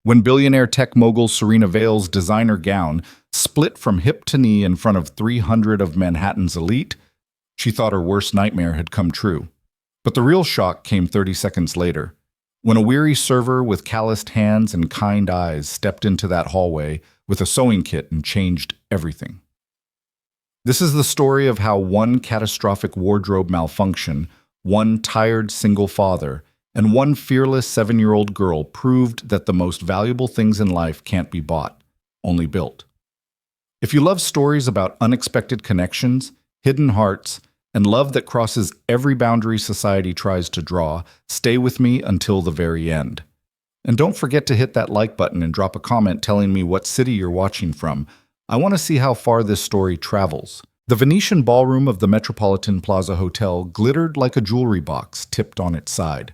When billionaire tech mogul Serena Vale's designer gown split from hip to knee in front of 300 of Manhattan's elite, she thought her worst nightmare had come true. But the real shock came 30 seconds later, when a weary server with calloused hands and kind eyes stepped into that hallway with a sewing kit and changed everything. This is the story of how one catastrophic wardrobe malfunction, one tired single father, and one fearless 7-year-old girl proved that the most valuable things in life can't be bought, only built. If you love stories about unexpected connections, hidden hearts, and love that crosses every boundary society tries to draw, stay with me until the very end. And don't forget to hit that like button and drop a comment telling me what city you're watching from. I want to see how far this story travels. The Venetian ballroom of the Metropolitan Plaza Hotel glittered like a jewelry box tipped on its side.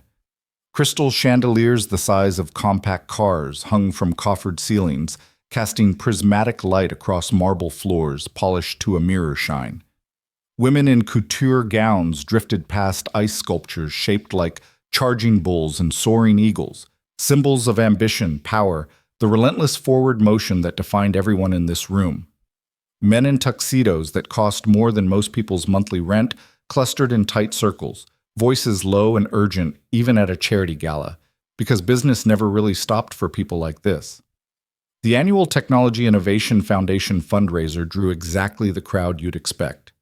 Crystal chandeliers the size of compact cars hung from coffered ceilings, casting prismatic light across marble floors polished to a mirror shine. Women in couture gowns drifted past ice sculptures shaped like charging bulls and soaring eagles, symbols of ambition, power, the relentless forward motion that defined everyone in this room. Men in tuxedos that cost more than most people's monthly rent clustered in tight circles, voices low and urgent even at a charity gala, because business never really stopped for people like this. The annual Technology Innovation Foundation fundraiser drew exactly the crowd you'd expect.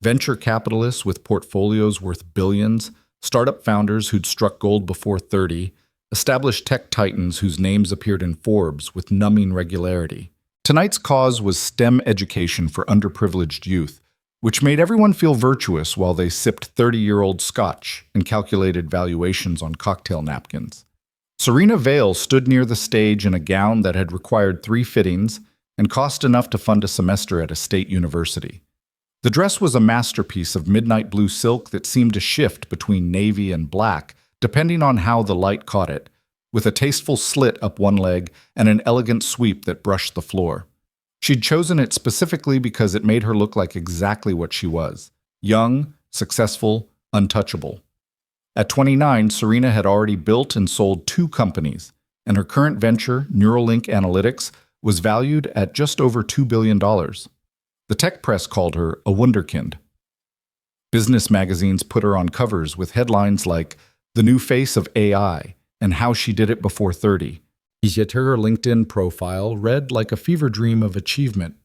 Venture capitalists with portfolios worth billions, startup founders who'd struck gold before 30, established tech titans whose names appeared in Forbes with numbing regularity. Tonight's cause was STEM education for underprivileged youth, which made everyone feel virtuous while they sipped 30-year-old scotch and calculated valuations on cocktail napkins. Serena Vale stood near the stage in a gown that had required 3 fittings and cost enough to fund a semester at a state university. The dress was a masterpiece of midnight blue silk that seemed to shift between navy and black, depending on how the light caught it, with a tasteful slit up one leg and an elegant sweep that brushed the floor. She'd chosen it specifically because it made her look like exactly what she was: young, successful, untouchable. At 29, Serena had already built and sold 2 companies, and her current venture, Neuralink Analytics, was valued at just over $2 billion. The tech press called her a wunderkind. Business magazines put her on covers with headlines like "The New Face of AI" and "How She Did It Before 30." Yet her LinkedIn profile read like a fever dream of achievement.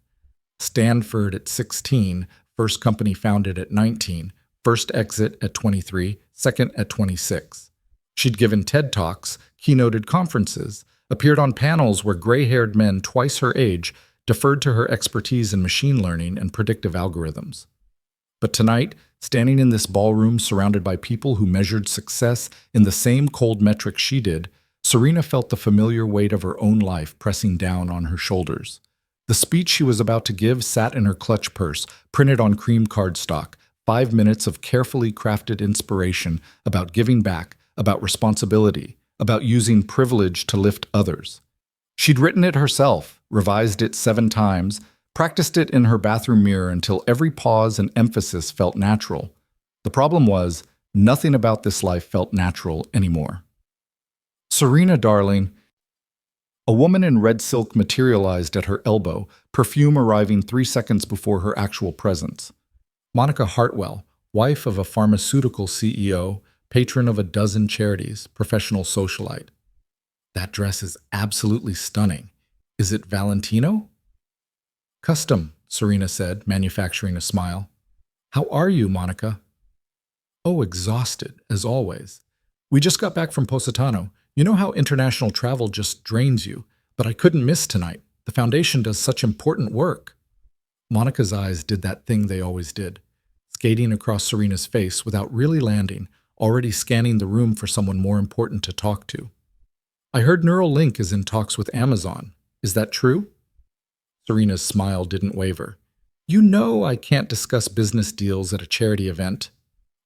Stanford at 16, first company founded at 19, first exit at 23, second at 26. She'd given TED Talks, keynoted conferences, appeared on panels where gray-haired men twice her age deferred to her expertise in machine learning and predictive algorithms. But tonight, standing in this ballroom surrounded by people who measured success in the same cold metrics she did, Serena felt the familiar weight of her own life pressing down on her shoulders. The speech she was about to give sat in her clutch purse, printed on cream cardstock, 5 minutes of carefully crafted inspiration about giving back, about responsibility, about using privilege to lift others. She'd written it herself, revised it 7 times, practiced it in her bathroom mirror until every pause and emphasis felt natural. The problem was, nothing about this life felt natural anymore. "Serena, darling." A woman in red silk materialized at her elbow, perfume arriving 3 seconds before her actual presence. Monica Hartwell, wife of a pharmaceutical CEO, patron of a dozen charities, professional socialite. "That dress is absolutely stunning. Is it Valentino?" "Custom," Serena said, manufacturing a smile. "How are you, Monica?" "Oh, exhausted, as always. We just got back from Positano. You know how international travel just drains you, but I couldn't miss tonight. The foundation does such important work." Monica's eyes did that thing they always did, skating across Serena's face without really landing, already scanning the room for someone more important to talk to. "I heard Neuralink is in talks with Amazon. Is that true?" Serena's smile didn't waver. "You know I can't discuss business deals at a charity event."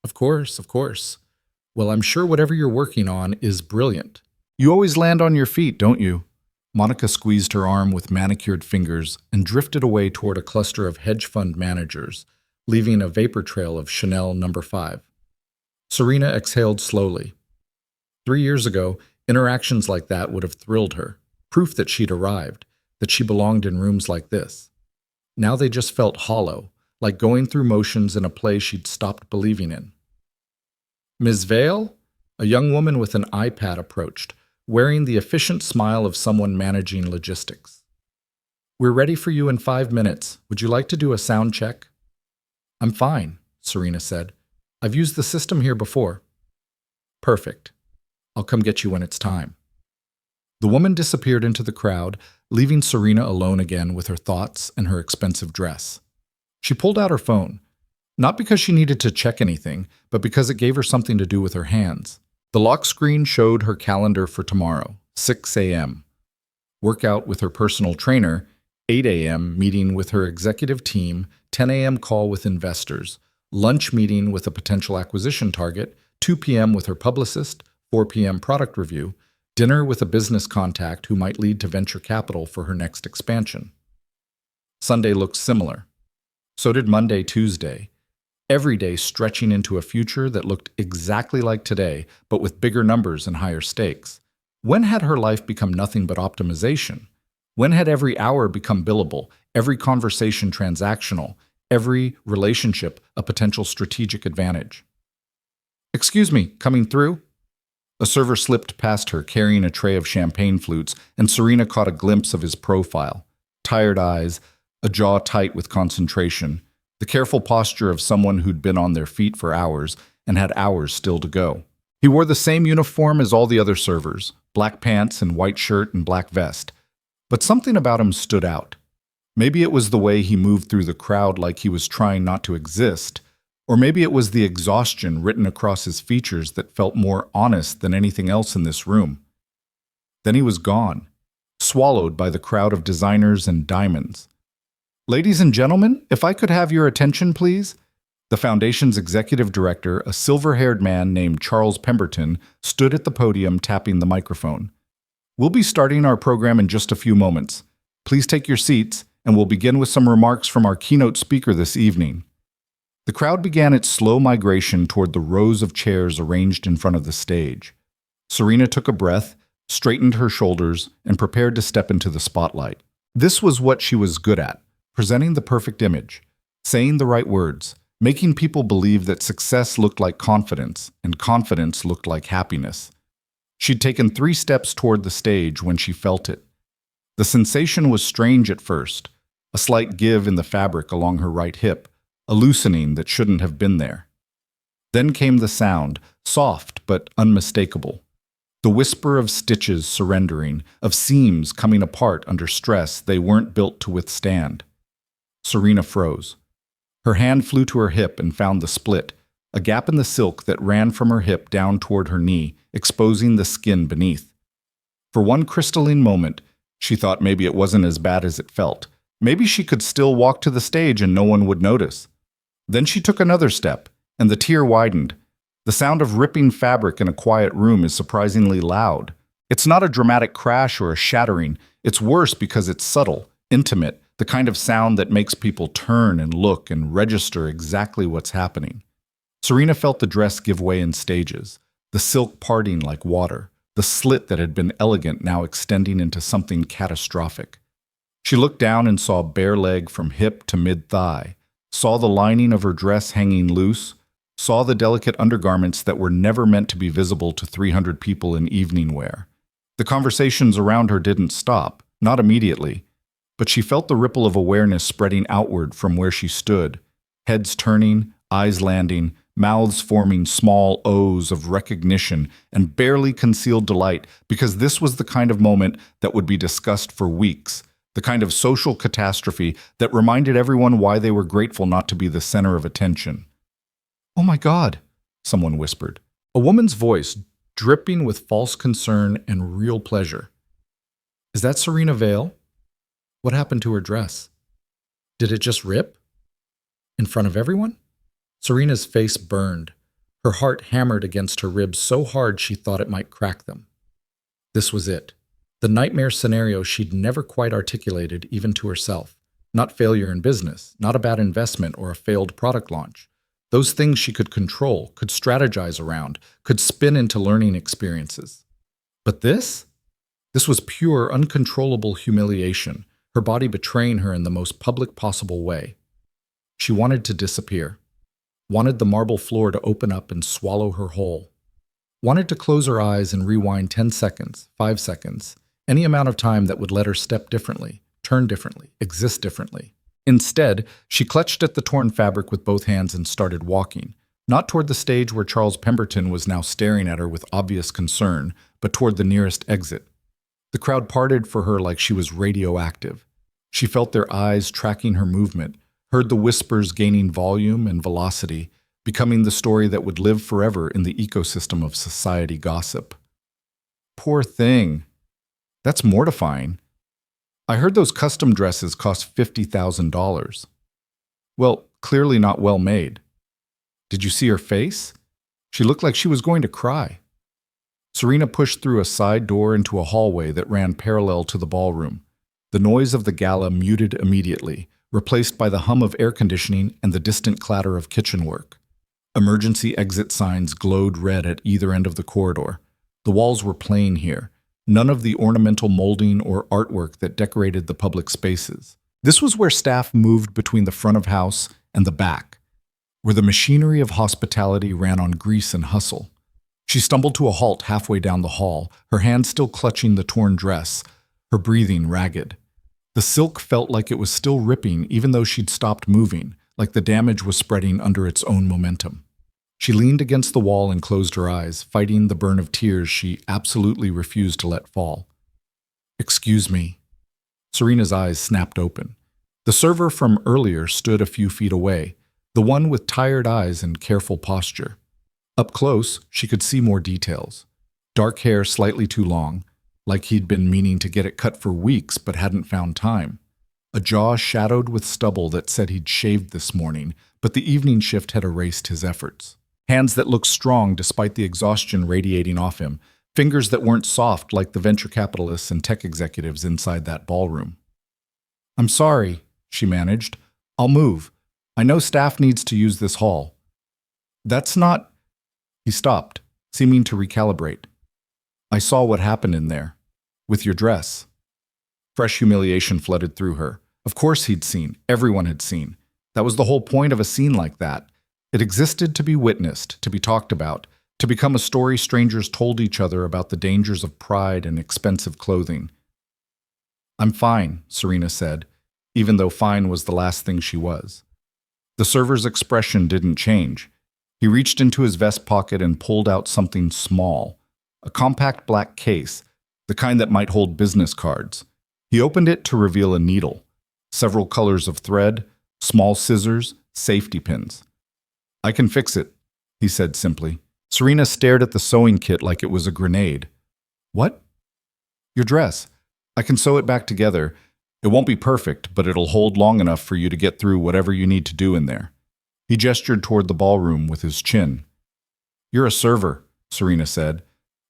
Of course, of course. "Well, I'm sure whatever you're working on is brilliant." "You always land on your feet, don't you?" Monica squeezed her arm with manicured fingers and drifted away toward a cluster of hedge fund managers, leaving a vapor trail of Chanel No. 5. Serena exhaled slowly. 3 years ago, interactions like that would have thrilled her. proof that she'd arrived, that she belonged in rooms like this. Now they just felt hollow, like going through motions in a play she'd stopped believing in. Ms. Vale? A young woman with an iPad approached, wearing the efficient smile of someone managing logistics. "We're ready for you in 5 minutes. Would you like to do a sound check?" "I'm fine," Serena said. "I've used the system here before." "Perfect. I'll come get you when it's time." The woman disappeared into the crowd, leaving Serena alone again with her thoughts and her expensive dress. She pulled out her phone, not because she needed to check anything, but because it gave her something to do with her hands. The lock screen showed her calendar for tomorrow, 6 a.m. Workout with her personal trainer, 8 a.m. meeting with her executive team, 10 a.m. call with investors, lunch meeting with a potential acquisition target, 2 p.m. with her publicist, 4 p.m. product review, dinner with a business contact who might lead to venture capital for her next expansion. Sunday looked similar. So did Monday, Tuesday. Every day stretching into a future that looked exactly like today, but with bigger numbers and higher stakes. When had her life become nothing but optimization? When had every hour become billable, every conversation transactional, every relationship a potential strategic advantage? "Excuse me, coming through?" A server slipped past her carrying a tray of champagne flutes, and Serena caught a glimpse of his profile. Tired eyes, a jaw tight with concentration, the careful posture of someone who'd been on their feet for hours and had hours still to go. He wore the same uniform as all the other servers, black pants and white shirt and black vest. But something about him stood out. Maybe it was the way he moved through the crowd like he was trying not to exist, or maybe it was the exhaustion written across his features that felt more honest than anything else in this room. Then he was gone, swallowed by the crowd of designers and diamonds. "Ladies and gentlemen, if I could have your attention, please." The foundation's executive director, a silver-haired man named Charles Pemberton, stood at the podium tapping the microphone. "We'll be starting our program in just a few moments. Please take your seats, and we'll begin with some remarks from our keynote speaker this evening." The crowd began its slow migration toward the rows of chairs arranged in front of the stage. Serena took a breath, straightened her shoulders, and prepared to step into the spotlight. This was what she was good at, presenting the perfect image, saying the right words, making people believe that success looked like confidence, and confidence looked like happiness. She'd taken 3 steps toward the stage when she felt it. The sensation was strange at first, a slight give in the fabric along her right hip, a loosening that shouldn't have been there. Then came the sound, soft but unmistakable. The whisper of stitches surrendering, of seams coming apart under stress they weren't built to withstand. Serena froze. Her hand flew to her hip and found the split, a gap in the silk that ran from her hip down toward her knee, exposing the skin beneath. For one crystalline moment, she thought maybe it wasn't as bad as it felt. Maybe she could still walk to the stage and no one would notice. Then she took another step, and the tear widened. The sound of ripping fabric in a quiet room is surprisingly loud. It's not a dramatic crash or a shattering. It's worse because it's subtle, intimate, the kind of sound that makes people turn and look and register exactly what's happening. Serena felt the dress give way in stages, the silk parting like water, the slit that had been elegant now extending into something catastrophic. She looked down and saw bare leg from hip to mid-thigh, saw the lining of her dress hanging loose, saw the delicate undergarments that were never meant to be visible to 300 people in evening wear. The conversations around her didn't stop, not immediately, but she felt the ripple of awareness spreading outward from where she stood, heads turning, eyes landing, mouths forming small O's of recognition and barely concealed delight, because this was the kind of moment that would be discussed for weeks, the kind of social catastrophe that reminded everyone why they were grateful not to be the center of attention. "Oh my God," someone whispered, a woman's voice dripping with false concern and real pleasure. "Is that Serena Vale? What happened to her dress? Did it just rip? In front of everyone?" Serena's face burned. Her heart hammered against her ribs so hard she thought it might crack them. This was it. The nightmare scenario she'd never quite articulated even to herself. Not failure in business, not a bad investment or a failed product launch. Those things she could control, could strategize around, could spin into learning experiences. But this? This was pure, uncontrollable humiliation, her body betraying her in the most public possible way. She wanted to disappear, wanted the marble floor to open up and swallow her whole, wanted to close her eyes and rewind 10 seconds, 5 seconds, any amount of time that would let her step differently, turn differently, exist differently. Instead, she clutched at the torn fabric with both hands and started walking, not toward the stage where Charles Pemberton was now staring at her with obvious concern, but toward the nearest exit. The crowd parted for her like she was radioactive. She felt their eyes tracking her movement, heard the whispers gaining volume and velocity, becoming the story that would live forever in the ecosystem of society gossip. Poor thing. That's mortifying. I heard those custom dresses cost $50,000. Well, clearly not well made. Did you see her face? She looked like she was going to cry. Serena pushed through a side door into a hallway that ran parallel to the ballroom. The noise of the gala muted immediately, replaced by the hum of air conditioning and the distant clatter of kitchen work. Emergency exit signs glowed red at either end of the corridor. The walls were plain here, none of the ornamental molding or artwork that decorated the public spaces. This was where staff moved between the front of house and the back, where the machinery of hospitality ran on grease and hustle. She stumbled to a halt halfway down the hall, her hand still clutching the torn dress, her breathing ragged. The silk felt like it was still ripping even though she'd stopped moving, like the damage was spreading under its own momentum. She leaned against the wall and closed her eyes, fighting the burn of tears she absolutely refused to let fall. "Excuse me." Serena's eyes snapped open. The server from earlier stood a few feet away, the one with tired eyes and careful posture. Up close, she could see more details. Dark hair slightly too long, like he'd been meaning to get it cut for weeks but hadn't found time. A jaw shadowed with stubble that said he'd shaved this morning, but the evening shift had erased his efforts. Hands that looked strong despite the exhaustion radiating off him, fingers that weren't soft like the venture capitalists and tech executives inside that ballroom. "I'm sorry," she managed. "I'll move. I know staff needs to use this hall." "That's not—" He stopped, seeming to recalibrate. "I saw what happened in there. With your dress." Fresh humiliation flooded through her. Of course he'd seen. Everyone had seen. That was the whole point of a scene like that. It existed to be witnessed, to be talked about, to become a story strangers told each other about the dangers of pride and expensive clothing. "I'm fine," Serena said, even though fine was the last thing she was. The server's expression didn't change. He reached into his vest pocket and pulled out something small, a compact black case, the kind that might hold business cards. He opened it to reveal a needle, several colors of thread, small scissors, safety pins. "I can fix it," he said simply. Serena stared at the sewing kit like it was a grenade. "What?" "Your dress. I can sew it back together. It won't be perfect, but it'll hold long enough for you to get through whatever you need to do in there." He gestured toward the ballroom with his chin. "You're a server," Serena said,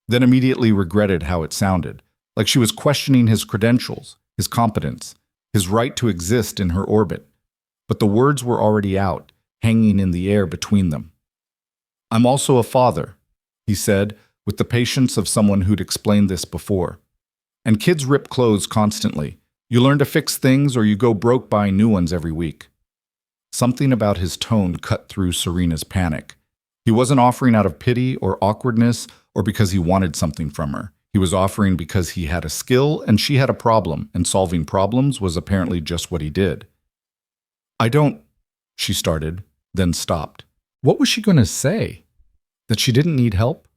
then immediately regretted how it sounded, like she was questioning his credentials, his competence, his right to exist in her orbit. But the words were already out, hanging in the air between them. "I'm also a father," he said, with the patience of someone who'd explained this before. "And kids rip clothes constantly. You learn to fix things or you go broke buying new ones every week." Something about his tone cut through Serena's panic. He wasn't offering out of pity or awkwardness or because he wanted something from her. He was offering because he had a skill and she had a problem, and solving problems was apparently just what he did. "I don't," she started, then stopped. What was she going to say? That she didn't need help?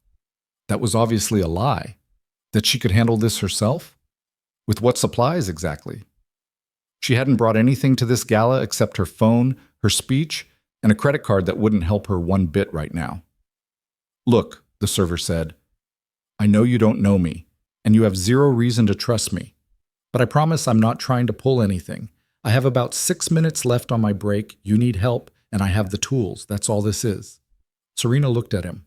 That was obviously a lie. That she could handle this herself? With what supplies exactly? She hadn't brought anything to this gala except her phone, her speech, and a credit card that wouldn't help her one bit right now. "Look," the server said, "I know you don't know me, and you have zero reason to trust me. But I promise I'm not trying to pull anything. I have about 6 minutes left on my break, you need help, and I have the tools. That's all this is." Serena looked at him,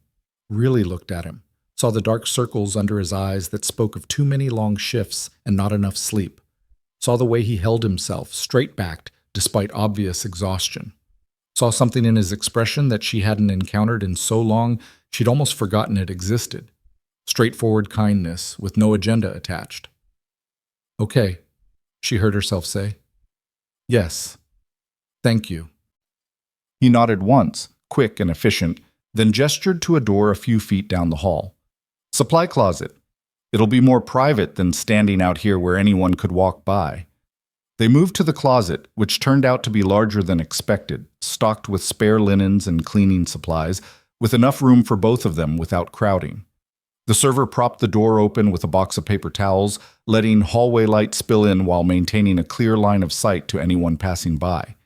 really looked at him, saw the dark circles under his eyes that spoke of too many long shifts and not enough sleep, saw the way he held himself, straight-backed, despite obvious exhaustion, saw something in his expression that she hadn't encountered in so long she'd almost forgotten it existed. Straightforward kindness with no agenda attached. Okay, she heard herself say. Yes. Thank you. He nodded once, quick and efficient, then gestured to a door a few feet down the hall. Supply closet. It'll be more private than standing out here where anyone could walk by. They moved to the closet, which turned out to be larger than expected, stocked with spare linens and cleaning supplies, with enough room for both of them without crowding. The server propped the door open with a box of paper towels, letting hallway light spill in while maintaining a clear line of sight to anyone passing by.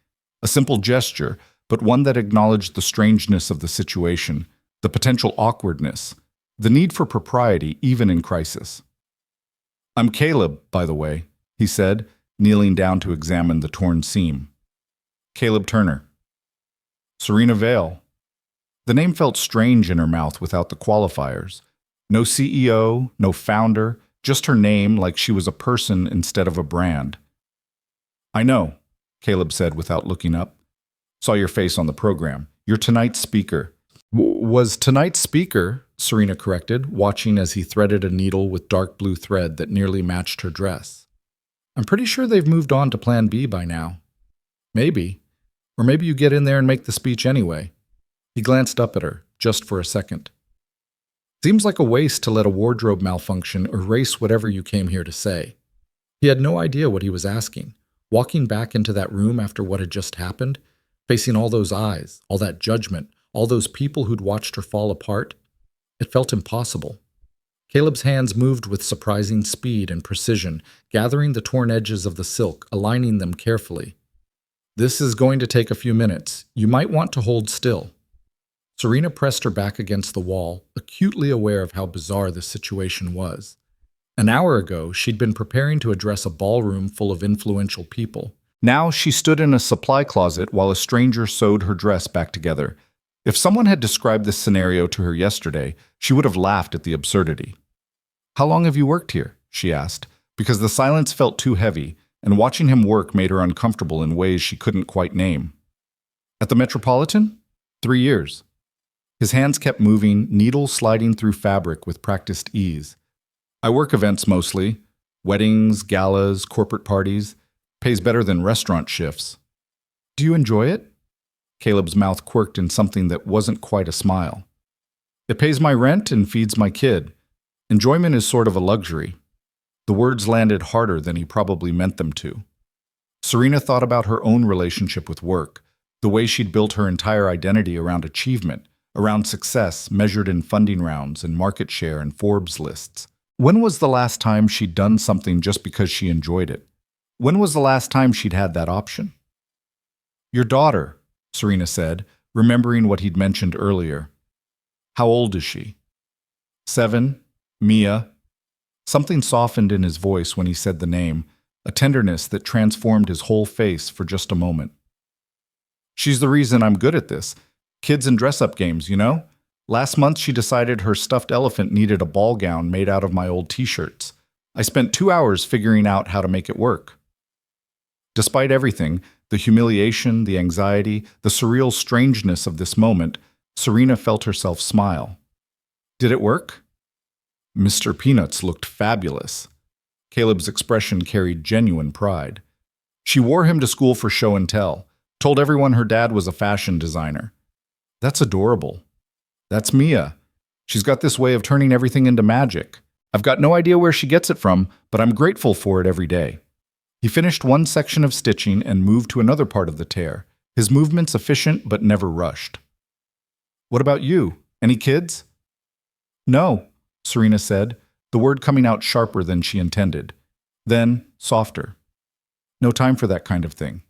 A simple gesture, but one that acknowledged the strangeness of the situation, the potential awkwardness, the need for propriety even in crisis. "I'm Caleb, by the way," he said, kneeling down to examine the torn seam. "Caleb Turner." "Serena Vale." The name felt strange in her mouth without the qualifiers. No CEO, no founder, just her name like she was a person instead of a brand. "I know," Caleb said without looking up. "Saw your face on the program. You're tonight's speaker." Was tonight's speaker, Serena corrected, watching as he threaded a needle with dark blue thread that nearly matched her dress. "I'm pretty sure they've moved on to Plan B by now." "Maybe. Or maybe you get in there and make the speech anyway." He glanced up at her, just for a second. "Seems like a waste to let a wardrobe malfunction erase whatever you came here to say." He had no idea what he was asking. Walking back into that room after what had just happened, facing all those eyes, all that judgment, all those people who'd watched her fall apart, it felt impossible. Caleb's hands moved with surprising speed and precision, gathering the torn edges of the silk, aligning them carefully. "This is going to take a few minutes. You might want to hold still." Serena pressed her back against the wall, acutely aware of how bizarre this situation was. An hour ago, she'd been preparing to address a ballroom full of influential people. Now she stood in a supply closet while a stranger sewed her dress back together. If someone had described this scenario to her yesterday, she would have laughed at the absurdity. "How long have you worked here?" she asked, because the silence felt too heavy, and watching him work made her uncomfortable in ways she couldn't quite name. "At the Metropolitan? 3 years. His hands kept moving, needles sliding through fabric with practiced ease. "I work events mostly. Weddings, galas, corporate parties. Pays better than restaurant shifts." "Do you enjoy it?" Caleb's mouth quirked in something that wasn't quite a smile. "It pays my rent and feeds my kid. Enjoyment is sort of a luxury." The words landed harder than he probably meant them to. Serena thought about her own relationship with work, the way she'd built her entire identity around achievement, around success measured in funding rounds and market share and Forbes lists. When was the last time she'd done something just because she enjoyed it? When was the last time she'd had that option? "Your daughter," Serena said, remembering what he'd mentioned earlier. "How old is she?" 7, Mia. Something softened in his voice when he said the name, a tenderness that transformed his whole face for just a moment. "She's the reason I'm good at this. Kids and dress-up games, you know? Last month she decided her stuffed elephant needed a ball gown made out of my old t-shirts. I spent 2 hours figuring out how to make it work." Despite everything, the humiliation, the anxiety, the surreal strangeness of this moment, Serena felt herself smile. "Did it work?" Mr. Peanuts looked fabulous. Caleb's expression carried genuine pride. "She wore him to school for show and tell, told everyone her dad was a fashion designer." "That's adorable." "That's Mia. She's got this way of turning everything into magic. I've got no idea where she gets it from, but I'm grateful for it every day." He finished one section of stitching and moved to another part of the tear, his movements efficient but never rushed. "What about you? Any kids?" "No," Serena said, the word coming out sharper than she intended. Then, softer. "No time for that kind of thing."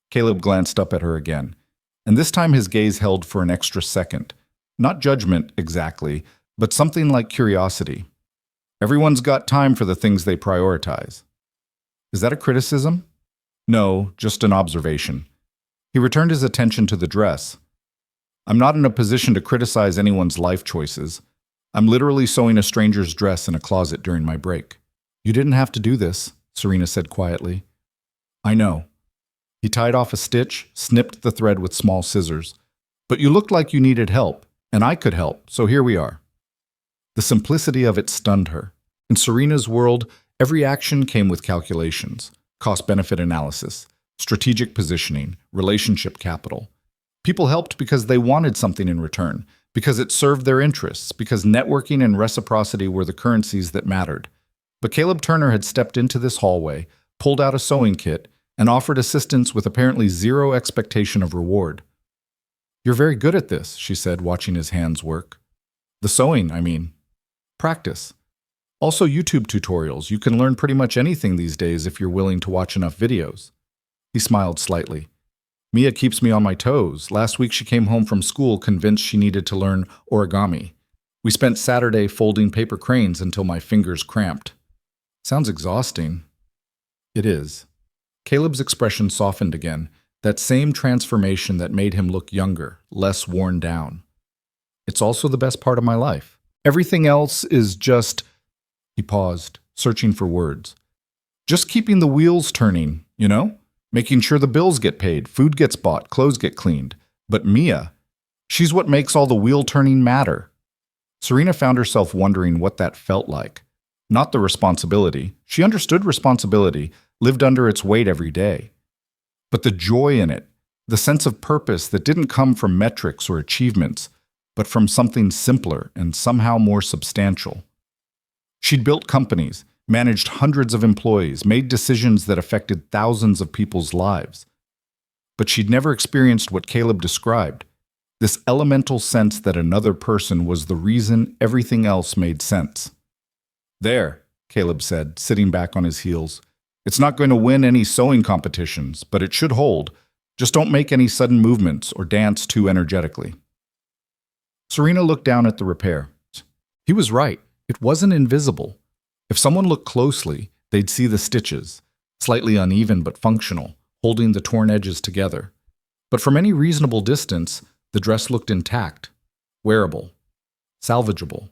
Caleb glanced up at her again, and this time his gaze held for an extra second. Not judgment, exactly, but something like curiosity. "Everyone's got time for the things they prioritize." "Is that a criticism?" "No, just an observation." He returned his attention to the dress. "I'm not in a position to criticize anyone's life choices. I'm literally sewing a stranger's dress in a closet during my break." "You didn't have to do this," Serena said quietly. "I know." He tied off a stitch, snipped the thread with small scissors. "But you looked like you needed help, and I could help, so here we are." The simplicity of it stunned her. In Serena's world, every action came with calculations, cost-benefit analysis, strategic positioning, relationship capital. People helped because they wanted something in return, because it served their interests, because networking and reciprocity were the currencies that mattered. But Caleb Turner had stepped into this hallway, pulled out a sewing kit, and offered assistance with apparently zero expectation of reward. "You're very good at this," she said, watching his hands work. "The sewing, I mean. Practice. Also YouTube tutorials. You can learn pretty much anything these days if you're willing to watch enough videos." He smiled slightly. "Mia keeps me on my toes. Last week she came home from school convinced she needed to learn origami. We spent Saturday folding paper cranes until my fingers cramped." "Sounds exhausting." "It is." Caleb's expression softened again, that same transformation that made him look younger, less worn down. "It's also the best part of my life. Everything else is just—" He paused, searching for words. "Just keeping the wheels turning, you know? Making sure the bills get paid, food gets bought, clothes get cleaned. But Mia, she's what makes all the wheel-turning matter." Serena found herself wondering what that felt like. Not the responsibility. She understood responsibility, lived under its weight every day. But the joy in it, the sense of purpose that didn't come from metrics or achievements, but from something simpler and somehow more substantial. She'd built companies, managed hundreds of employees, made decisions that affected thousands of people's lives. But she'd never experienced what Caleb described, this elemental sense that another person was the reason everything else made sense. "There," Caleb said, sitting back on his heels. "It's not going to win any sewing competitions, but it should hold. Just don't make any sudden movements or dance too energetically." Serena looked down at the repair. He was right. It wasn't invisible. If someone looked closely, they'd see the stitches, slightly uneven but functional, holding the torn edges together. But from any reasonable distance, the dress looked intact, wearable, salvageable.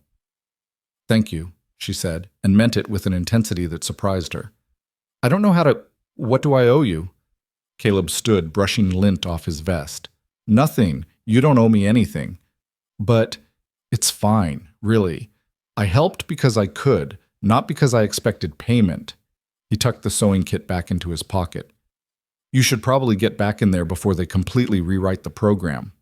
"Thank you," she said, and meant it with an intensity that surprised her. "I don't know how to— What do I owe you?" Caleb stood, brushing lint off his vest. "Nothing. You don't owe me anything. But it's fine, really. I helped because I could, not because I expected payment." He tucked the sewing kit back into his pocket. "You should probably get back in there before they completely rewrite the program."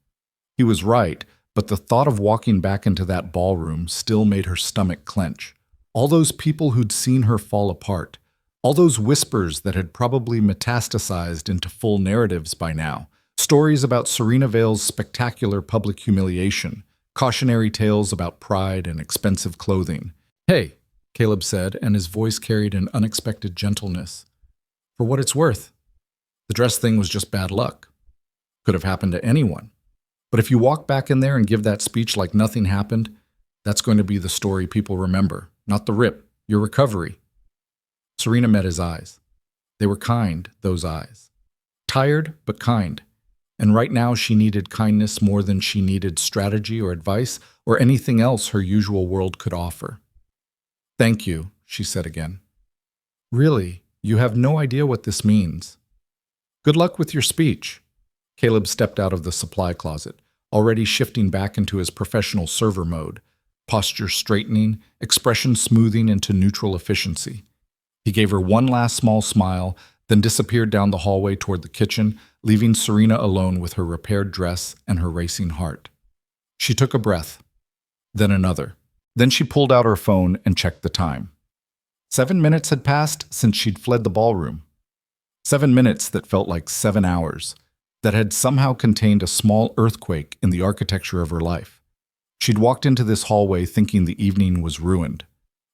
He was right, but the thought of walking back into that ballroom still made her stomach clench. All those people who'd seen her fall apart, all those whispers that had probably metastasized into full narratives by now, stories about Serena Vale's spectacular public humiliation, cautionary tales about pride and expensive clothing. "Hey," Caleb said, and his voice carried an unexpected gentleness. "For what it's worth, the dress thing was just bad luck. Could have happened to anyone. But if you walk back in there and give that speech like nothing happened, that's going to be the story people remember, not the rip, your recovery." Serena met his eyes. They were kind, those eyes. Tired, but kind. And right now she needed kindness more than she needed strategy or advice or anything else her usual world could offer. "Thank you," she said again. "Really, you have no idea what this means." "Good luck with your speech." Caleb stepped out of the supply closet, already shifting back into his professional server mode, posture straightening, expression smoothing into neutral efficiency. He gave her one last small smile, then disappeared down the hallway toward the kitchen, leaving Serena alone with her repaired dress and her racing heart. She took a breath, then another. Then she pulled out her phone and checked the time. 7 minutes had passed since she'd fled the ballroom. 7 minutes that felt like 7 hours, that had somehow contained a small earthquake in the architecture of her life. She'd walked into this hallway thinking the evening was ruined.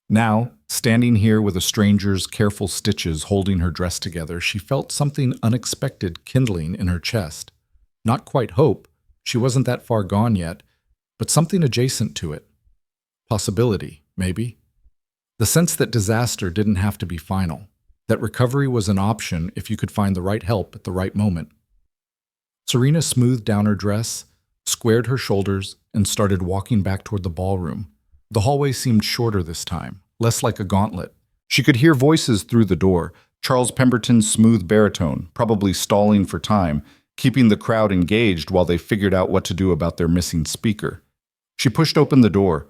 Now, standing here with a stranger's careful stitches holding her dress together, she felt something unexpected kindling in her chest. Not quite hope, she wasn't that far gone yet, but something adjacent to it. Possibility, maybe. The sense that disaster didn't have to be final, that recovery was an option if you could find the right help at the right moment. Serena smoothed down her dress, squared her shoulders, and started walking back toward the ballroom. The hallway seemed shorter this time, less like a gauntlet. She could hear voices through the door, Charles Pemberton's smooth baritone, probably stalling for time, keeping the crowd engaged while they figured out what to do about their missing speaker. She pushed open the door.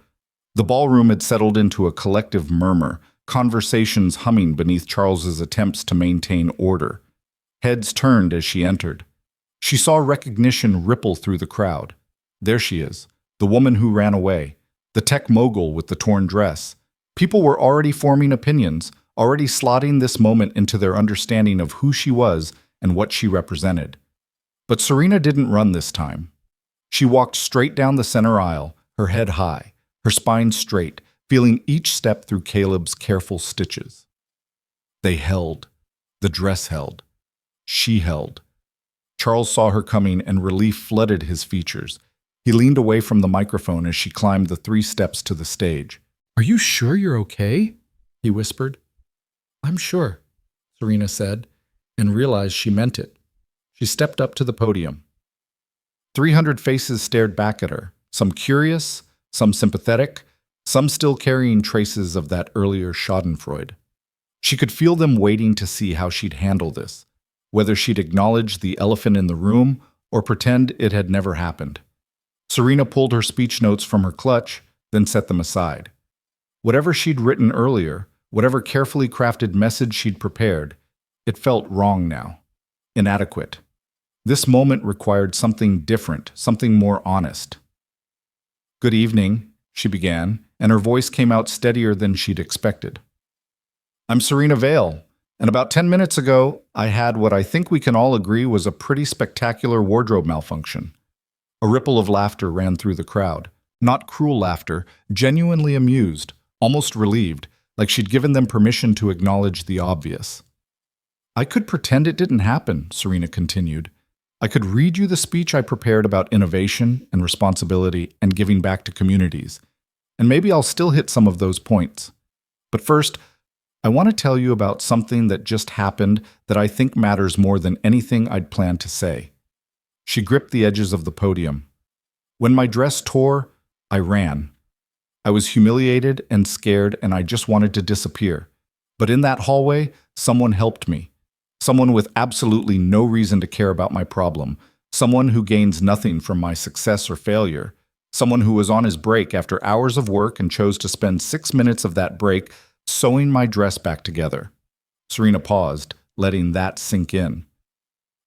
The ballroom had settled into a collective murmur, conversations humming beneath Charles's attempts to maintain order. Heads turned as she entered. She saw recognition ripple through the crowd. There she is, the woman who ran away, the tech mogul with the torn dress. People were already forming opinions, already slotting this moment into their understanding of who she was and what she represented. But Serena didn't run this time. She walked straight down the center aisle, her head high, her spine straight, feeling each step through Caleb's careful stitches. They held. The dress held. She held. Charles saw her coming and relief flooded his features. He leaned away from the microphone as she climbed the 3 steps to the stage. "Are you sure you're okay?" he whispered. "I'm sure," Serena said, and realized she meant it. She stepped up to the podium. 300 faces stared back at her, some curious, some sympathetic, some still carrying traces of that earlier schadenfreude. She could feel them waiting to see how she'd handle this, whether she'd acknowledge the elephant in the room or pretend it had never happened. Serena pulled her speech notes from her clutch, then set them aside. Whatever she'd written earlier, whatever carefully crafted message she'd prepared, it felt wrong now, inadequate. This moment required something different, something more honest. "Good evening," she began, and her voice came out steadier than she'd expected. "I'm Serena Vale, and about 10 minutes ago, I had what I think we can all agree was a pretty spectacular wardrobe malfunction." A ripple of laughter ran through the crowd. Not cruel laughter, genuinely amused, almost relieved, like she'd given them permission to acknowledge the obvious. "I could pretend it didn't happen," Serena continued. "I could read you the speech I prepared about innovation and responsibility and giving back to communities. And maybe I'll still hit some of those points. But first, I want to tell you about something that just happened that I think matters more than anything I'd planned to say." She gripped the edges of the podium. "When my dress tore, I ran. I was humiliated and scared, and I just wanted to disappear. But in that hallway, someone helped me. Someone with absolutely no reason to care about my problem. Someone who gains nothing from my success or failure. Someone who was on his break after hours of work and chose to spend 6 minutes of that break sewing my dress back together." Serena paused, letting that sink in.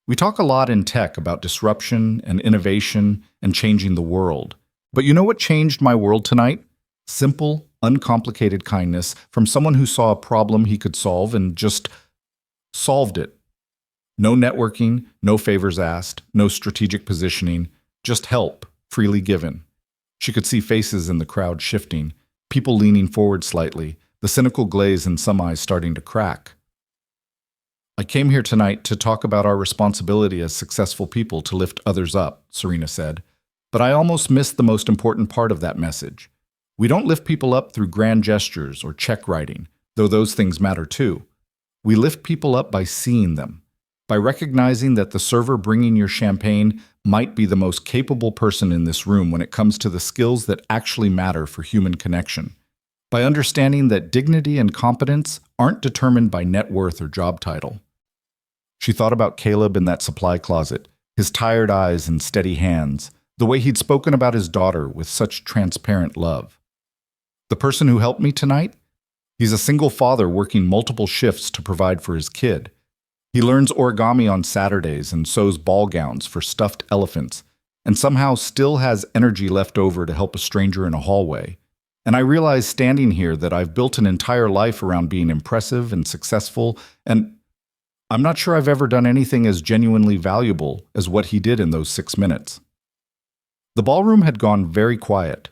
We talk a lot in tech about disruption and innovation and changing the world. But you know what changed my world tonight? Simple, uncomplicated kindness from someone who saw a problem he could solve and just solved it. No networking, no favors asked, no strategic positioning, just help, freely given. She could see faces in the crowd shifting, people leaning forward slightly, the cynical glaze in some eyes starting to crack. "I came here tonight to talk about our responsibility as successful people to lift others up," Serena said. "But I almost missed the most important part of that message. We don't lift people up through grand gestures or check writing, though those things matter too. We lift people up by seeing them, by recognizing that the server bringing your champagne might be the most capable person in this room when it comes to the skills that actually matter for human connection, by understanding that dignity and competence aren't determined by net worth or job title." She thought about Caleb in that supply closet, his tired eyes and steady hands, the way he'd spoken about his daughter with such transparent love. "The person who helped me tonight? He's a single father working multiple shifts to provide for his kid. He learns origami on Saturdays and sews ball gowns for stuffed elephants, and somehow still has energy left over to help a stranger in a hallway. And I realize standing here that I've built an entire life around being impressive and successful, and I'm not sure I've ever done anything as genuinely valuable as what he did in those 6 minutes." The ballroom had gone very quiet.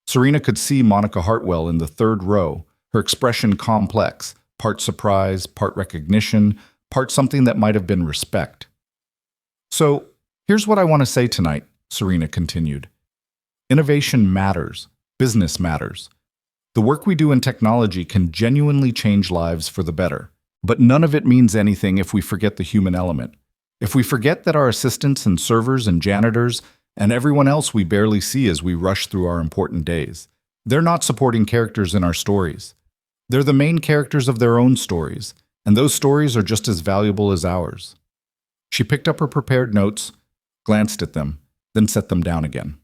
Serena could see Monica Hartwell in the 3rd row, her expression complex, part surprise, part recognition, part something that might have been respect. "So, here's what I want to say tonight," Serena continued. "Innovation matters. Business matters. The work we do in technology can genuinely change lives for the better. But none of it means anything if we forget the human element. If we forget that our assistants and servers and janitors and everyone else we barely see as we rush through our important days, they're not supporting characters in our stories. They're the main characters of their own stories, and those stories are just as valuable as ours." She picked up her prepared notes, glanced at them, then set them down again.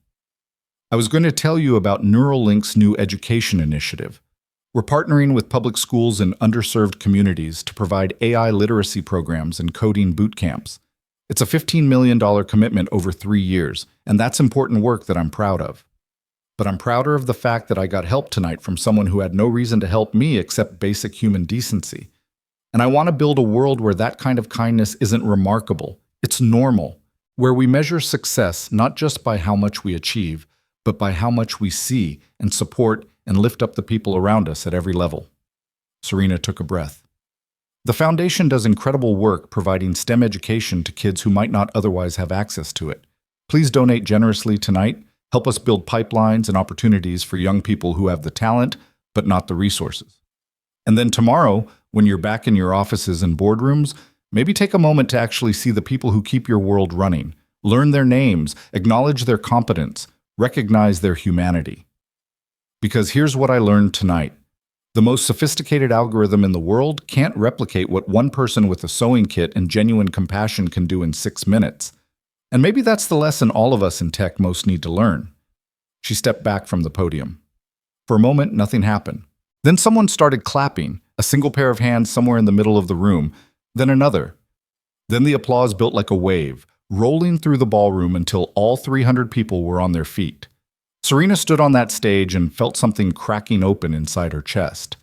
I was going to tell you about Neuralink's new education initiative. We're partnering with public schools in underserved communities to provide AI literacy programs and coding boot camps. It's a $15 million commitment over 3 years, and that's important work that I'm proud of. But I'm prouder of the fact that I got help tonight from someone who had no reason to help me except basic human decency. And I want to build a world where that kind of kindness isn't remarkable, it's normal, where we measure success not just by how much we achieve, but by how much we see and support and lift up the people around us at every level. Serena took a breath. The foundation does incredible work providing STEM education to kids who might not otherwise have access to it. Please donate generously tonight. Help us build pipelines and opportunities for young people who have the talent, but not the resources. And then tomorrow, when you're back in your offices and boardrooms, maybe take a moment to actually see the people who keep your world running. Learn their names, acknowledge their competence, recognize their humanity. Because here's what I learned tonight. The most sophisticated algorithm in the world can't replicate what one person with a sewing kit and genuine compassion can do in 6 minutes. And maybe that's the lesson all of us in tech most need to learn. She stepped back from the podium. For a moment, nothing happened. Then someone started clapping, a single pair of hands somewhere in the middle of the room, then another. Then the applause built like a wave, rolling through the ballroom until all 300 people were on their feet. Serena stood on that stage and felt something cracking open inside her chest.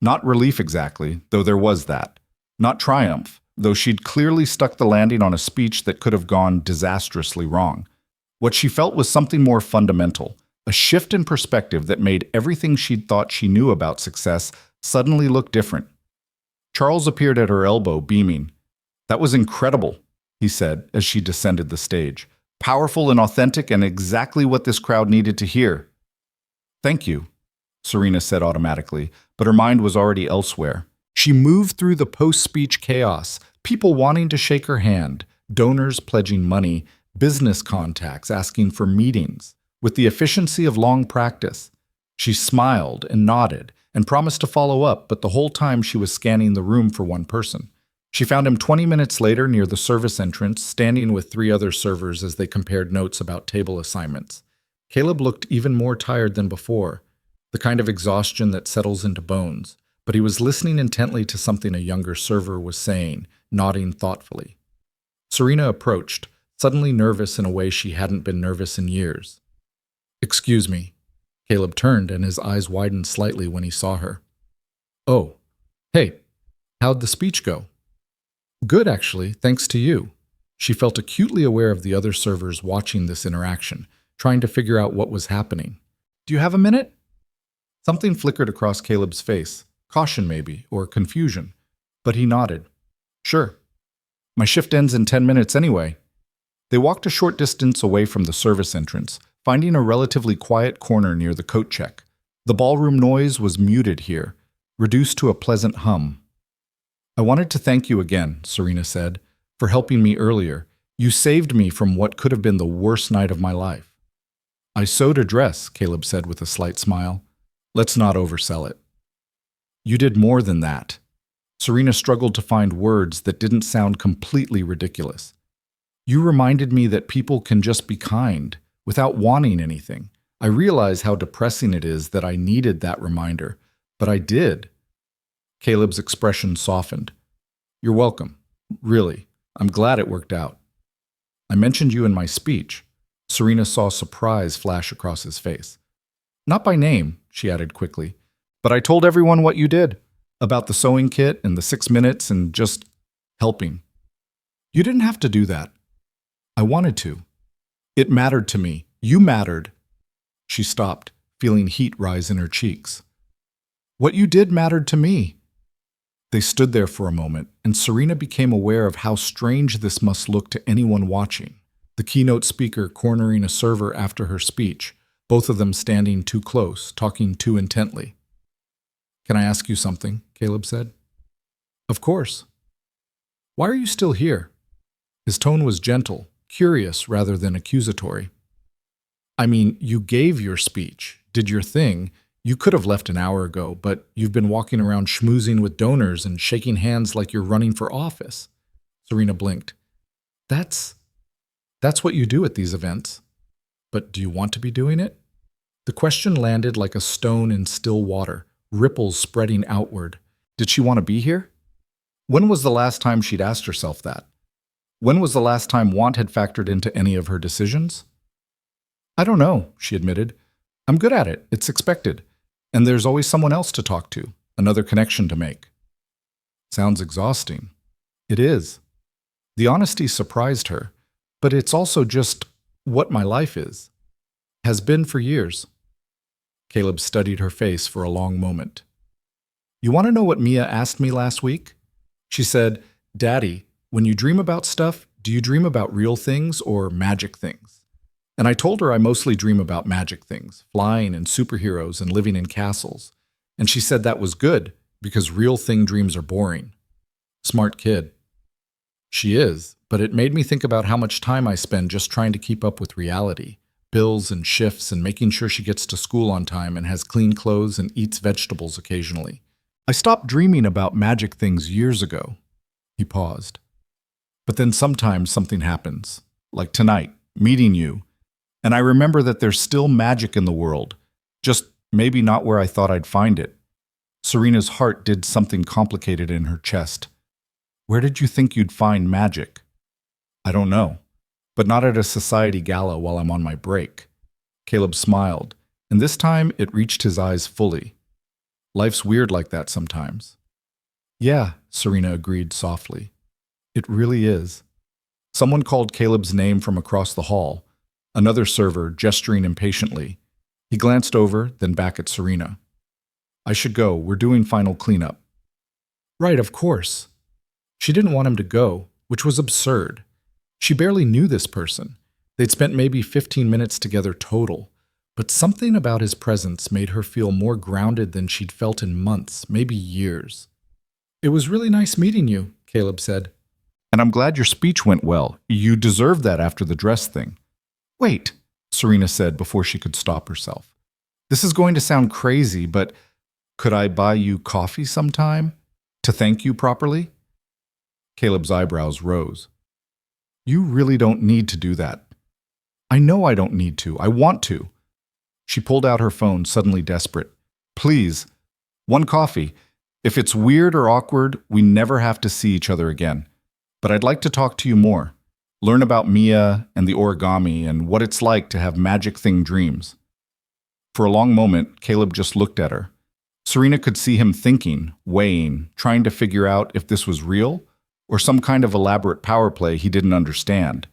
Not relief exactly, though there was that. Not triumph, though she'd clearly stuck the landing on a speech that could have gone disastrously wrong. What she felt was something more fundamental, a shift in perspective that made everything she'd thought she knew about success suddenly look different. Charles appeared at her elbow, beaming. "That was incredible," he said as she descended the stage. "Powerful and authentic and exactly what this crowd needed to hear." "Thank you," Serena said automatically, but her mind was already elsewhere. She moved through the post-speech chaos, people wanting to shake her hand, donors pledging money, business contacts asking for meetings, with the efficiency of long practice. She smiled and nodded and promised to follow up, but the whole time she was scanning the room for one person. She found him 20 minutes later near the service entrance, standing with 3 other servers as they compared notes about table assignments. Caleb looked even more tired than before, the kind of exhaustion that settles into bones, but he was listening intently to something a younger server was saying, nodding thoughtfully. Serena approached, suddenly nervous in a way she hadn't been nervous in years. "Excuse me." Caleb turned and his eyes widened slightly when he saw her. "Oh, hey, how'd the speech go?" "Good, actually, thanks to you." She felt acutely aware of the other servers watching this interaction, trying to figure out what was happening. "Do you have a minute?" Something flickered across Caleb's face, caution maybe, or confusion, but he nodded. "Sure. My shift ends in 10 minutes anyway." They walked a short distance away from the service entrance, finding a relatively quiet corner near the coat check. The ballroom noise was muted here, reduced to a pleasant hum. "I wanted to thank you again," Serena said, "for helping me earlier. You saved me from what could have been the worst night of my life." "I sewed a dress," Caleb said with a slight smile. "Let's not oversell it." "You did more than that." Serena struggled to find words that didn't sound completely ridiculous. "You reminded me that people can just be kind, without wanting anything. I realize how depressing it is that I needed that reminder, but I did." Caleb's expression softened. "You're welcome. Really. I'm glad it worked out." "I mentioned you in my speech." Serena saw surprise flash across his face. "Not by name," she added quickly, "but I told everyone what you did, about the sewing kit and the 6 minutes and just helping." "You didn't have to do that." "I wanted to. It mattered to me. You mattered." She stopped, feeling heat rise in her cheeks. "What you did mattered to me." They stood there for a moment, and Serena became aware of how strange this must look to anyone watching. The keynote speaker cornering a server after her speech, both of them standing too close, talking too intently. "Can I ask you something?" Caleb said. "Of course." "Why are you still here?" His tone was gentle, curious rather than accusatory. "I mean, you gave your speech, did your thing. You could have left an hour ago, but you've been walking around schmoozing with donors and shaking hands like you're running for office." Serena blinked. That's what you do at these events." But do you want to be doing it? The question landed like a stone in still water, ripples spreading outward. Did she want to be here? When was the last time she'd asked herself that? When was the last time want had factored into any of her decisions? I don't know, she admitted. I'm good at it. It's expected. And there's always someone else to talk to, another connection to make. Sounds exhausting. It is. The honesty surprised her, but it's also just what my life is. Has been for years. Caleb studied her face for a long moment. You want to know what Mia asked me last week? She said, Daddy, when you dream about stuff, do you dream about real things or magic things? And I told her I mostly dream about magic things, flying and superheroes and living in castles. And she said that was good because real thing dreams are boring. Smart kid. She is, but it made me think about how much time I spend just trying to keep up with reality. Bills and shifts and making sure she gets to school on time and has clean clothes and eats vegetables occasionally. I stopped dreaming about magic things years ago. He paused. But then sometimes something happens, like tonight, meeting you, and I remember that there's still magic in the world, just maybe not where I thought I'd find it. Serena's heart did something complicated in her chest. Where did you think you'd find magic? I don't know, but not at a society gala while I'm on my break. Caleb smiled, and this time it reached his eyes fully. Life's weird like that sometimes. Yeah, Serena agreed softly. It really is. Someone called Caleb's name from across the hall, another server gesturing impatiently. He glanced over, then back at Serena. I should go. We're doing final cleanup. Right, of course. She didn't want him to go, which was absurd. She barely knew this person. They'd spent maybe 15 minutes together total, but something about his presence made her feel more grounded than she'd felt in months, maybe years. It was really nice meeting you, Caleb said. And I'm glad your speech went well. You deserved that after the dress thing. Wait, Serena said before she could stop herself. This is going to sound crazy, but could I buy you coffee sometime? To thank you properly? Caleb's eyebrows rose. You really don't need to do that. I know I don't need to. I want to. She pulled out her phone, suddenly desperate. Please, one coffee. If it's weird or awkward, we never have to see each other again. But I'd like to talk to you more. Learn about Mia and the origami and what it's like to have magic thing dreams. For a long moment, Caleb just looked at her. Serena could see him thinking, weighing, trying to figure out if this was real or some kind of elaborate power play he didn't understand.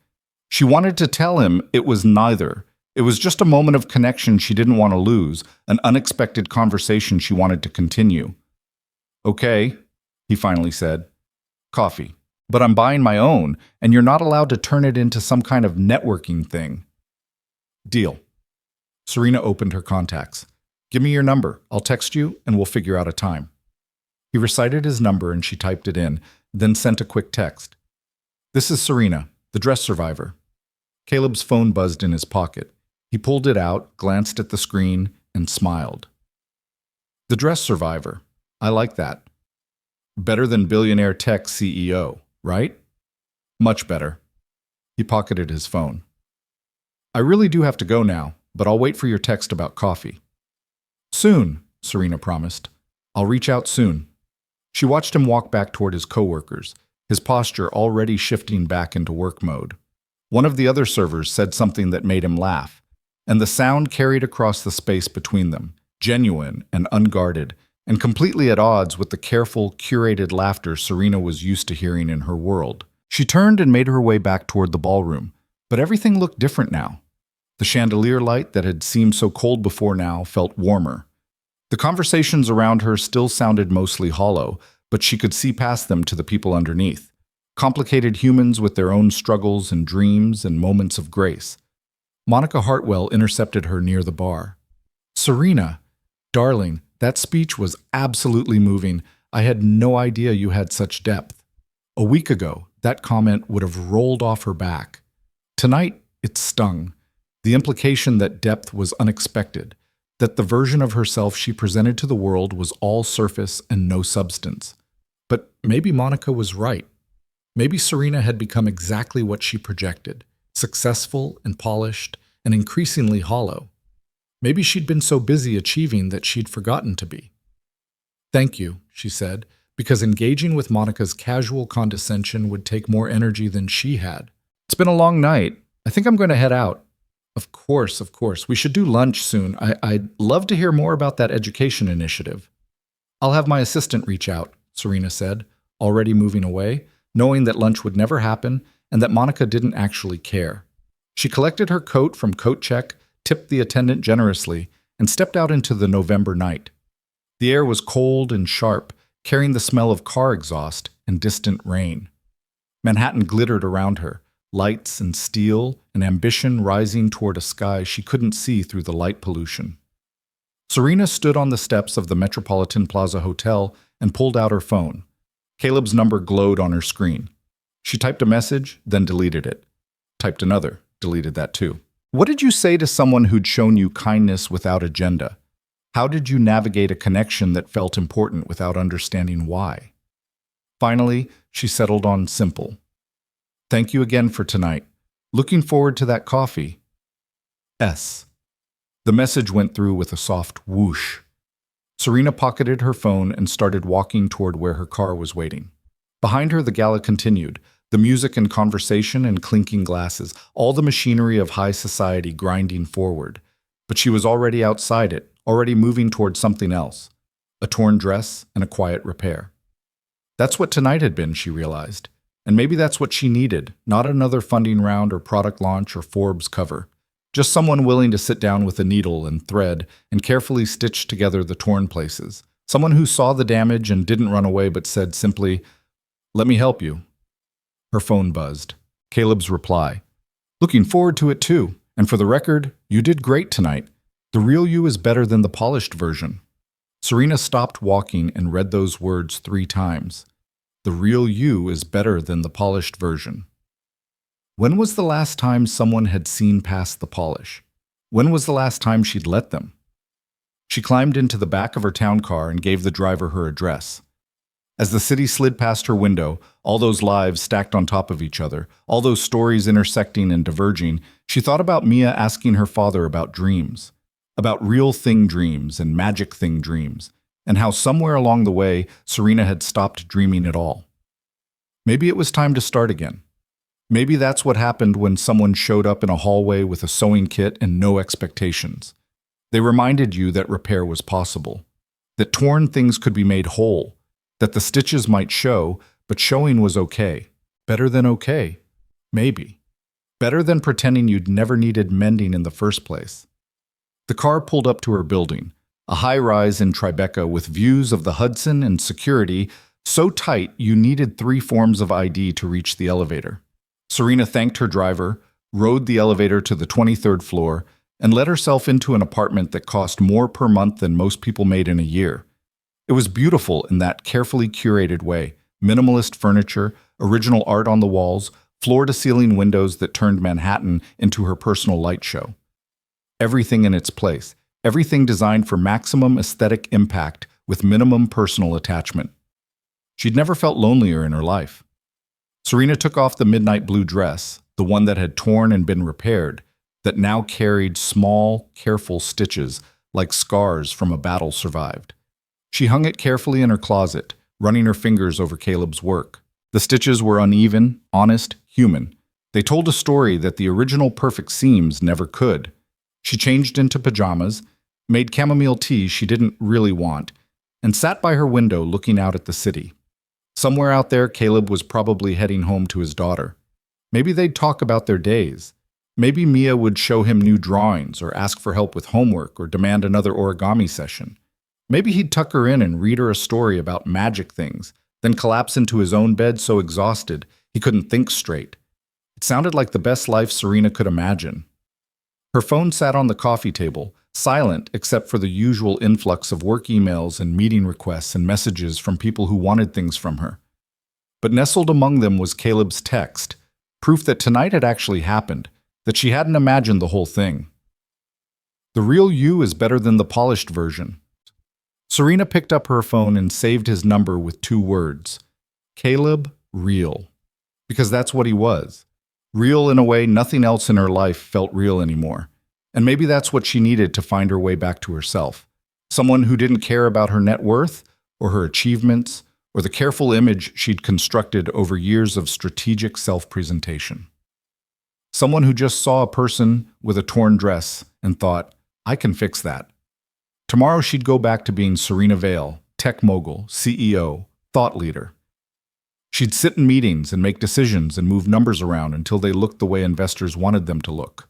She wanted to tell him it was neither. It was just a moment of connection she didn't want to lose, an unexpected conversation she wanted to continue. Okay, he finally said. Coffee. But I'm buying my own, and you're not allowed to turn it into some kind of networking thing. Deal. Serena opened her contacts. Give me your number. I'll text you, and we'll figure out a time. He recited his number, and she typed it in, then sent a quick text. This is Serena, the dress survivor. Caleb's phone buzzed in his pocket. He pulled it out, glanced at the screen, and smiled. The dress survivor. I like that. Better than Billionaire tech CEO, right? Much better. He pocketed his phone. I really do have to go now, but I'll wait for your text about coffee. Soon, Serena promised. I'll reach out soon. She watched him walk back toward his coworkers, his posture already shifting back into work mode. One of the other servers said something that made him laugh, and the sound carried across the space between them, genuine and unguarded, and completely at odds with the careful, curated laughter Serena was used to hearing in her world. She turned and made her way back toward the ballroom, but everything looked different now. The chandelier light that had seemed so cold before now felt warmer. The conversations around her still sounded mostly hollow, but she could see past them to the people underneath. Complicated humans with their own struggles and dreams and moments of grace. Monica Hartwell intercepted her near the bar. Serena, darling, that speech was absolutely moving. I had no idea you had such depth. A week ago, that comment would have rolled off her back. Tonight, it stung. The implication that depth was unexpected, that the version of herself she presented to the world was all surface and no substance. But maybe Monica was right. Maybe Serena had become exactly what she projected, successful and polished, and increasingly hollow. Maybe she'd been so busy achieving that she'd forgotten to be. "Thank you," she said, because engaging with Monica's casual condescension would take more energy than she had. "It's been a long night. I think I'm going to head out." Of course. We should do lunch soon. I'd love to hear more about that education initiative." "I'll have my assistant reach out," Serena said, already moving away, knowing that lunch would never happen and that Monica didn't actually care. She collected her coat from coat check, tipped the attendant generously, and stepped out into the November night. The air was cold and sharp, carrying the smell of car exhaust and distant rain. Manhattan glittered around her, lights and steel and ambition rising toward a sky she couldn't see through the light pollution. Serena stood on the steps of the Metropolitan Plaza Hotel and pulled out her phone. Caleb's number glowed on her screen. She typed a message, then deleted it. Typed another, deleted that too. What did you say to someone who'd shown you kindness without agenda? How did you navigate a connection that felt important without understanding why? Finally, she settled on simple. "Thank you again for tonight. Looking forward to that coffee. S." The message went through with a soft whoosh. Serena pocketed her phone and started walking toward where her car was waiting. Behind her, the gala continued, the music and conversation and clinking glasses, all the machinery of high society grinding forward. But she was already outside it, already moving toward something else, a torn dress and a quiet repair. That's what tonight had been, she realized. And maybe that's what she needed, not another funding round or product launch or Forbes cover. Just someone willing to sit down with a needle and thread and carefully stitch together the torn places. Someone who saw the damage and didn't run away but said simply, "Let me help you." Her phone buzzed. Caleb's reply. "Looking forward to it too. And for the record, you did great tonight. The real you is better than the polished version." Serena stopped walking and read those words 3 times. The real you is better than the polished version. When was the last time someone had seen past the polish? When was the last time she'd let them? She climbed into the back of her town car and gave the driver her address. As the city slid past her window, all those lives stacked on top of each other, all those stories intersecting and diverging, she thought about Mia asking her father about dreams, about real thing dreams and magic thing dreams, and how somewhere along the way, Serena had stopped dreaming at all. Maybe it was time to start again. Maybe that's what happened when someone showed up in a hallway with a sewing kit and no expectations. They reminded you that repair was possible, that torn things could be made whole, that the stitches might show, but showing was okay. Better than okay. Maybe. Better than pretending you'd never needed mending in the first place. The car pulled up to her building, a high-rise in Tribeca with views of the Hudson and security so tight you needed 3 forms of ID to reach the elevator. Serena thanked her driver, rode the elevator to the 23rd floor, and let herself into an apartment that cost more per month than most people made in a year. It was beautiful in that carefully curated way, minimalist furniture, original art on the walls, floor-to-ceiling windows that turned Manhattan into her personal light show. Everything in its place, everything designed for maximum aesthetic impact with minimum personal attachment. She'd never felt lonelier in her life. Serena took off the midnight blue dress, the one that had torn and been repaired, that now carried small, careful stitches like scars from a battle survived. She hung it carefully in her closet, running her fingers over Caleb's work. The stitches were uneven, honest, human. They told a story that the original perfect seams never could. She changed into pajamas, made chamomile tea she didn't really want, and sat by her window looking out at the city. Somewhere out there, Caleb was probably heading home to his daughter. Maybe they'd talk about their days. Maybe Mia would show him new drawings or ask for help with homework or demand another origami session. Maybe he'd tuck her in and read her a story about magic things, then collapse into his own bed so exhausted he couldn't think straight. It sounded like the best life Serena could imagine. Her phone sat on the coffee table, silent except for the usual influx of work emails and meeting requests and messages from people who wanted things from her. But nestled among them was Caleb's text, proof that tonight had actually happened, that she hadn't imagined the whole thing. The real you is better than the polished version. Serena picked up her phone and saved his number with 2 words. Caleb Real. Because that's what he was. Real in a way nothing else in her life felt real anymore. And maybe that's what she needed to find her way back to herself. Someone who didn't care about her net worth or her achievements or the careful image she'd constructed over years of strategic self-presentation. Someone who just saw a person with a torn dress and thought, I can fix that. Tomorrow she'd go back to being Serena Vale, tech mogul, CEO, thought leader. She'd sit in meetings and make decisions and move numbers around until they looked the way investors wanted them to look.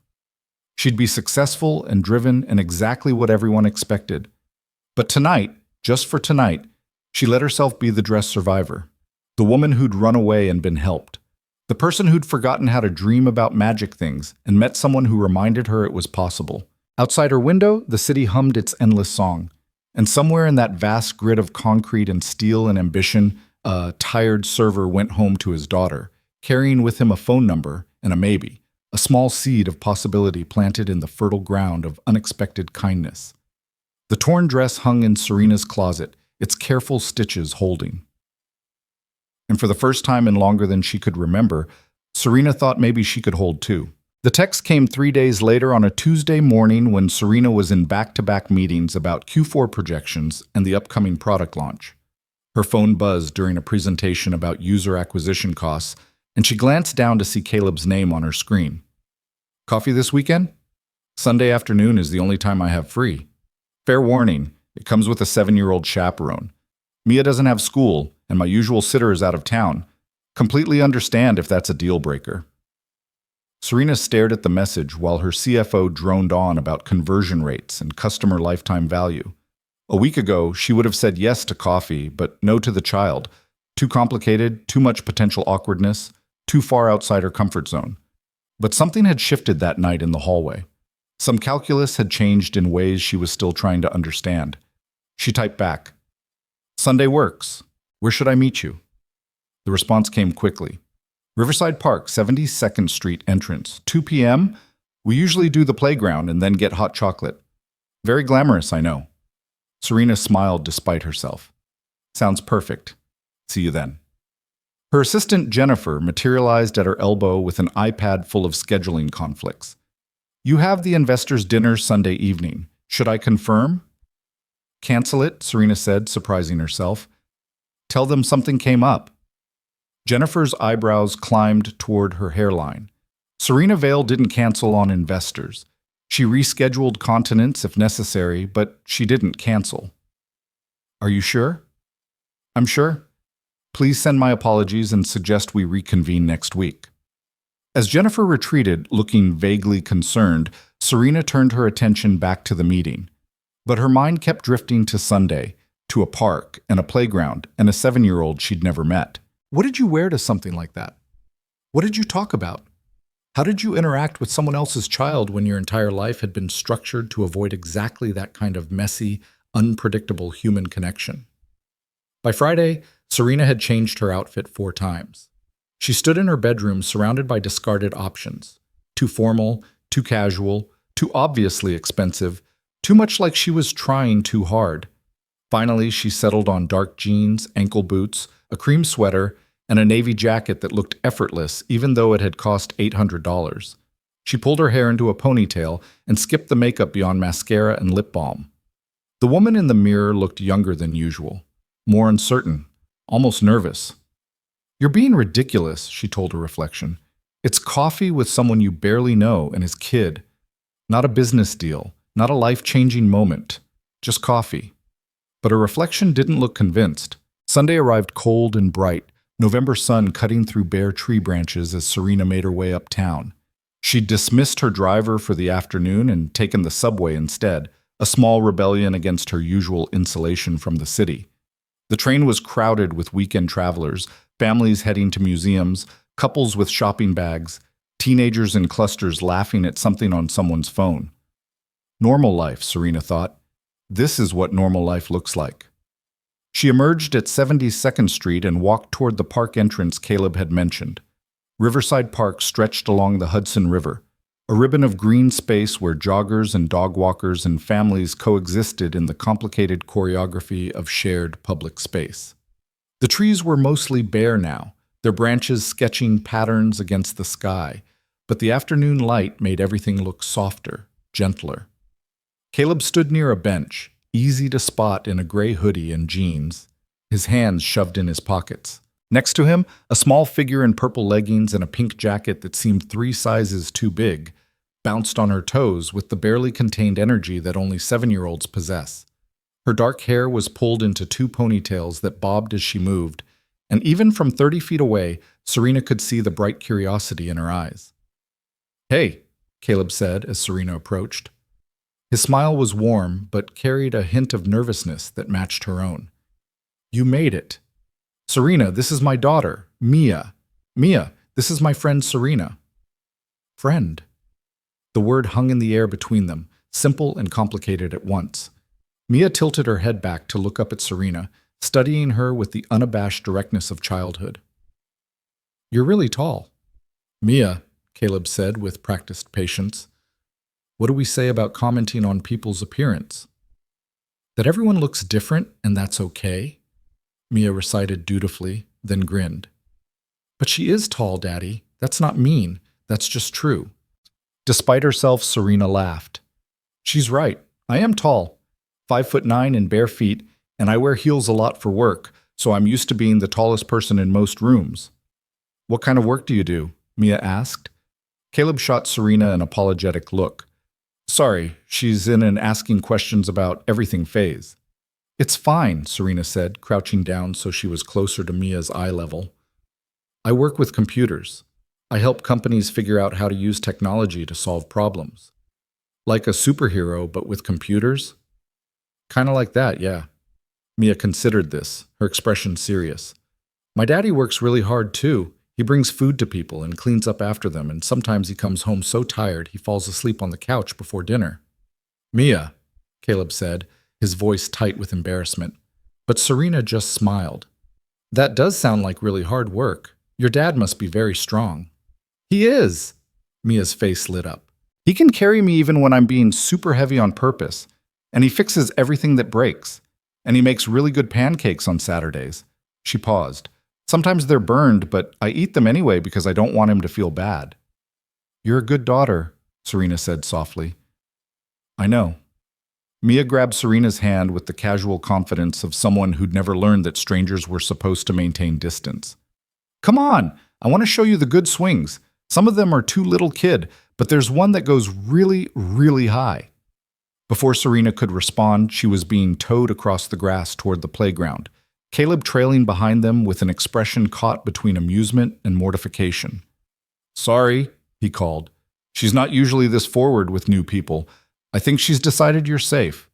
She'd be successful and driven and exactly what everyone expected. But tonight, just for tonight, she let herself be the dress survivor, the woman who'd run away and been helped, the person who'd forgotten how to dream about magic things and met someone who reminded her it was possible. Outside her window, the city hummed its endless song, and somewhere in that vast grid of concrete and steel and ambition, a tired server went home to his daughter, carrying with him a phone number and a maybe, a small seed of possibility planted in the fertile ground of unexpected kindness. The torn dress hung in Serena's closet, its careful stitches holding. And for the first time in longer than she could remember, Serena thought maybe she could hold too. The text came 3 days later on a Tuesday morning when Serena was in back-to-back meetings about Q4 projections and the upcoming product launch. Her phone buzzed during a presentation about user acquisition costs, and she glanced down to see Caleb's name on her screen. Coffee this weekend? Sunday afternoon is the only time I have free. Fair warning, it comes with a 7-year-old chaperone. Mia doesn't have school, and my usual sitter is out of town. Completely understand if that's a deal breaker. Serena stared at the message while her CFO droned on about conversion rates and customer lifetime value. A week ago, she would have said yes to coffee, but no to the child. Too complicated, too much potential awkwardness, too far outside her comfort zone. But something had shifted that night in the hallway. Some calculus had changed in ways she was still trying to understand. She typed back, Sunday works. Where should I meet you? The response came quickly. Riverside Park, 72nd Street entrance, 2 p.m. We usually do the playground and then get hot chocolate. Very glamorous, I know. Serena smiled despite herself. Sounds perfect. See you then. Her assistant Jennifer materialized at her elbow with an iPad full of scheduling conflicts. You have the investors' dinner Sunday evening. Should I confirm? Cancel it, Serena said, surprising herself. Tell them something came up. Jennifer's eyebrows climbed toward her hairline. Serena Vale didn't cancel on investors. She rescheduled continents if necessary, but she didn't cancel. Are you sure? I'm sure. Please send my apologies and suggest we reconvene next week. As Jennifer retreated, looking vaguely concerned, Serena turned her attention back to the meeting. But her mind kept drifting to Sunday, to a park and a playground and a 7-year-old she'd never met. What did you wear to something like that? What did you talk about? How did you interact with someone else's child when your entire life had been structured to avoid exactly that kind of messy, unpredictable human connection? By Friday, Serena had changed her outfit 4 times. She stood in her bedroom surrounded by discarded options. Too formal, too casual, too obviously expensive, too much like she was trying too hard. Finally, she settled on dark jeans, ankle boots, a cream sweater, and a navy jacket that looked effortless even though it had cost $800. She pulled her hair into a ponytail and skipped the makeup beyond mascara and lip balm. The woman in the mirror looked younger than usual, more uncertain, almost nervous. You're being ridiculous, she told her reflection. It's coffee with someone you barely know and his kid. Not a business deal, not a life-changing moment, just coffee. But her reflection didn't look convinced. Sunday arrived cold and bright, November sun cutting through bare tree branches as Serena made her way uptown. She'd dismissed her driver for the afternoon and taken the subway instead, a small rebellion against her usual insulation from the city. The train was crowded with weekend travelers, families heading to museums, couples with shopping bags, teenagers in clusters laughing at something on someone's phone. Normal life, Serena thought. This is what normal life looks like. She emerged at 72nd Street and walked toward the park entrance Caleb had mentioned. Riverside Park stretched along the Hudson River, a ribbon of green space where joggers and dog walkers and families coexisted in the complicated choreography of shared public space. The trees were mostly bare now, their branches sketching patterns against the sky, but the afternoon light made everything look softer, gentler. Caleb stood near a bench, easy to spot in a gray hoodie and jeans, his hands shoved in his pockets. Next to him, a small figure in purple leggings and a pink jacket that seemed 3 sizes too big, bounced on her toes with the barely contained energy that only 7-year-olds possess. Her dark hair was pulled into 2 ponytails that bobbed as she moved, and even from 30 feet away, Serena could see the bright curiosity in her eyes. "Hey," Caleb said as Serena approached. His smile was warm, but carried a hint of nervousness that matched her own. "You made it." "Serena, this is my daughter, Mia. Mia, this is my friend Serena." "Friend." The word hung in the air between them, simple and complicated at once. Mia tilted her head back to look up at Serena, studying her with the unabashed directness of childhood. "You're really tall." "Mia," Caleb said with practiced patience, "what do we say about commenting on people's appearance?" "That everyone looks different and that's okay," Mia recited dutifully, then grinned. "But she is tall, Daddy. That's not mean. That's just true." Despite herself, Serena laughed. "She's right. I am tall, 5'9" in bare feet, and I wear heels a lot for work, so I'm used to being the tallest person in most rooms." "What kind of work do you do?" Mia asked. Caleb shot Serena an apologetic look. "Sorry, she's in an asking questions about everything phase." "It's fine," Serena said, crouching down so she was closer to Mia's eye level. "I work with computers. I help companies figure out how to use technology to solve problems." "Like a superhero, but with computers?" "Kinda like that, yeah." Mia considered this, her expression serious. "My daddy works really hard, too. He brings food to people and cleans up after them, and sometimes he comes home so tired he falls asleep on the couch before dinner." "Mia," Caleb said, his voice tight with embarrassment. But Serena just smiled. "That does sound like really hard work. Your dad must be very strong." "He is!" Mia's face lit up. "He can carry me even when I'm being super heavy on purpose, and he fixes everything that breaks. And he makes really good pancakes on Saturdays." She paused. "Sometimes they're burned, but I eat them anyway because I don't want him to feel bad." "You're a good daughter," Serena said softly. "I know." Mia grabbed Serena's hand with the casual confidence of someone who'd never learned that strangers were supposed to maintain distance. "Come on, I want to show you the good swings. Some of them are too little kid, but there's one that goes really, really high." Before Serena could respond, she was being towed across the grass toward the playground, Caleb trailing behind them with an expression caught between amusement and mortification. "Sorry," he called. "She's not usually this forward with new people. I think she's decided you're safe."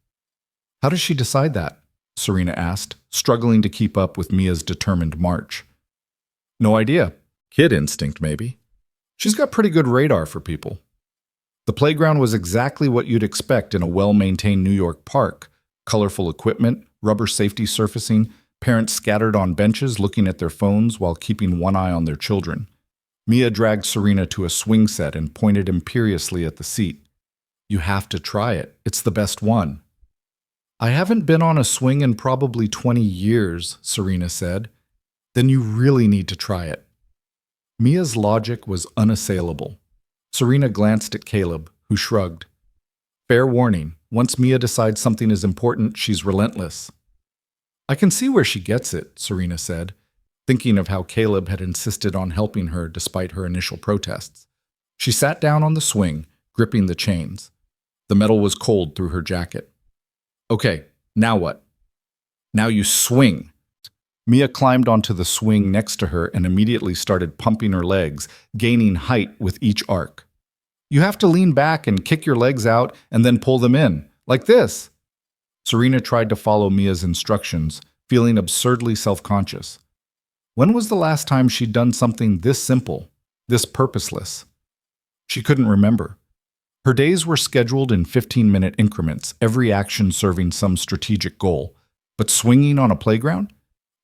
"How does she decide that?" Serena asked, struggling to keep up with Mia's determined march. "No idea. Kid instinct, maybe. She's got pretty good radar for people." The playground was exactly what you'd expect in a well-maintained New York park. Colorful equipment, rubber safety surfacing, parents scattered on benches looking at their phones while keeping one eye on their children. Mia dragged Serena to a swing set and pointed imperiously at the seat. "You have to try it. It's the best one." "I haven't been on a swing in probably 20 years, Serena said. "Then you really need to try it." Mia's logic was unassailable. Serena glanced at Caleb, who shrugged. "Fair warning, once Mia decides something is important, she's relentless." "I can see where she gets it," Serena said, thinking of how Caleb had insisted on helping her despite her initial protests. She sat down on the swing, gripping the chains. The metal was cold through her jacket. "Okay, now what?" "Now you swing." Mia climbed onto the swing next to her and immediately started pumping her legs, gaining height with each arc. "You have to lean back and kick your legs out and then pull them in, like this." Serena tried to follow Mia's instructions, feeling absurdly self-conscious. When was the last time she'd done something this simple, this purposeless? She couldn't remember. Her days were scheduled in 15-minute increments, every action serving some strategic goal. But swinging on a playground?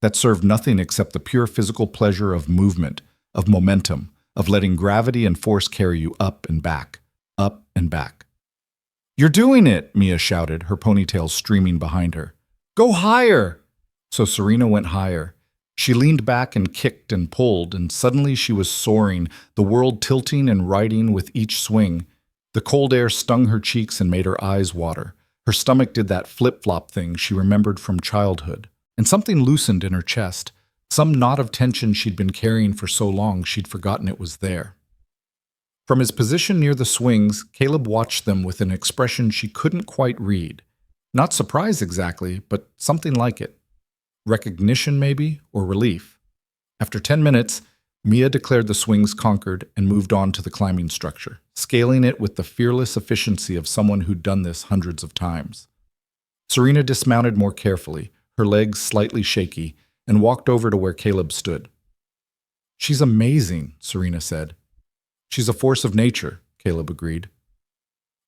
That served nothing except the pure physical pleasure of movement, of momentum, of letting gravity and force carry you up and back, up and back. "You're doing it!" Mia shouted, her ponytail streaming behind her. "Go higher!" So Serena went higher. She leaned back and kicked and pulled, and suddenly she was soaring, the world tilting and riding with each swing. The cold air stung her cheeks and made her eyes water. Her stomach did that flip-flop thing she remembered from childhood. And something loosened in her chest, some knot of tension she'd been carrying for so long she'd forgotten it was there. From his position near the swings, Caleb watched them with an expression she couldn't quite read. Not surprise exactly, but something like it. Recognition, maybe, or relief. After 10 minutes, Mia declared the swings conquered and moved on to the climbing structure, scaling it with the fearless efficiency of someone who'd done this hundreds of times. Serena dismounted more carefully, her legs slightly shaky, and walked over to where Caleb stood. "She's amazing," Serena said. "She's a force of nature," Caleb agreed.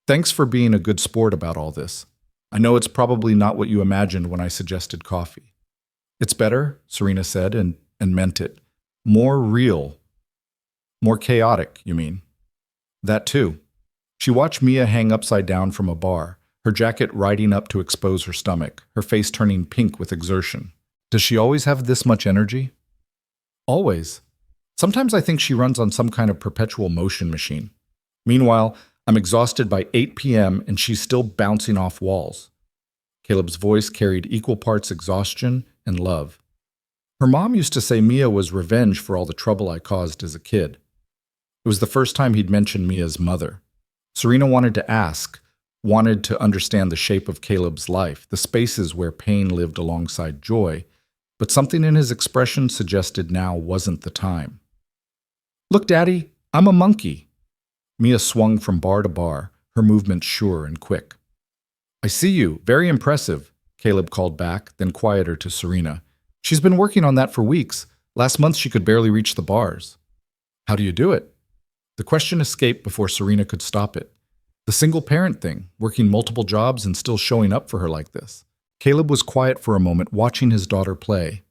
"Thanks for being a good sport about all this. I know it's probably not what you imagined when I suggested coffee." "It's better," Serena said, and meant it. "More real. More chaotic, you mean?" "That too." She watched Mia hang upside down from a bar, her jacket riding up to expose her stomach, her face turning pink with exertion. "Does she always have this much energy?" "Always. Sometimes I think she runs on some kind of perpetual motion machine. Meanwhile, I'm exhausted by 8 p.m. and she's still bouncing off walls." Caleb's voice carried equal parts exhaustion and love. "Her mom used to say Mia was revenge for all the trouble I caused as a kid." It was the first time he'd mentioned Mia's mother. Serena wanted to ask, wanted to understand the shape of Caleb's life, the spaces where pain lived alongside joy, but something in his expression suggested now wasn't the time. "Look, Daddy, I'm a monkey." Mia swung from bar to bar, her movements sure and quick. "I see you. Very impressive," Caleb called back, then quieter to Serena. "She's been working on that for weeks. Last month she could barely reach the bars." "How do you do it?" The question escaped before Serena could stop it. The single parent thing, working multiple jobs and still showing up for her like this. Caleb was quiet for a moment, watching his daughter play.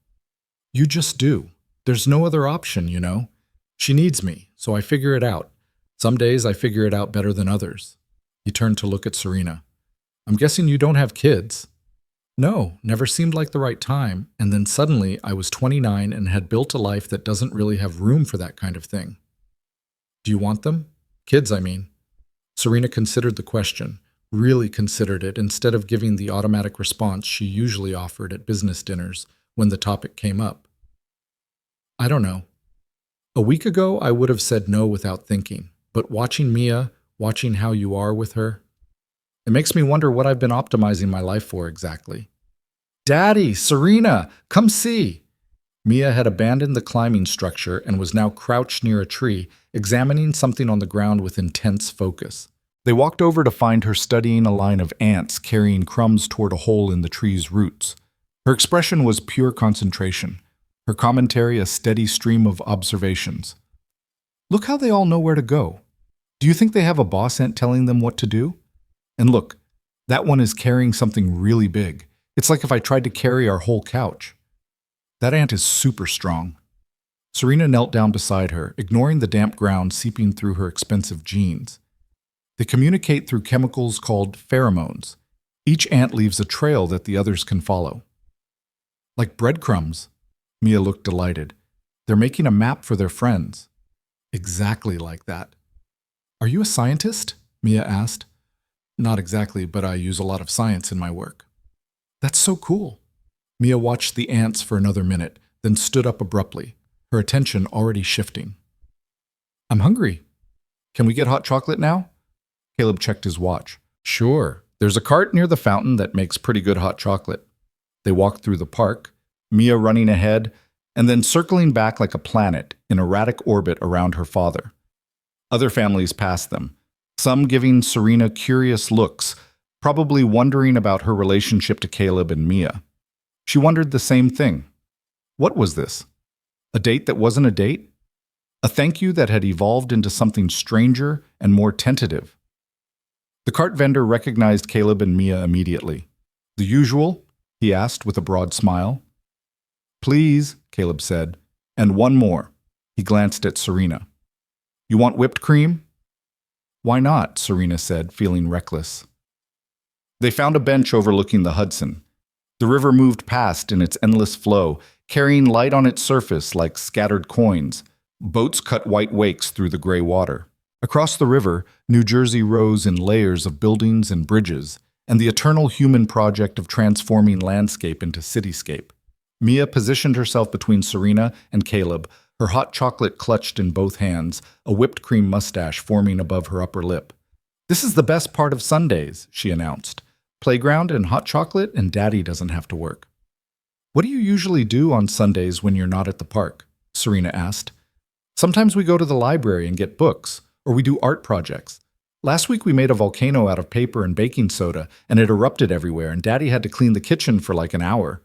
"You just do. There's no other option, you know. She needs me, so I figure it out. Some days I figure it out better than others." He turned to look at Serena. "I'm guessing you don't have kids." "No, never seemed like the right time, and then suddenly I was 29 and had built a life that doesn't really have room for that kind of thing." "Do you want them? Kids, I mean." Serena considered the question, really considered it instead of giving the automatic response she usually offered at business dinners when the topic came up. "I don't know. A week ago, I would have said no without thinking, but watching Mia, watching how you are with her, it makes me wonder what I've been optimizing my life for exactly." "Daddy, Serena, come see!" Mia had abandoned the climbing structure and was now crouched near a tree, examining something on the ground with intense focus. They walked over to find her studying a line of ants carrying crumbs toward a hole in the tree's roots. Her expression was pure concentration, her commentary a steady stream of observations. "Look how they all know where to go. Do you think they have a boss ant telling them what to do? And look, that one is carrying something really big. It's like if I tried to carry our whole couch. That ant is super strong." Serena knelt down beside her, ignoring the damp ground seeping through her expensive jeans. They communicate through chemicals called pheromones. Each ant leaves a trail that the others can follow. "Like breadcrumbs." Mia looked delighted. "They're making a map for their friends." "Exactly like that." "Are you a scientist?" Mia asked. "Not exactly, but I use a lot of science in my work." "That's so cool." Mia watched the ants for another minute, then stood up abruptly, her attention already shifting. "I'm hungry. Can we get hot chocolate now?" Caleb checked his watch. "Sure. There's a cart near the fountain that makes pretty good hot chocolate." They walked through the park, Mia running ahead, and then circling back like a planet in erratic orbit around her father. Other families passed them, some giving Serena curious looks, probably wondering about her relationship to Caleb and Mia. She wondered the same thing. What was this? A date that wasn't a date? A thank you that had evolved into something stranger and more tentative? The cart vendor recognized Caleb and Mia immediately. "The usual?" he asked with a broad smile. "Please," Caleb said, "and one more." He glanced at Serena. "You want whipped cream?" "Why not?" Serena said, feeling reckless. They found a bench overlooking the Hudson. The river moved past in its endless flow, carrying light on its surface like scattered coins. Boats cut white wakes through the gray water. Across the river, New Jersey rose in layers of buildings and bridges, and the eternal human project of transforming landscape into cityscape. Mia positioned herself between Serena and Caleb, her hot chocolate clutched in both hands, a whipped cream mustache forming above her upper lip. "This is the best part of Sundays," she announced. "Playground and hot chocolate, and Daddy doesn't have to work." "What do you usually do on Sundays when you're not at the park?" Serena asked. "Sometimes we go to the library and get books, or we do art projects. Last week we made a volcano out of paper and baking soda, and it erupted everywhere, and Daddy had to clean the kitchen for like an hour."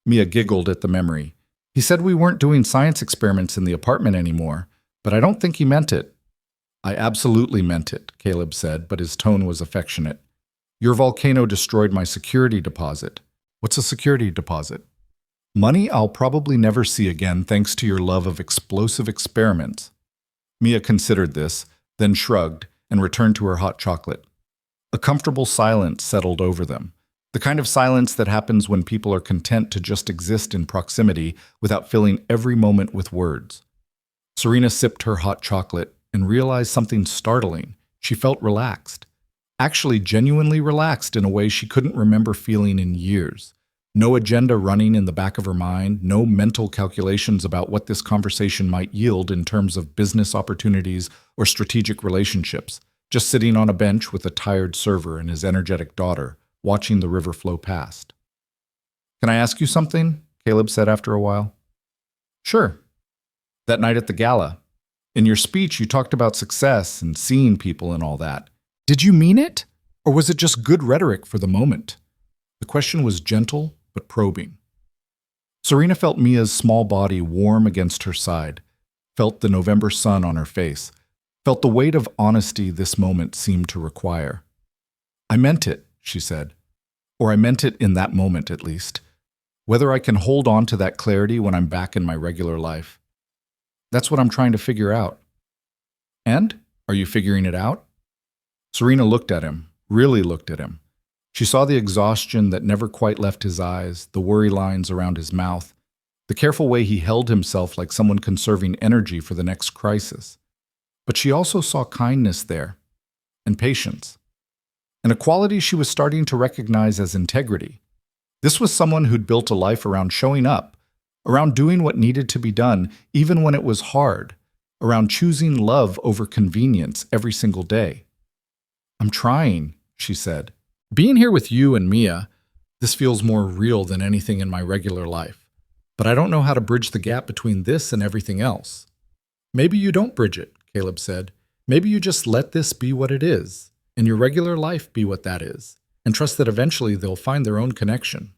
Mia giggled at the memory. "He said we weren't doing science experiments in the apartment anymore, but I don't think he meant it." "I absolutely meant it," Caleb said, but his tone was affectionate. "Your volcano destroyed my security deposit." "What's a security deposit?" "Money I'll probably never see again thanks to your love of explosive experiments." Mia considered this, then shrugged and returned to her hot chocolate. A comfortable silence settled over them, the kind of silence that happens when people are content to just exist in proximity without filling every moment with words. Serena sipped her hot chocolate and realized something startling. She felt relaxed. Actually genuinely relaxed in a way she couldn't remember feeling in years. No agenda running in the back of her mind, no mental calculations about what this conversation might yield in terms of business opportunities or strategic relationships, just sitting on a bench with a tired server and his energetic daughter, watching the river flow past. "Can I ask you something?" Caleb said after a while. "Sure." "That night at the gala, in your speech you talked about success and seeing people and all that. Did you mean it? Or was it just good rhetoric for the moment?" The question was gentle but probing. Serena felt Mia's small body warm against her side, felt the November sun on her face, felt the weight of honesty this moment seemed to require. "I meant it," she said. "Or I meant it in that moment, at least. Whether I can hold on to that clarity when I'm back in my regular life. That's what I'm trying to figure out." "And? Are you figuring it out?" Serena looked at him, really looked at him. She saw the exhaustion that never quite left his eyes, the worry lines around his mouth, the careful way he held himself like someone conserving energy for the next crisis. But she also saw kindness there, and patience, and a quality she was starting to recognize as integrity. This was someone who'd built a life around showing up, around doing what needed to be done, even when it was hard, around choosing love over convenience every single day. "I'm trying," she said. "Being here with you and Mia, this feels more real than anything in my regular life. But I don't know how to bridge the gap between this and everything else." "Maybe you don't bridge it," Caleb said. "Maybe you just let this be what it is, and your regular life be what that is, and trust that eventually they'll find their own connection."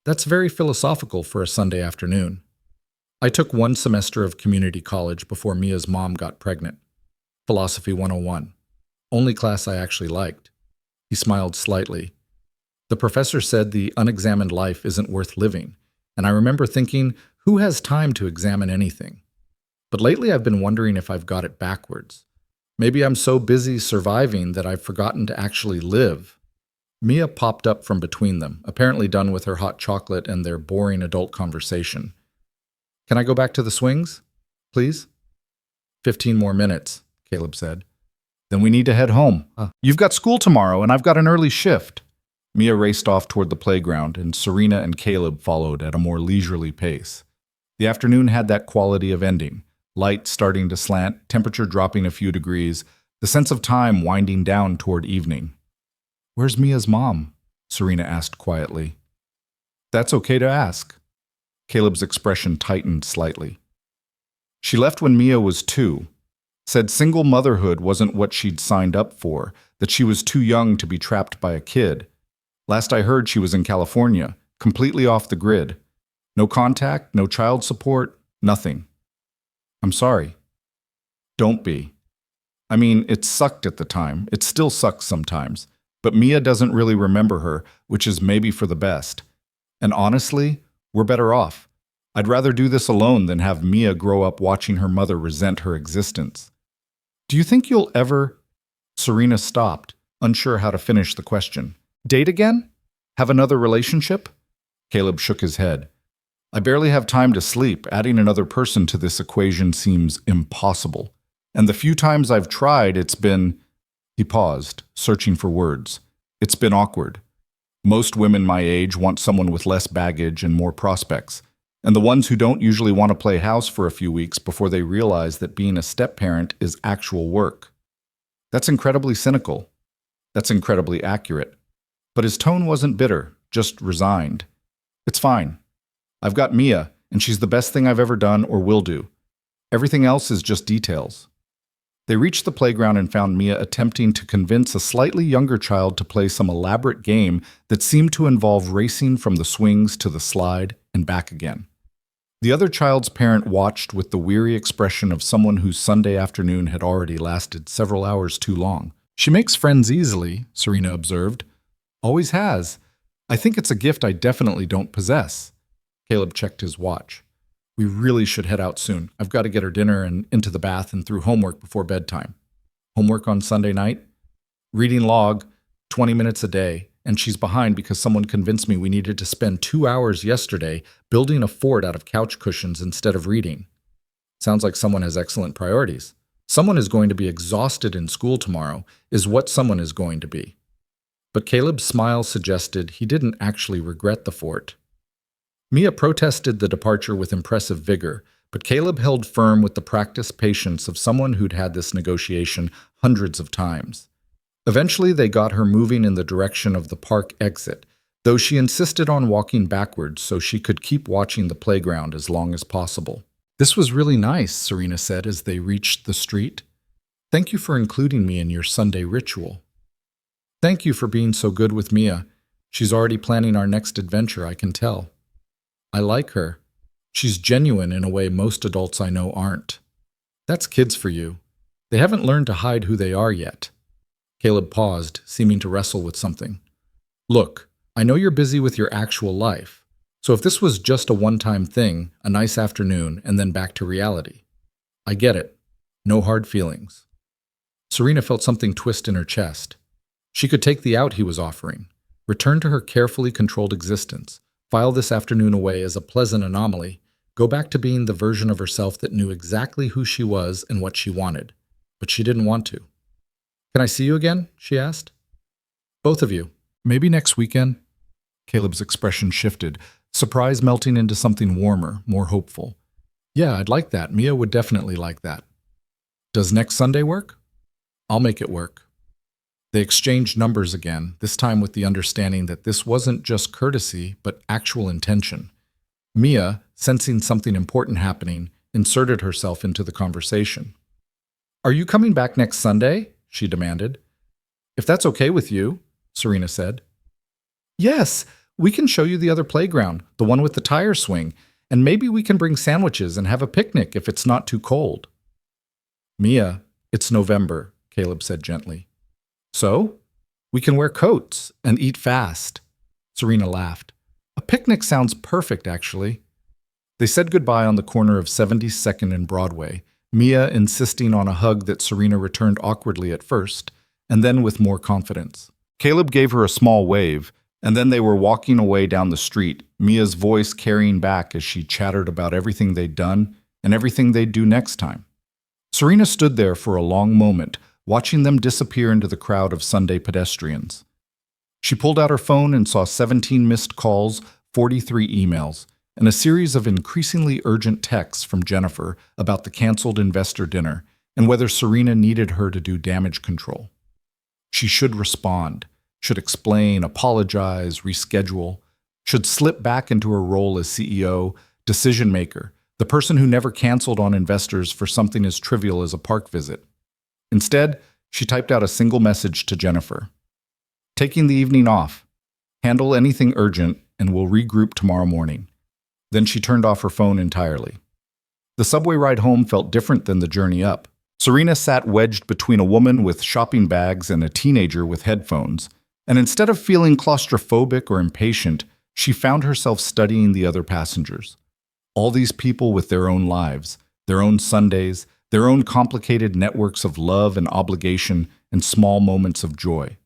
That's very philosophical for a Sunday afternoon. I took one semester of community college before Mia's mom got pregnant. Philosophy 101. Only class I actually liked. He smiled slightly. The professor said the unexamined life isn't worth living, and I remember thinking, who has time to examine anything? But lately I've been wondering if I've got it backwards. Maybe I'm so busy surviving that I've forgotten to actually live. Mia popped up from between them, apparently done with her hot chocolate and their boring adult conversation. "Can I go back to the swings, please?" 15 more minutes, Caleb said. "Then we need to head home. You've got school tomorrow, and I've got an early shift." Mia raced off toward the playground, and Serena and Caleb followed at a more leisurely pace. The afternoon had that quality of ending, light starting to slant, temperature dropping a few degrees, the sense of time winding down toward evening. "Where's Mia's mom?" Serena asked quietly. "That's okay to ask." Caleb's expression tightened slightly. "She left when Mia was 2. Said single motherhood wasn't what she'd signed up for, that she was too young to be trapped by a kid. Last I heard, she was in California, completely off the grid. No contact, no child support, nothing." "I'm sorry." "Don't be. I mean, it sucked at the time. It still sucks sometimes. But Mia doesn't really remember her, which is maybe for the best. And honestly, we're better off. I'd rather do this alone than have Mia grow up watching her mother resent her existence." "Do you think you'll ever—" Serena stopped, unsure how to finish the question. "Date again? Have another relationship?" Caleb shook his head. "I barely have time to sleep. Adding another person to this equation seems impossible. And the few times I've tried, it's been... He paused, searching for words. It's been awkward. Most women my age want someone with less baggage and more prospects. And the ones who don't usually want to play house for a few weeks before they realize that being a step-parent is actual work. That's incredibly cynical. That's incredibly accurate. But his tone wasn't bitter, just resigned. It's fine. I've got Mia, and she's the best thing I've ever done or will do. Everything else is just details. They reached the playground and found Mia attempting to convince a slightly younger child to play some elaborate game that seemed to involve racing from the swings to the slide and back again. The other child's parent watched with the weary expression of someone whose Sunday afternoon had already lasted several hours too long. She makes friends easily, Serena observed. Always has. I think it's a gift I definitely don't possess. Caleb checked his watch. We really should head out soon. I've got to get her dinner and into the bath and through homework before bedtime. Homework on Sunday night? Reading log, 20 minutes a day, and she's behind because someone convinced me we needed to spend 2 hours yesterday building a fort out of couch cushions instead of reading. Sounds like someone has excellent priorities. Someone is going to be exhausted in school tomorrow, is what someone is going to be. But Caleb's smile suggested he didn't actually regret the fort. Mia protested the departure with impressive vigor, but Caleb held firm with the practiced patience of someone who'd had this negotiation hundreds of times. Eventually, they got her moving in the direction of the park exit, though she insisted on walking backwards so she could keep watching the playground as long as possible. This was really nice, Serena said as they reached the street. Thank you for including me in your Sunday ritual. Thank you for being so good with Mia. She's already planning our next adventure, I can tell. I like her. She's genuine in a way most adults I know aren't. That's kids for you. They haven't learned to hide who they are yet. Caleb paused, seeming to wrestle with something. Look, I know you're busy with your actual life, so if this was just a one-time thing, a nice afternoon, and then back to reality. I get it. No hard feelings. Serena felt something twist in her chest. She could take the out he was offering, return to her carefully controlled existence, file this afternoon away as a pleasant anomaly, go back to being the version of herself that knew exactly who she was and what she wanted. But she didn't want to. Can I see you again? She asked. Both of you. Maybe next weekend? Caleb's expression shifted, surprise melting into something warmer, more hopeful. Yeah, I'd like that. Mia would definitely like that. Does next Sunday work? I'll make it work. They exchanged numbers again, this time with the understanding that this wasn't just courtesy, but actual intention. Mia, sensing something important happening, inserted herself into the conversation. Are you coming back next Sunday? She demanded. If that's okay with you, Serena said. Yes, we can show you the other playground, the one with the tire swing, and maybe we can bring sandwiches and have a picnic if it's not too cold. Mia, it's November, Caleb said gently. So? We can wear coats and eat fast. Serena laughed. A picnic sounds perfect, actually. They said goodbye on the corner of 72nd and Broadway, Mia insisting on a hug that Serena returned awkwardly at first, and then with more confidence. Caleb gave her a small wave, and then they were walking away down the street, Mia's voice carrying back as she chattered about everything they'd done and everything they'd do next time. Serena stood there for a long moment, watching them disappear into the crowd of Sunday pedestrians. She pulled out her phone and saw 17 missed calls, 43 emails, and a series of increasingly urgent texts from Jennifer about the canceled investor dinner and whether Serena needed her to do damage control. She should respond, should explain, apologize, reschedule, should slip back into her role as CEO, decision-maker, the person who never canceled on investors for something as trivial as a park visit. Instead, she typed out a single message to Jennifer. Taking the evening off. Handle anything urgent and we'll regroup tomorrow morning. Then she turned off her phone entirely. The subway ride home felt different than the journey up. Serena sat wedged between a woman with shopping bags and a teenager with headphones, and instead of feeling claustrophobic or impatient, she found herself studying the other passengers. All these people with their own lives, their own Sundays, their own complicated networks of love and obligation and small moments of joy.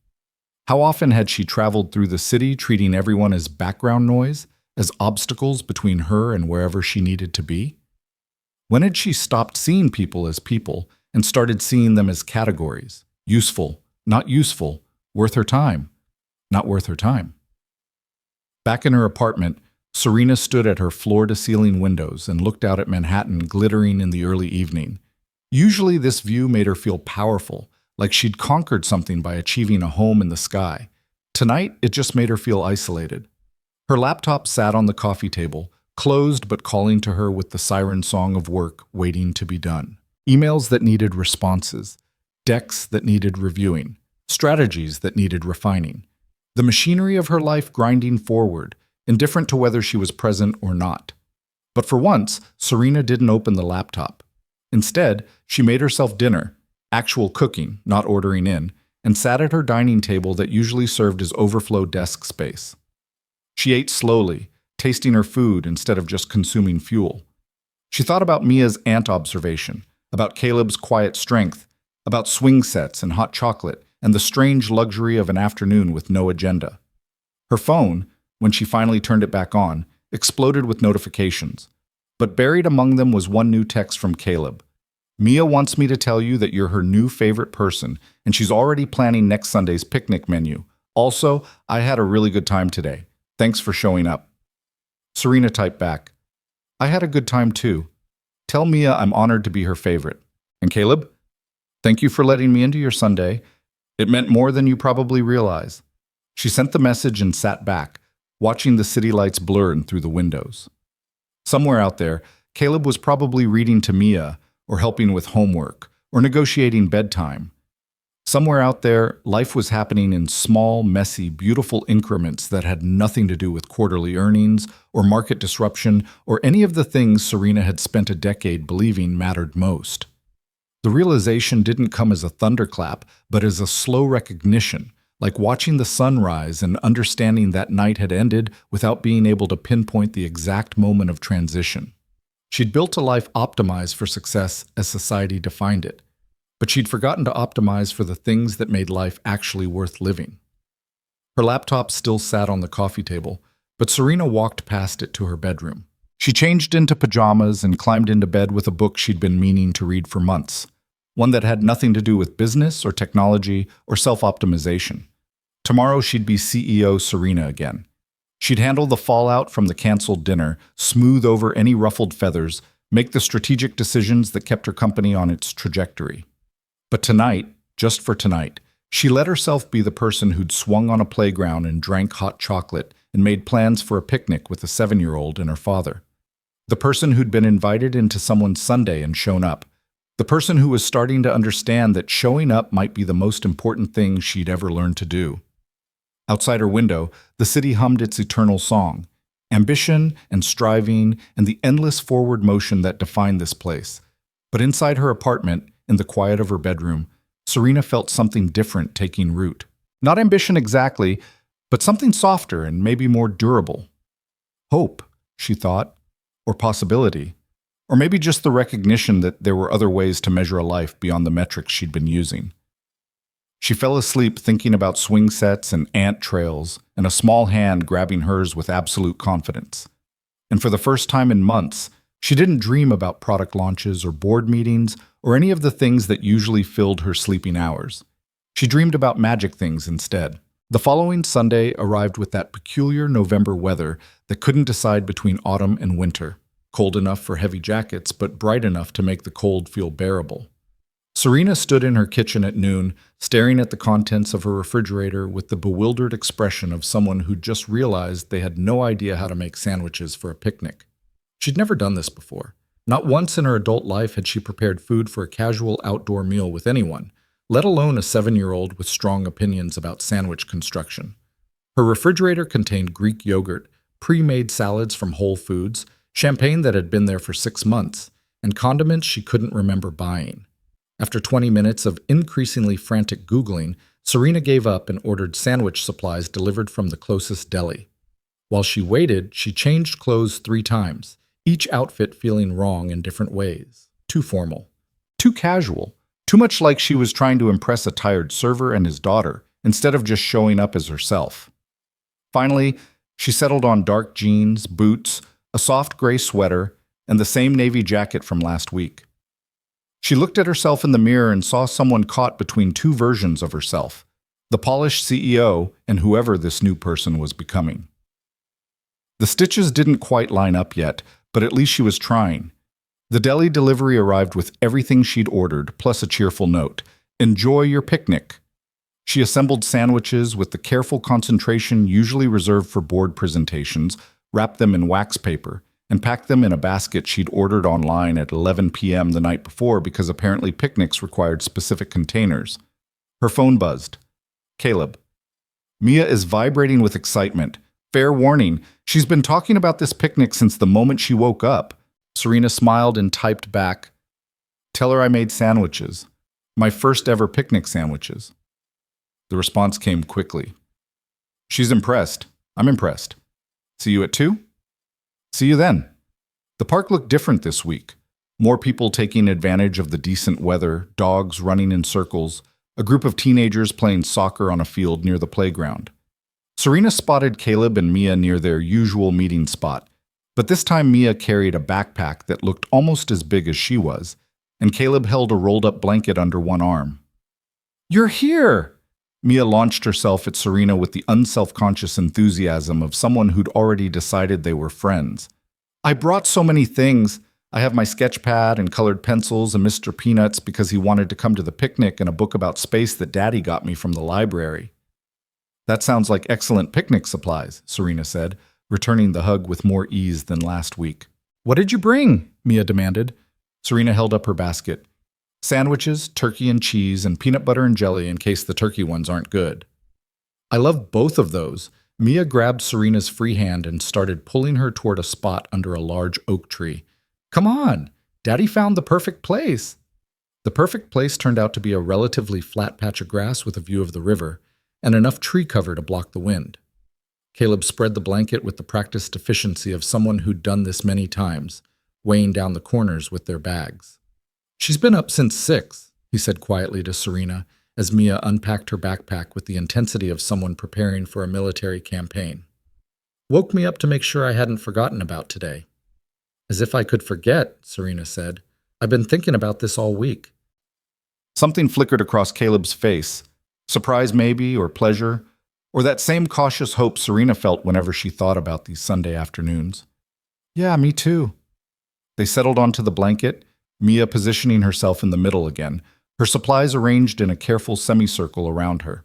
How often had she traveled through the city treating everyone as background noise, as obstacles between her and wherever she needed to be? When had she stopped seeing people as people and started seeing them as categories. Useful, not useful, worth her time, not worth her time. Back in her apartment, Serena stood at her floor-to-ceiling windows and looked out at Manhattan glittering in the early evening. Usually this view made her feel powerful, like she'd conquered something by achieving a home in the sky. Tonight, it just made her feel isolated. Her laptop sat on the coffee table, closed but calling to her with the siren song of work waiting to be done. Emails that needed responses, decks that needed reviewing, strategies that needed refining. The machinery of her life grinding forward, indifferent to whether she was present or not. But for once, Serena didn't open the laptop. Instead, she made herself dinner, actual cooking, not ordering in, and sat at her dining table that usually served as overflow desk space. She ate slowly, tasting her food instead of just consuming fuel. She thought about Mia's ant observation, about Caleb's quiet strength, about swing sets and hot chocolate, and the strange luxury of an afternoon with no agenda. Her phone, when she finally turned it back on, exploded with notifications. But buried among them was one new text from Caleb. Mia wants me to tell you that you're her new favorite person, and she's already planning next Sunday's picnic menu. Also, I had a really good time today. Thanks for showing up. Serena typed back, I had a good time too. Tell Mia I'm honored to be her favorite. And Caleb, thank you for letting me into your Sunday. It meant more than you probably realize. She sent the message and sat back, watching the city lights blur in through the windows. Somewhere out there, Caleb was probably reading to Mia, or helping with homework, or negotiating bedtime. Somewhere out there, life was happening in small, messy, beautiful increments that had nothing to do with quarterly earnings, or market disruption, or any of the things Serena had spent a decade believing mattered most. The realization didn't come as a thunderclap, but as a slow recognition, like watching the sun rise and understanding that night had ended without being able to pinpoint the exact moment of transition. She'd built a life optimized for success as society defined it, but she'd forgotten to optimize for the things that made life actually worth living. Her laptop still sat on the coffee table, but Serena walked past it to her bedroom. She changed into pajamas and climbed into bed with a book she'd been meaning to read for months, one that had nothing to do with business or technology or self-optimization. Tomorrow she'd be CEO Serena again. She'd handle the fallout from the canceled dinner, smooth over any ruffled feathers, make the strategic decisions that kept her company on its trajectory. But tonight, just for tonight, she let herself be the person who'd swung on a playground and drank hot chocolate and made plans for a picnic with a 7-year-old and her father. The person who'd been invited into someone's Sunday and shown up. The person who was starting to understand that showing up might be the most important thing she'd ever learned to do. Outside her window, the city hummed its eternal song, ambition and striving and the endless forward motion that defined this place. But inside her apartment, in the quiet of her bedroom, Serena felt something different taking root. Not ambition exactly, but something softer and maybe more durable. Hope, she thought, or possibility, or maybe just the recognition that there were other ways to measure a life beyond the metrics she'd been using. She fell asleep thinking about swing sets and ant trails, and a small hand grabbing hers with absolute confidence. And for the first time in months, she didn't dream about product launches or board meetings or any of the things that usually filled her sleeping hours. She dreamed about magic things instead. The following Sunday arrived with that peculiar November weather that couldn't decide between autumn and winter, cold enough for heavy jackets but bright enough to make the cold feel bearable. Serena stood in her kitchen at noon, staring at the contents of her refrigerator with the bewildered expression of someone who'd just realized they had no idea how to make sandwiches for a picnic. She'd never done this before. Not once in her adult life had she prepared food for a casual outdoor meal with anyone, let alone a 7-year-old with strong opinions about sandwich construction. Her refrigerator contained Greek yogurt, pre-made salads from Whole Foods, champagne that had been there for 6 months, and condiments she couldn't remember buying. After 20 minutes of increasingly frantic Googling, Serena gave up and ordered sandwich supplies delivered from the closest deli. While she waited, she changed clothes 3 times, each outfit feeling wrong in different ways. Too formal. Too casual. Too much like she was trying to impress a tired server and his daughter, instead of just showing up as herself. Finally, she settled on dark jeans, boots, a soft gray sweater, and the same navy jacket from last week. She looked at herself in the mirror and saw someone caught between two versions of herself, the polished CEO and whoever this new person was becoming. The stitches didn't quite line up yet, but at least she was trying. The deli delivery arrived with everything she'd ordered, plus a cheerful note. Enjoy your picnic. She assembled sandwiches with the careful concentration usually reserved for board presentations, wrapped them in wax paper, and packed them in a basket she'd ordered online at 11 p.m. the night before because apparently picnics required specific containers. Her phone buzzed. Caleb. Mia is vibrating with excitement. Fair warning, she's been talking about this picnic since the moment she woke up. Serena smiled and typed back, "Tell her I made sandwiches. My first ever picnic sandwiches." The response came quickly. "She's impressed. I'm impressed. See you at 2? See you then." The park looked different this week. More people taking advantage of the decent weather, dogs running in circles, a group of teenagers playing soccer on a field near the playground. Serena spotted Caleb and Mia near their usual meeting spot, but this time Mia carried a backpack that looked almost as big as she was, and Caleb held a rolled-up blanket under one arm. "You're here!" Mia launched herself at Serena with the unself-conscious enthusiasm of someone who'd already decided they were friends. "I brought so many things. I have my sketch pad and colored pencils and Mr. Peanuts because he wanted to come to the picnic and a book about space that Daddy got me from the library." "That sounds like excellent picnic supplies," Serena said, returning the hug with more ease than last week. "What did you bring?" Mia demanded. Serena held up her basket. "Sandwiches, turkey and cheese, and peanut butter and jelly in case the turkey ones aren't good." "I love both of those." Mia grabbed Serena's free hand and started pulling her toward a spot under a large oak tree. "Come on, Daddy found the perfect place." The perfect place turned out to be a relatively flat patch of grass with a view of the river, and enough tree cover to block the wind. Caleb spread the blanket with the practiced efficiency of someone who'd done this many times, weighing down the corners with their bags. "She's been up since 6, he said quietly to Serena, as Mia unpacked her backpack with the intensity of someone preparing for a military campaign. "Woke me up to make sure I hadn't forgotten about today." "As if I could forget," Serena said. "I've been thinking about this all week." Something flickered across Caleb's face. Surprise maybe, or pleasure, or that same cautious hope Serena felt whenever she thought about these Sunday afternoons. "Yeah, me too." They settled onto the blanket, Mia positioning herself in the middle again, her supplies arranged in a careful semicircle around her.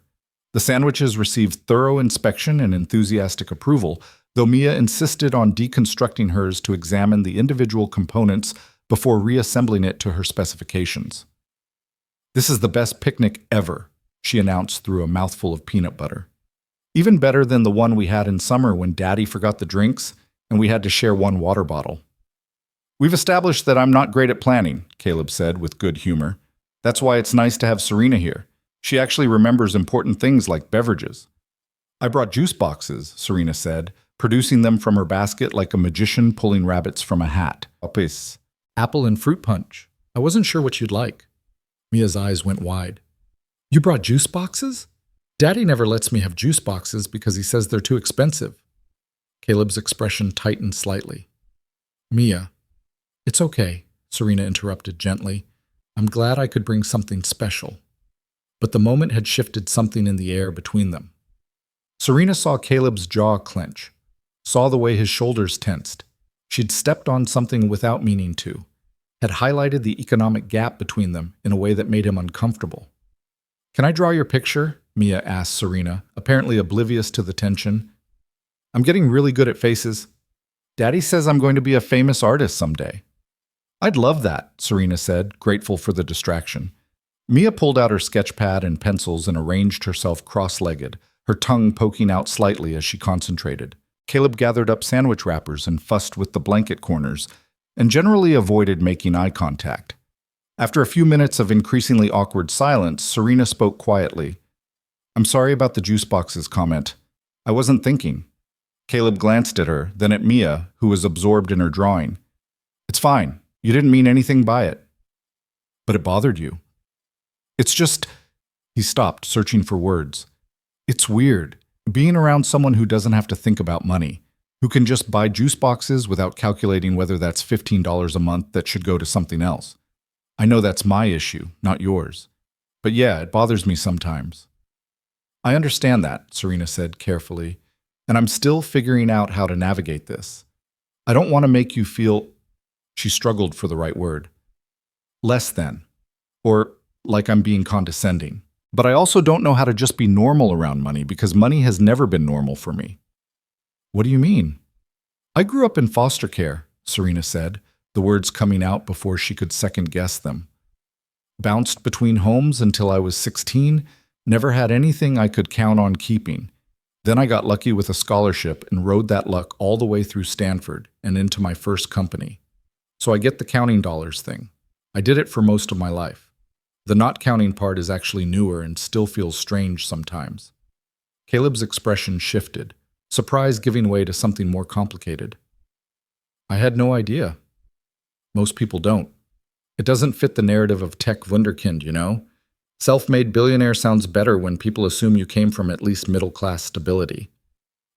The sandwiches received thorough inspection and enthusiastic approval, though Mia insisted on deconstructing hers to examine the individual components before reassembling it to her specifications. "This is the best picnic ever," she announced through a mouthful of peanut butter. "Even better than the one we had in summer when Daddy forgot the drinks and we had to share one water bottle." "We've established that I'm not great at planning," Caleb said with good humor. "That's why it's nice to have Serena here. She actually remembers important things like beverages." "I brought juice boxes," Serena said, producing them from her basket like a magician pulling rabbits from a hat. "Apis. Apple and fruit punch. I wasn't sure what you'd like." Mia's eyes went wide. "You brought juice boxes? Daddy never lets me have juice boxes because he says they're too expensive." Caleb's expression tightened slightly. "Mia." "It's okay," Serena interrupted gently. "I'm glad I could bring something special." But the moment had shifted something in the air between them. Serena saw Caleb's jaw clench, saw the way his shoulders tensed. She'd stepped on something without meaning to, had highlighted the economic gap between them in a way that made him uncomfortable. "Can I draw your picture?" Mia asked Serena, apparently oblivious to the tension. "I'm getting really good at faces. Daddy says I'm going to be a famous artist someday." "I'd love that," Serena said, grateful for the distraction. Mia pulled out her sketch pad and pencils and arranged herself cross-legged, her tongue poking out slightly as she concentrated. Caleb gathered up sandwich wrappers and fussed with the blanket corners, and generally avoided making eye contact. After a few minutes of increasingly awkward silence, Serena spoke quietly. "I'm sorry about the juice boxes comment. I wasn't thinking." Caleb glanced at her, then at Mia, who was absorbed in her drawing. "It's fine. You didn't mean anything by it." "But it bothered you." "It's just—" He stopped, searching for words. "It's weird, being around someone who doesn't have to think about money, who can just buy juice boxes without calculating whether that's $15 a month that should go to something else. I know that's my issue, not yours. But yeah, it bothers me sometimes. I understand that, Serena said carefully, and I'm still figuring out how to navigate this. I don't want to make you feel, she struggled for the right word, less than, or like I'm being condescending. But I also don't know how to just be normal around money because money has never been normal for me. What do you mean? I grew up in foster care, Serena said, the words coming out before she could second guess them. Bounced between homes until I was 16, never had anything I could count on keeping. Then I got lucky with a scholarship and rode that luck all the way through Stanford and into my first company. So I get the counting dollars thing. I did it for most of my life. The not counting part is actually newer and still feels strange sometimes. Caleb's expression shifted, surprise giving way to something more complicated. I had no idea. Most people don't. It doesn't fit the narrative of tech wunderkind, you know? Self-made billionaire sounds better when people assume you came from at least middle-class stability.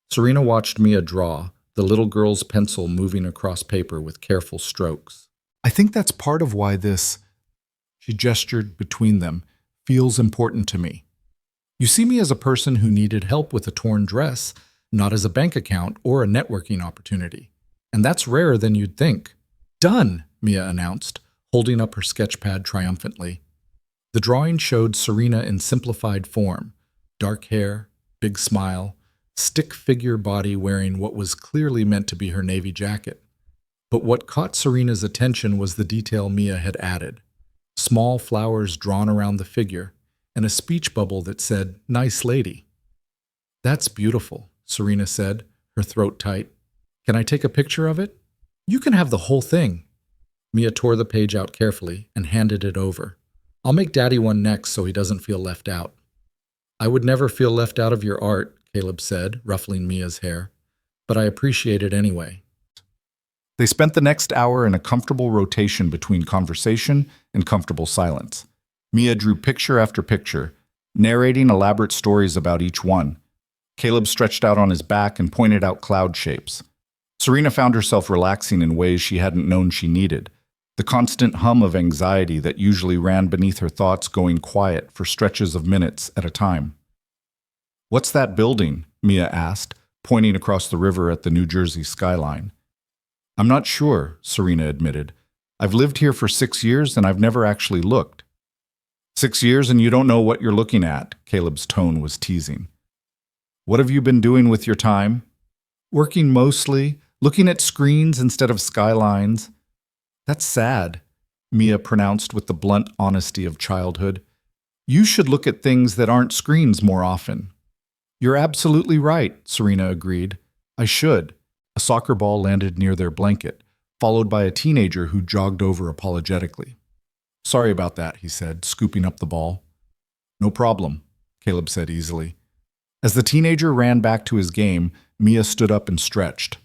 Serena watched Mia draw, the little girl's pencil moving across paper with careful strokes. I think that's part of why this, she gestured between them, feels important to me. You see me as a person who needed help with a torn dress, not as a bank account or a networking opportunity. And that's rarer than you'd think. Done, Mia announced, holding up her sketchpad triumphantly. The drawing showed Serena in simplified form, dark hair, big smile, stick figure body wearing what was clearly meant to be her navy jacket. But what caught Serena's attention was the detail Mia had added. Small flowers drawn around the figure, and a speech bubble that said, "Nice lady." "That's beautiful," Serena said, her throat tight. "Can I take a picture of it?" "You can have the whole thing." Mia tore the page out carefully and handed it over. "I'll make Daddy one next so he doesn't feel left out." "I would never feel left out of your art," Caleb said, ruffling Mia's hair. "But I appreciate it anyway." They spent the next hour in a comfortable rotation between conversation and comfortable silence. Mia drew picture after picture, narrating elaborate stories about each one. Caleb stretched out on his back and pointed out cloud shapes. Serena found herself relaxing in ways she hadn't known she needed. The constant hum of anxiety that usually ran beneath her thoughts going quiet for stretches of minutes at a time. "What's that building?" Mia asked, pointing across the river at the New Jersey skyline. "I'm not sure," Serena admitted. "I've lived here for 6 years and I've never actually looked." 6 years and you don't know what you're looking at," Caleb's tone was teasing. "What have you been doing with your time?" "Working mostly, looking at screens instead of skylines." "That's sad," Mia pronounced with the blunt honesty of childhood. "You should look at things that aren't screens more often." "You're absolutely right," Serena agreed. "I should." A soccer ball landed near their blanket, followed by a teenager who jogged over apologetically. "Sorry about that," he said, scooping up the ball. "No problem," Caleb said easily. As the teenager ran back to his game, Mia stood up and stretched.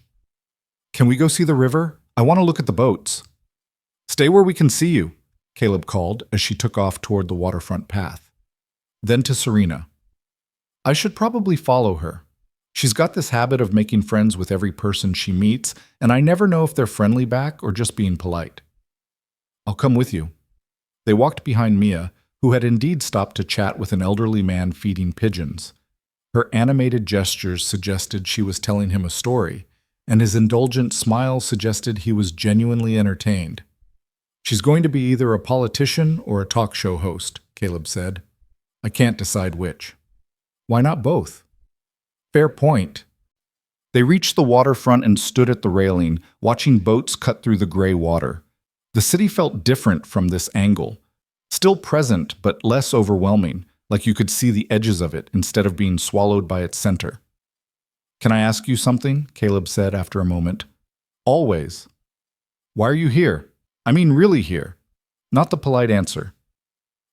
"Can we go see the river? I want to look at the boats." "Stay where we can see you," Caleb called as she took off toward the waterfront path. Then to Serena. "I should probably follow her. She's got this habit of making friends with every person she meets, and I never know if they're friendly back or just being polite." "I'll come with you." They walked behind Mia, who had indeed stopped to chat with an elderly man feeding pigeons. Her animated gestures suggested she was telling him a story, and his indulgent smile suggested he was genuinely entertained. "She's going to be either a politician or a talk show host," Caleb said. "I can't decide which." "Why not both?" "Fair point." They reached the waterfront and stood at the railing, watching boats cut through the gray water. The city felt different from this angle. Still present, but less overwhelming, like you could see the edges of it instead of being swallowed by its center. "Can I ask you something?" Caleb said after a moment. "Always." "Why are you here? I mean really here." Not the polite answer.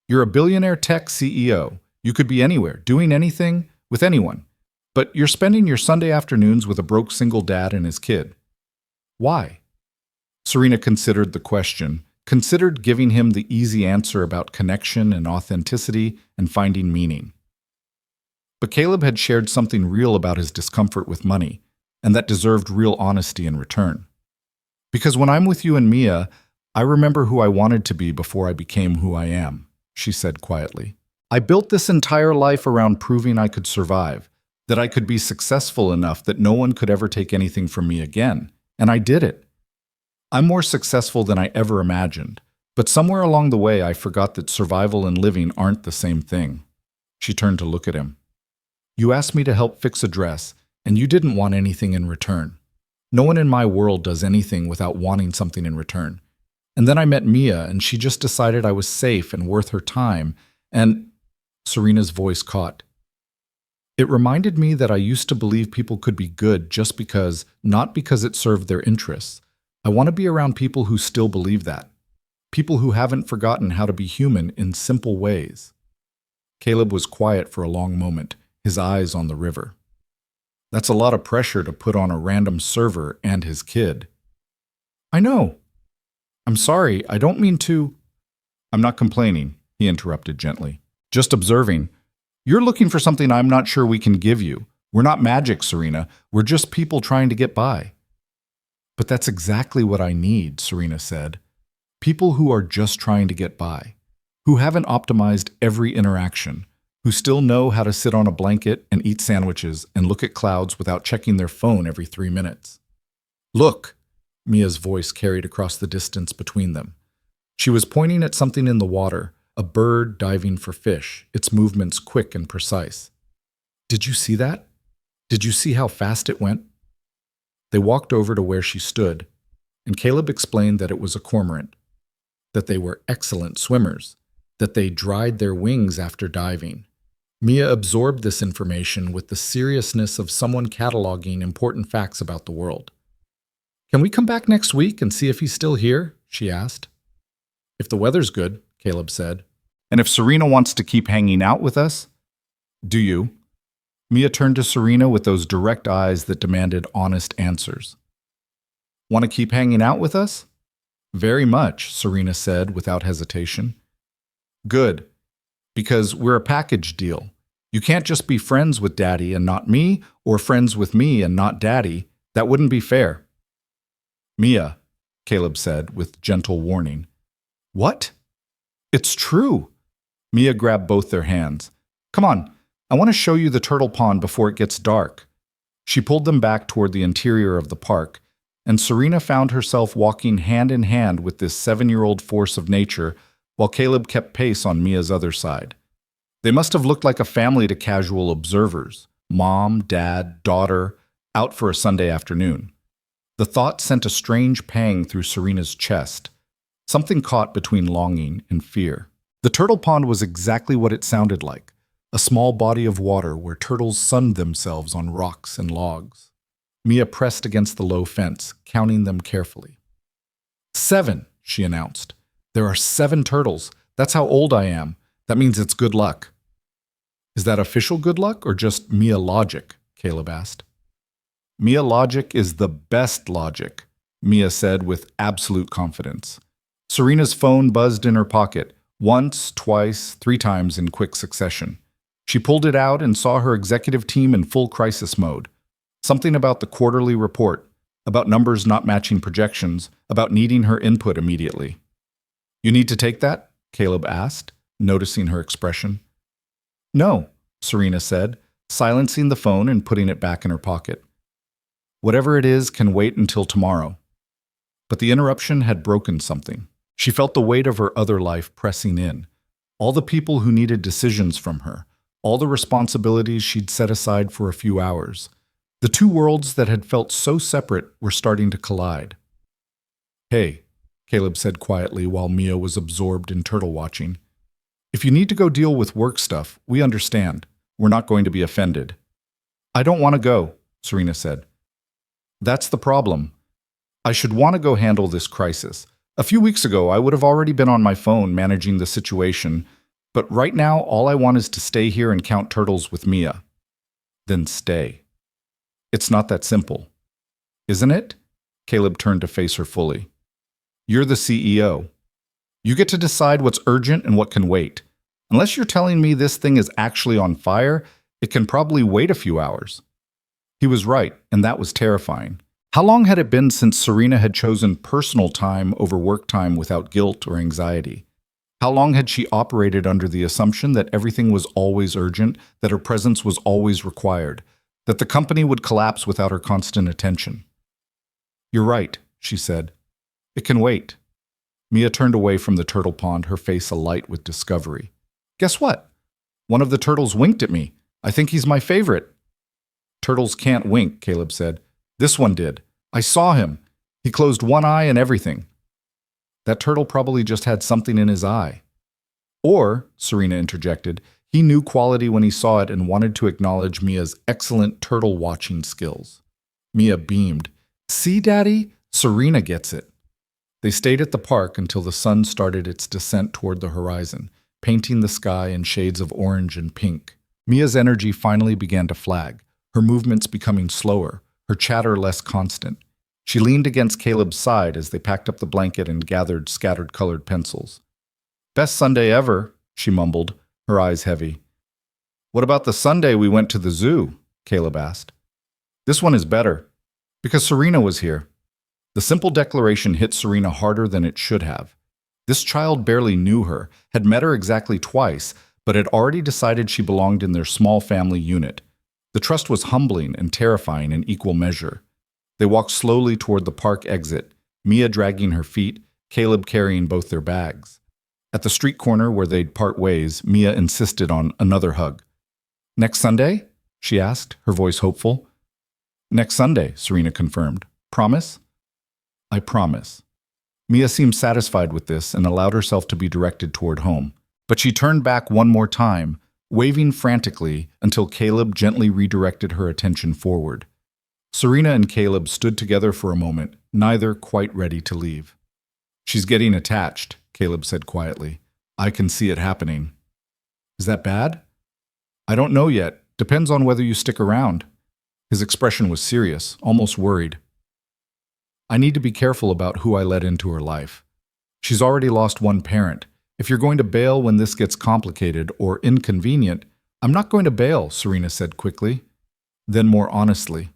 "You're a billionaire tech CEO. You could be anywhere, doing anything, with anyone. But you're spending your Sunday afternoons with a broke single dad and his kid. Why?" Serena considered the question, considered giving him the easy answer about connection and authenticity and finding meaning. But Caleb had shared something real about his discomfort with money, and that deserved real honesty in return. "Because when I'm with you and Mia, I remember who I wanted to be before I became who I am, she said quietly. I built this entire life around proving I could survive, that I could be successful enough that no one could ever take anything from me again. And I did it. I'm more successful than I ever imagined. But somewhere along the way, I forgot that survival and living aren't the same thing. She turned to look at him. You asked me to help fix a dress, and you didn't want anything in return. No one in my world does anything without wanting something in return. And then I met Mia, and she just decided I was safe and worth her time, and Serena's voice caught. It reminded me that I used to believe people could be good just because, not because it served their interests. I want to be around people who still believe that. People who haven't forgotten how to be human in simple ways. Caleb was quiet for a long moment, his eyes on the river. That's a lot of pressure to put on a random server and his kid. I know. I'm sorry, I don't mean to. I'm not complaining, he interrupted gently. Just observing. You're looking for something I'm not sure we can give you. We're not magic, Serena. We're just people trying to get by. But that's exactly what I need, Serena said. People who are just trying to get by, who haven't optimized every interaction, who still know how to sit on a blanket and eat sandwiches and look at clouds without checking their phone every 3 minutes. Look, Mia's voice carried across the distance between them. She was pointing at something in the water, a bird diving for fish, its movements quick and precise. Did you see that? Did you see how fast it went? They walked over to where she stood, and Caleb explained that it was a cormorant, that they were excellent swimmers, that they dried their wings after diving. Mia absorbed this information with the seriousness of someone cataloging important facts about the world. Can we come back next week and see if he's still here? She asked. If the weather's good, Caleb said. And if Serena wants to keep hanging out with us? Do you? Mia turned to Serena with those direct eyes that demanded honest answers. Want to keep hanging out with us? Very much, Serena said without hesitation. Good, because we're a package deal. You can't just be friends with Daddy and not me, or friends with me and not Daddy. That wouldn't be fair. Mia, Caleb said with gentle warning. What? It's true. Mia grabbed both their hands. Come on, I want to show you the turtle pond before it gets dark. She pulled them back toward the interior of the park, and Serena found herself walking hand in hand with this 7-year-old force of nature while Caleb kept pace on Mia's other side. They must have looked like a family to casual observers, mom, dad, daughter, out for a Sunday afternoon. The thought sent a strange pang through Serena's chest. Something caught between longing and fear. The turtle pond was exactly what it sounded like, a small body of water where turtles sunned themselves on rocks and logs. Mia pressed against the low fence, counting them carefully. 7, she announced. There are 7 turtles. That's how old I am. That means it's good luck. Is that official good luck or just Mia logic? Caleb asked. Mia logic is the best logic, Mia said with absolute confidence. Serena's phone buzzed in her pocket, once, twice, 3 times in quick succession. She pulled it out and saw her executive team in full crisis mode. Something about the quarterly report, about numbers not matching projections, about needing her input immediately. You need to take that? Caleb asked, noticing her expression. No, Serena said, silencing the phone and putting it back in her pocket. Whatever it is can wait until tomorrow. But the interruption had broken something. She felt the weight of her other life pressing in. All the people who needed decisions from her. All the responsibilities she'd set aside for a few hours. The 2 worlds that had felt so separate were starting to collide. Hey, Caleb said quietly while Mia was absorbed in turtle watching. If you need to go deal with work stuff, we understand. We're not going to be offended. I don't want to go, Serena said. That's the problem. I should want to go handle this crisis. A few weeks ago, I would have already been on my phone managing the situation, but right now, all I want is to stay here and count turtles with Mia. Then stay. It's not that simple. Isn't it? Caleb turned to face her fully. You're the CEO. You get to decide what's urgent and what can wait. Unless you're telling me this thing is actually on fire, it can probably wait a few hours. He was right, and that was terrifying. How long had it been since Serena had chosen personal time over work time without guilt or anxiety? How long had she operated under the assumption that everything was always urgent, that her presence was always required, that the company would collapse without her constant attention? "You're right," she said. "It can wait." Mia turned away from the turtle pond, her face alight with discovery. "Guess what? One of the turtles winked at me. I think he's my favorite." "Turtles can't wink," Caleb said. "This one did. I saw him. He closed one eye and everything." "That turtle probably just had something in his eye." "Or," Serena interjected, "he knew quality when he saw it and wanted to acknowledge Mia's excellent turtle watching skills." Mia beamed. "See, Daddy? Serena gets it." They stayed at the park until the sun started its descent toward the horizon, painting the sky in shades of orange and pink. Mia's energy finally began to flag, her movements becoming slower, her chatter less constant. She leaned against Caleb's side as they packed up the blanket and gathered scattered colored pencils. "Best Sunday ever," she mumbled, her eyes heavy. "What about the Sunday we went to the zoo?" Caleb asked. "This one is better, because Serena was here." The simple declaration hit Serena harder than it should have. This child barely knew her, had met her exactly twice, but had already decided she belonged in their small family unit. The trust was humbling and terrifying in equal measure. They walked slowly toward the park exit, Mia dragging her feet, Caleb carrying both their bags. At the street corner where they'd part ways, Mia insisted on another hug. "Next Sunday?" she asked, her voice hopeful. "Next Sunday," Serena confirmed. "Promise?" "I promise." Mia seemed satisfied with this and allowed herself to be directed toward home. But she turned back one more time, waving frantically until Caleb gently redirected her attention forward. Serena and Caleb stood together for a moment, neither quite ready to leave. "She's getting attached," Caleb said quietly. "I can see it happening." "Is that bad?" "I don't know yet. Depends on whether you stick around." His expression was serious, almost worried. "I need to be careful about who I let into her life. She's already lost one parent. If you're going to bail when this gets complicated or inconvenient—" "I'm not going to bail," Serena said quickly. Then more honestly,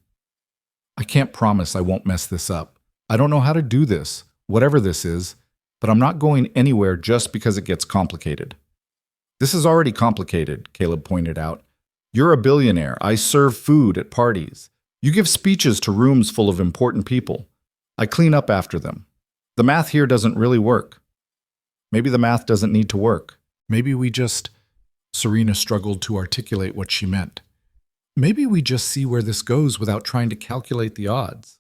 "I can't promise I won't mess this up. I don't know how to do this, whatever this is, but I'm not going anywhere just because it gets complicated." "This is already complicated," Caleb pointed out. "You're a billionaire. I serve food at parties. You give speeches to rooms full of important people. I clean up after them. The math here doesn't really work." "Maybe the math doesn't need to work. Maybe we just—" Serena struggled to articulate what she meant. "Maybe we just see where this goes without trying to calculate the odds."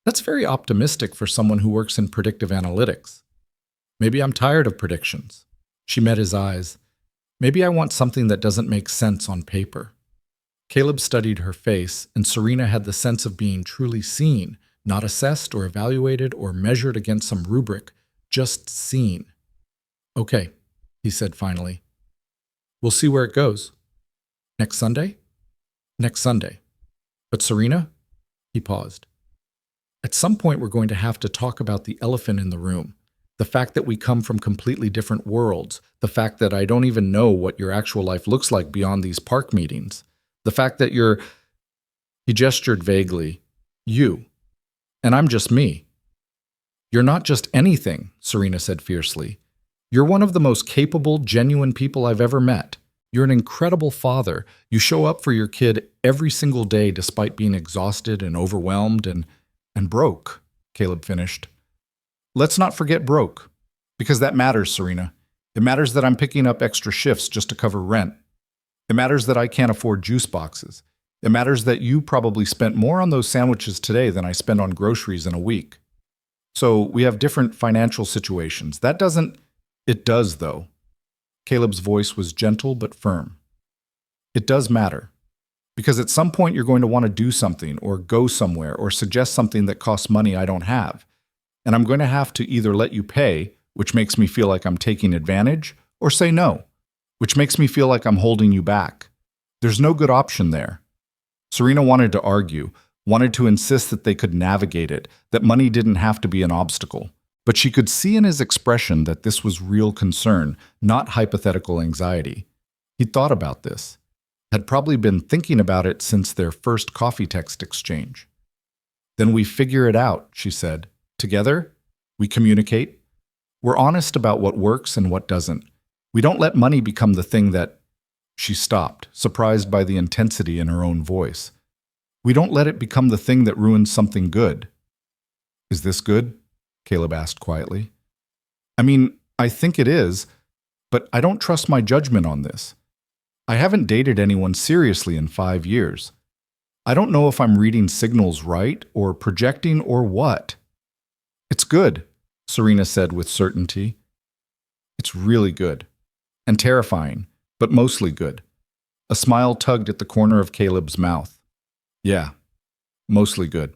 That's very optimistic for someone who works in predictive analytics. "Maybe I'm tired of predictions." She met his eyes. "Maybe I want something that doesn't make sense on paper." Caleb studied her face, and Serena had the sense of being truly seen, not assessed or evaluated or measured against some rubric, just seen. "Okay," he said finally. "We'll see where it goes." "Next Sunday?" "Next Sunday." "But Serena?" He paused. "At some point we're going to have to talk about the elephant in the room. The fact that we come from completely different worlds. The fact that I don't even know what your actual life looks like beyond these park meetings. The fact that you're—" He gestured vaguely. "You. And I'm just me." "You're not just anything," Serena said fiercely. "You're one of the most capable, genuine people I've ever met. You're an incredible father. You show up for your kid every single day despite being exhausted and overwhelmed and broke," Caleb finished. "Let's not forget broke. Because that matters, Serena. It matters that I'm picking up extra shifts just to cover rent. It matters that I can't afford juice boxes. It matters that you probably spent more on those sandwiches today than I spend on groceries in a week. So we have different financial situations. That doesn't—" "It does, though." Caleb's voice was gentle but firm. "It does matter. Because at some point you're going to want to do something or go somewhere or suggest something that costs money I don't have. And I'm going to have to either let you pay, which makes me feel like I'm taking advantage, or say no, which makes me feel like I'm holding you back. There's no good option there." Serena wanted to argue, wanted to insist that they could navigate it, that money didn't have to be an obstacle. But she could see in his expression that this was real concern, not hypothetical anxiety. He'd thought about this, had probably been thinking about it since their first coffee text exchange. Then we figure it out, she said. Together, we communicate. We're honest about what works and what doesn't. We don't let money become the thing that... She stopped, surprised by the intensity in her own voice. We don't let it become the thing that ruins something good. Is this good? Caleb asked quietly. I mean, I think it is, but I don't trust my judgment on this. I haven't dated anyone seriously in 5 years. I don't know if I'm reading signals right or projecting or what. It's good, Serena said with certainty. It's really good. And terrifying, but mostly good. A smile tugged at the corner of Caleb's mouth. Yeah, mostly good.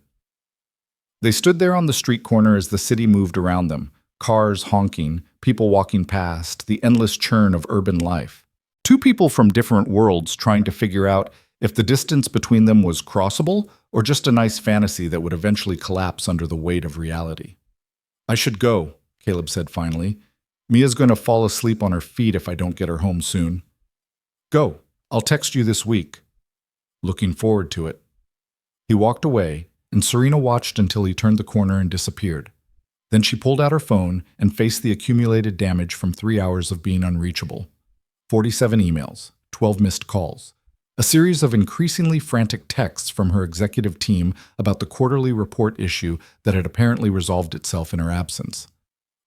They stood there on the street corner as the city moved around them, cars honking, people walking past, the endless churn of urban life. Two people from different worlds trying to figure out if the distance between them was crossable or just a nice fantasy that would eventually collapse under the weight of reality. I should go, Caleb said finally. Mia's going to fall asleep on her feet if I don't get her home soon. Go. I'll text you this week. Looking forward to it. He walked away, and Serena watched until he turned the corner and disappeared. Then she pulled out her phone and faced the accumulated damage from 3 hours of being unreachable. 47 emails, 12 missed calls, a series of increasingly frantic texts from her executive team about the quarterly report issue that had apparently resolved itself in her absence.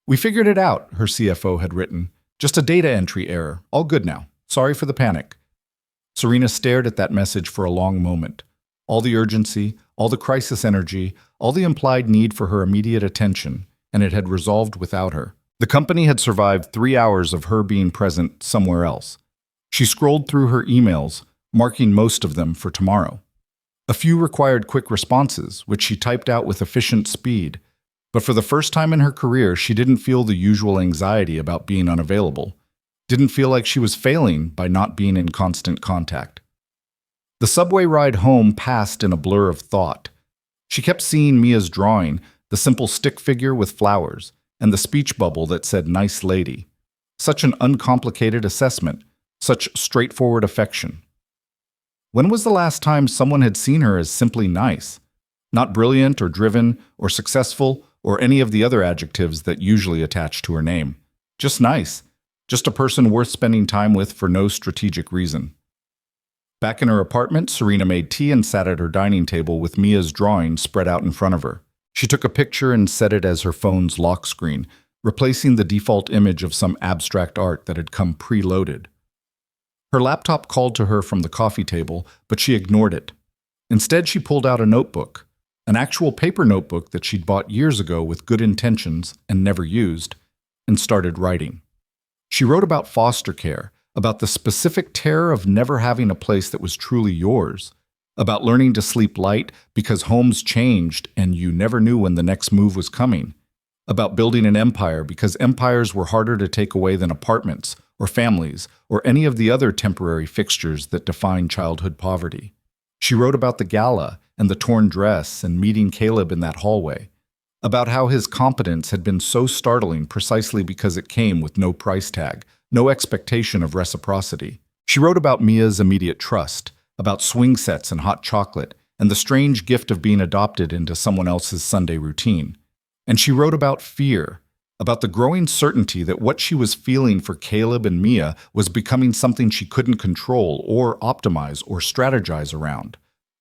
We figured it out, her CFO had written. Just a data entry error. All good now. Sorry for the panic. Serena stared at that message for a long moment. All the urgency, all the crisis energy, all the implied need for her immediate attention, and it had resolved without her. The company had survived 3 hours of her being present somewhere else. She scrolled through her emails, marking most of them for tomorrow. A few required quick responses, which she typed out with efficient speed, but for the first time in her career, she didn't feel the usual anxiety about being unavailable. Didn't feel like she was failing by not being in constant contact. The subway ride home passed in a blur of thought. She kept seeing Mia's drawing, the simple stick figure with flowers, and the speech bubble that said "nice lady." Such an uncomplicated assessment, such straightforward affection. When was the last time someone had seen her as simply nice? Not brilliant or driven or successful or any of the other adjectives that usually attach to her name. Just nice. Just a person worth spending time with for no strategic reason. Back in her apartment, Serena made tea and sat at her dining table with Mia's drawing spread out in front of her. She took a picture and set it as her phone's lock screen, replacing the default image of some abstract art that had come preloaded. Her laptop called to her from the coffee table, but she ignored it. Instead, she pulled out a notebook, an actual paper notebook that she'd bought years ago with good intentions and never used, and started writing. She wrote about foster care, about the specific terror of never having a place that was truly yours, about learning to sleep light because homes changed and you never knew when the next move was coming, about building an empire because empires were harder to take away than apartments or families or any of the other temporary fixtures that define childhood poverty. She wrote about the gala and the torn dress and meeting Caleb in that hallway, about how his competence had been so startling precisely because it came with no price tag, no expectation of reciprocity. She wrote about Mia's immediate trust, about swing sets and hot chocolate, and the strange gift of being adopted into someone else's Sunday routine. And she wrote about fear, about the growing certainty that what she was feeling for Caleb and Mia was becoming something she couldn't control or optimize or strategize around,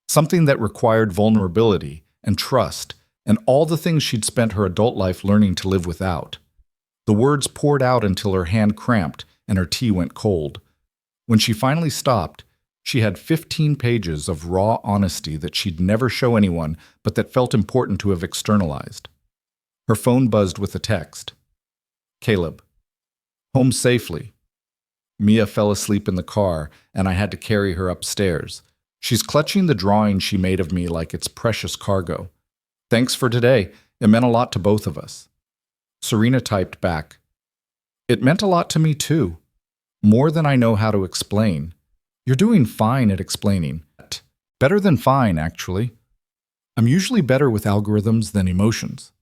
something that required vulnerability and trust and all the things she'd spent her adult life learning to live without. The words poured out until her hand cramped and her tea went cold. When she finally stopped, she had 15 pages of raw honesty that she'd never show anyone, but that felt important to have externalized. Her phone buzzed with a text. Caleb. Home safely. Mia fell asleep in the car, and I had to carry her upstairs. She's clutching the drawing she made of me like it's precious cargo. Thanks for today. It meant a lot to both of us. Serena typed back. It meant a lot to me too. More than I know how to explain. You're doing fine at explaining. Better than fine, actually. I'm usually better with algorithms than emotions.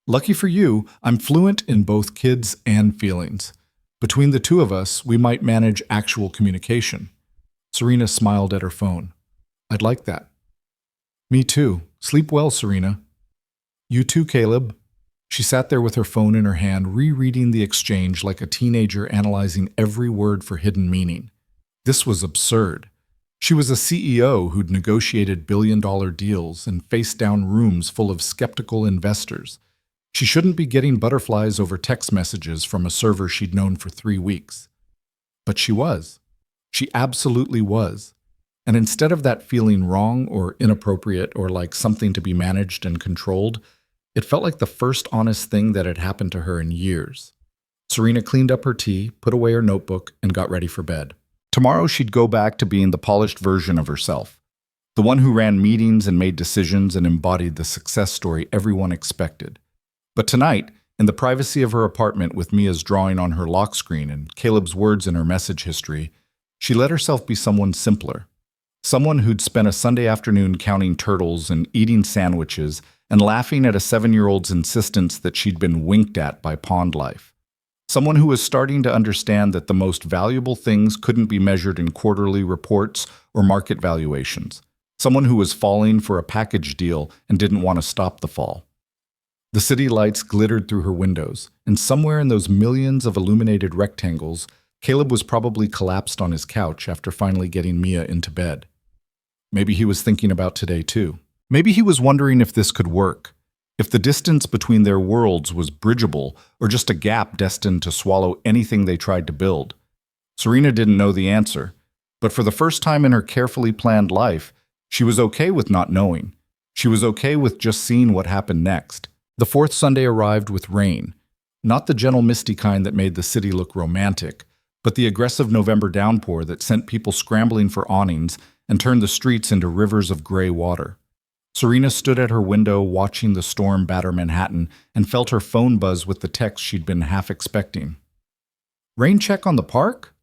Lucky for you, I'm fluent in both kids and feelings. Between the two of us, we might manage actual communication. Serena smiled at her phone. I'd like that. Me too. Sleep well, Serena. You too, Caleb. She sat there with her phone in her hand, rereading the exchange like a teenager analyzing every word for hidden meaning. This was absurd. She was a CEO who'd negotiated billion-dollar deals and faced down rooms full of skeptical investors. She shouldn't be getting butterflies over text messages from a server she'd known for 3 weeks. But she was. She absolutely was. And instead of that feeling wrong or inappropriate or like something to be managed and controlled, it felt like the first honest thing that had happened to her in years. Serena cleaned up her tea, put away her notebook, and got ready for bed. Tomorrow she'd go back to being the polished version of herself, the one who ran meetings and made decisions and embodied the success story everyone expected. But tonight, in the privacy of her apartment with Mia's drawing on her lock screen and Caleb's words in her message history, she let herself be someone simpler. Someone who'd spent a Sunday afternoon counting turtles and eating sandwiches and laughing at a 7-year-old's insistence that she'd been winked at by pond life. Someone who was starting to understand that the most valuable things couldn't be measured in quarterly reports or market valuations. Someone who was falling for a package deal and didn't want to stop the fall. The city lights glittered through her windows, and somewhere in those millions of illuminated rectangles, Caleb was probably collapsed on his couch after finally getting Mia into bed. Maybe he was thinking about today too. Maybe he was wondering if this could work, if the distance between their worlds was bridgeable or just a gap destined to swallow anything they tried to build. Serena didn't know the answer, but for the first time in her carefully planned life, she was okay with not knowing. She was okay with just seeing what happened next. The fourth Sunday arrived with rain, not the gentle misty kind that made the city look romantic, but the aggressive November downpour that sent people scrambling for awnings and turned the streets into rivers of gray water. Serena stood at her window watching the storm batter Manhattan and felt her phone buzz with the text she'd been half expecting. Rain check on the park?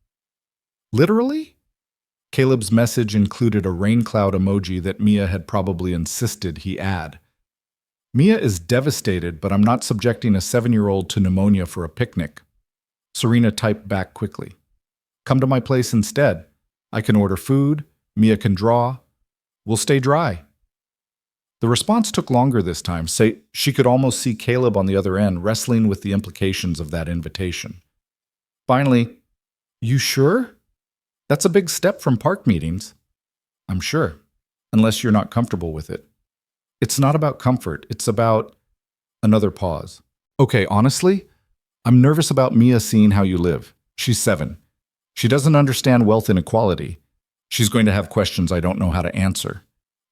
Literally? Caleb's message included a rain cloud emoji that Mia had probably insisted he add. Mia is devastated, but I'm not subjecting a 7-year-old to pneumonia for a picnic. Serena typed back quickly. Come to my place instead. I can order food. Mia can draw. We'll stay dry. The response took longer this time. She could almost see Caleb on the other end wrestling with the implications of that invitation. Finally, you sure? That's a big step from park meetings. I'm sure, unless you're not comfortable with it. It's not about comfort, it's about another pause. Okay, honestly, I'm nervous about Mia seeing how you live. She's 7. She doesn't understand wealth inequality. She's going to have questions I don't know how to answer.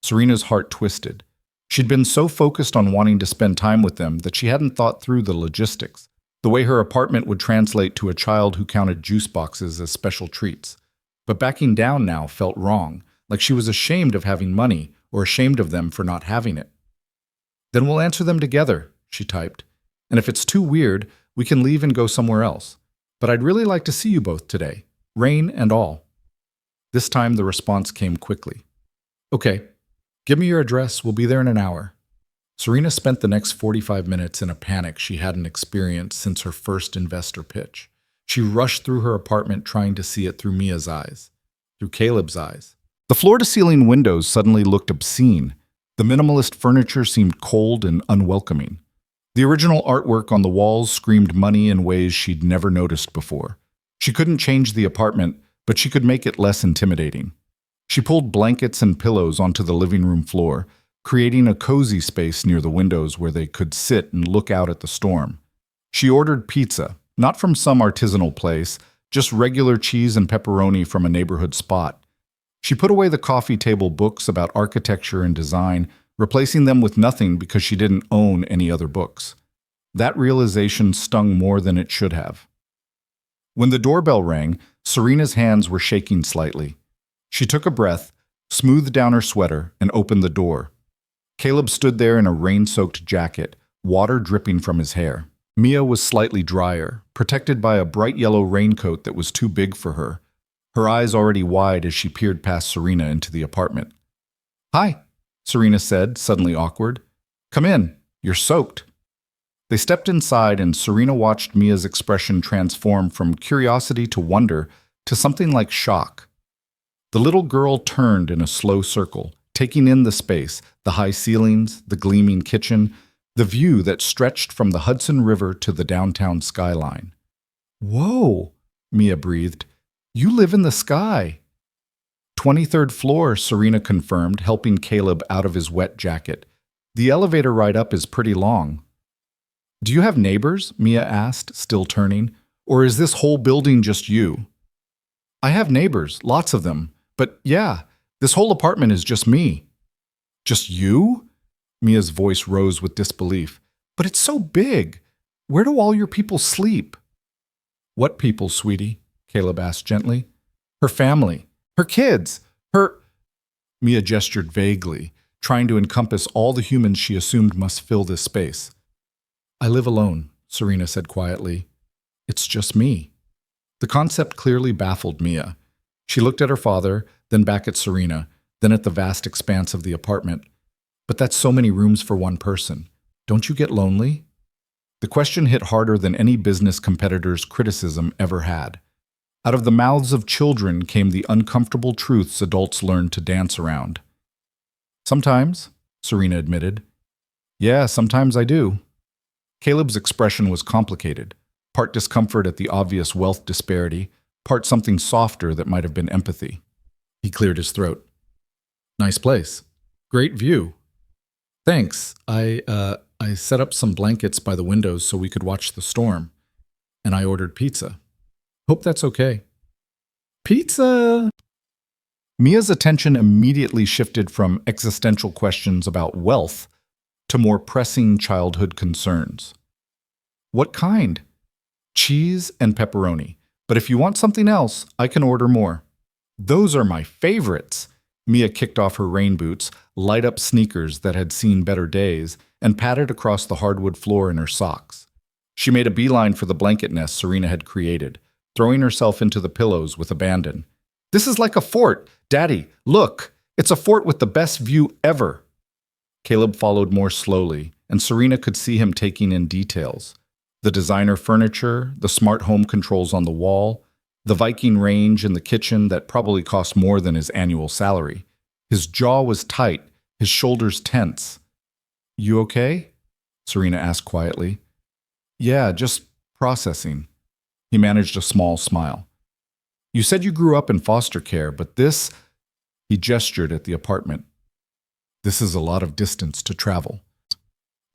Serena's heart twisted. She'd been so focused on wanting to spend time with them that she hadn't thought through the logistics, the way her apartment would translate to a child who counted juice boxes as special treats. But backing down now felt wrong, like she was ashamed of having money or ashamed of them for not having it. Then we'll answer them together, she typed. And if it's too weird, we can leave and go somewhere else. But I'd really like to see you both today, rain and all. This time the response came quickly. Okay. Give me your address. We'll be there in an hour. Serena spent the next 45 minutes in a panic she hadn't experienced since her first investor pitch. She rushed through her apartment trying to see it through Mia's eyes, through Caleb's eyes. The floor-to-ceiling windows suddenly looked obscene. The minimalist furniture seemed cold and unwelcoming. The original artwork on the walls screamed money in ways she'd never noticed before. She couldn't change the apartment, but she could make it less intimidating. She pulled blankets and pillows onto the living room floor, creating a cozy space near the windows where they could sit and look out at the storm. She ordered pizza, not from some artisanal place, just regular cheese and pepperoni from a neighborhood spot. She put away the coffee table books about architecture and design, replacing them with nothing because she didn't own any other books. That realization stung more than it should have. When the doorbell rang, Serena's hands were shaking slightly. She took a breath, smoothed down her sweater, and opened the door. Caleb stood there in a rain-soaked jacket, water dripping from his hair. Mia was slightly drier, protected by a bright yellow raincoat that was too big for her, her eyes already wide as she peered past Serena into the apartment. Hi, Serena said, suddenly awkward. Come in, you're soaked. They stepped inside and Serena watched Mia's expression transform from curiosity to wonder to something like shock. The little girl turned in a slow circle, taking in the space, the high ceilings, the gleaming kitchen, the view that stretched from the Hudson River to the downtown skyline. "Whoa," Mia breathed. "You live in the sky." 23rd floor, Serena confirmed, helping Caleb out of his wet jacket. "The elevator ride up is pretty long." "Do you have neighbors?" Mia asked, still turning. "Or is this whole building just you?" "I have neighbors, lots of them. But yeah, this whole apartment is just me." "Just you?" Mia's voice rose with disbelief. "But it's so big. Where do all your people sleep?" "What people, sweetie?" Caleb asked gently. "Her family. Her kids. Her—" Mia gestured vaguely, trying to encompass all the humans she assumed must fill this space. "I live alone," Serena said quietly. "It's just me." The concept clearly baffled Mia. She looked at her father, then back at Serena, then at the vast expanse of the apartment. "But that's so many rooms for one person. Don't you get lonely?" The question hit harder than any business competitor's criticism ever had. Out of the mouths of children came the uncomfortable truths adults learned to dance around. "Sometimes," Serena admitted. "Yeah, sometimes I do." Caleb's expression was complicated, part discomfort at the obvious wealth disparity, part something softer that might have been empathy. He cleared his throat. "Nice place. Great view. Thanks. I set up some blankets by the windows so we could watch the storm. And I ordered pizza. Hope that's okay." "Pizza!" Mia's attention immediately shifted from existential questions about wealth to more pressing childhood concerns. "What kind?" "Cheese and pepperoni. But if you want something else, I can order more." "Those are my favorites." Mia kicked off her rain boots, light-up sneakers that had seen better days, and patted across the hardwood floor in her socks. She made a beeline for the blanket nest Serena had created, throwing herself into the pillows with abandon. "This is like a fort. Daddy, look! It's a fort with the best view ever." Caleb followed more slowly, and Serena could see him taking in details. The designer furniture, the smart home controls on the wall, the Viking range in the kitchen that probably cost more than his annual salary. His jaw was tight, his shoulders tense. "You okay?" Serena asked quietly. "Yeah, just processing." He managed a small smile. "You said you grew up in foster care, but this—" He gestured at the apartment. "This is a lot of distance to travel."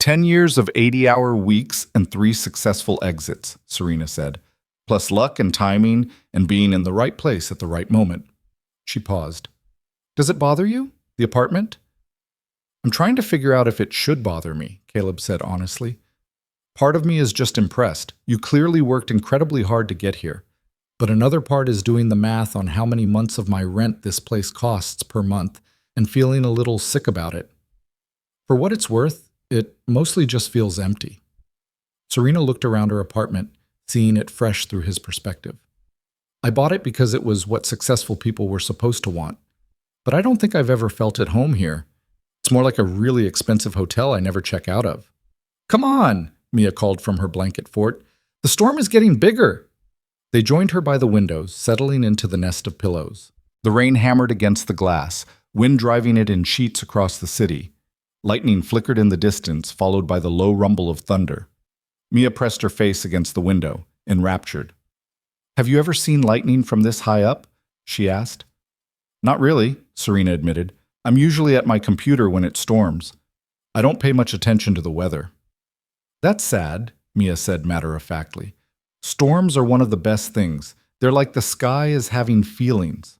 10 years of 80-hour weeks and 3 successful exits, Serena said, plus luck and timing and being in the right place at the right moment. She paused. "Does it bother you, the apartment?" "I'm trying to figure out if it should bother me," Caleb said honestly. "Part of me is just impressed. You clearly worked incredibly hard to get here. But another part is doing the math on how many months of my rent this place costs per month and feeling a little sick about it. For what it's worth, it mostly just feels empty." Serena looked around her apartment, seeing it fresh through his perspective. "I bought it because it was what successful people were supposed to want. But I don't think I've ever felt at home here. It's more like a really expensive hotel I never check out of." "Come on," Mia called from her blanket fort. "The storm is getting bigger." They joined her by the windows, settling into the nest of pillows. The rain hammered against the glass, wind driving it in sheets across the city. Lightning flickered in the distance, followed by the low rumble of thunder. Mia pressed her face against the window, enraptured. "Have you ever seen lightning from this high up?" she asked. "Not really," Serena admitted. "I'm usually at my computer when it storms. I don't pay much attention to the weather." "That's sad," Mia said matter-of-factly. "Storms are one of the best things. They're like the sky is having feelings."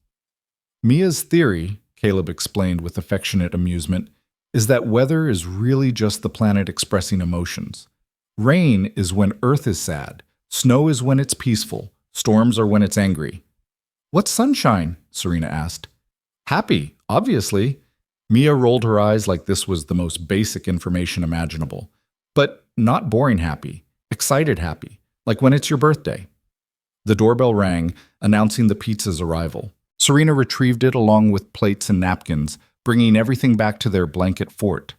Mia's theory, Caleb explained with affectionate amusement, is that weather is really just the planet expressing emotions. Rain is when Earth is sad. Snow is when it's peaceful. Storms are when it's angry. "What's sunshine?" Serena asked. "Happy, obviously." Mia rolled her eyes like this was the most basic information imaginable. "But not boring happy, excited happy, like when it's your birthday." The doorbell rang, announcing the pizza's arrival. Serena retrieved it along with plates and napkins, bringing everything back to their blanket fort.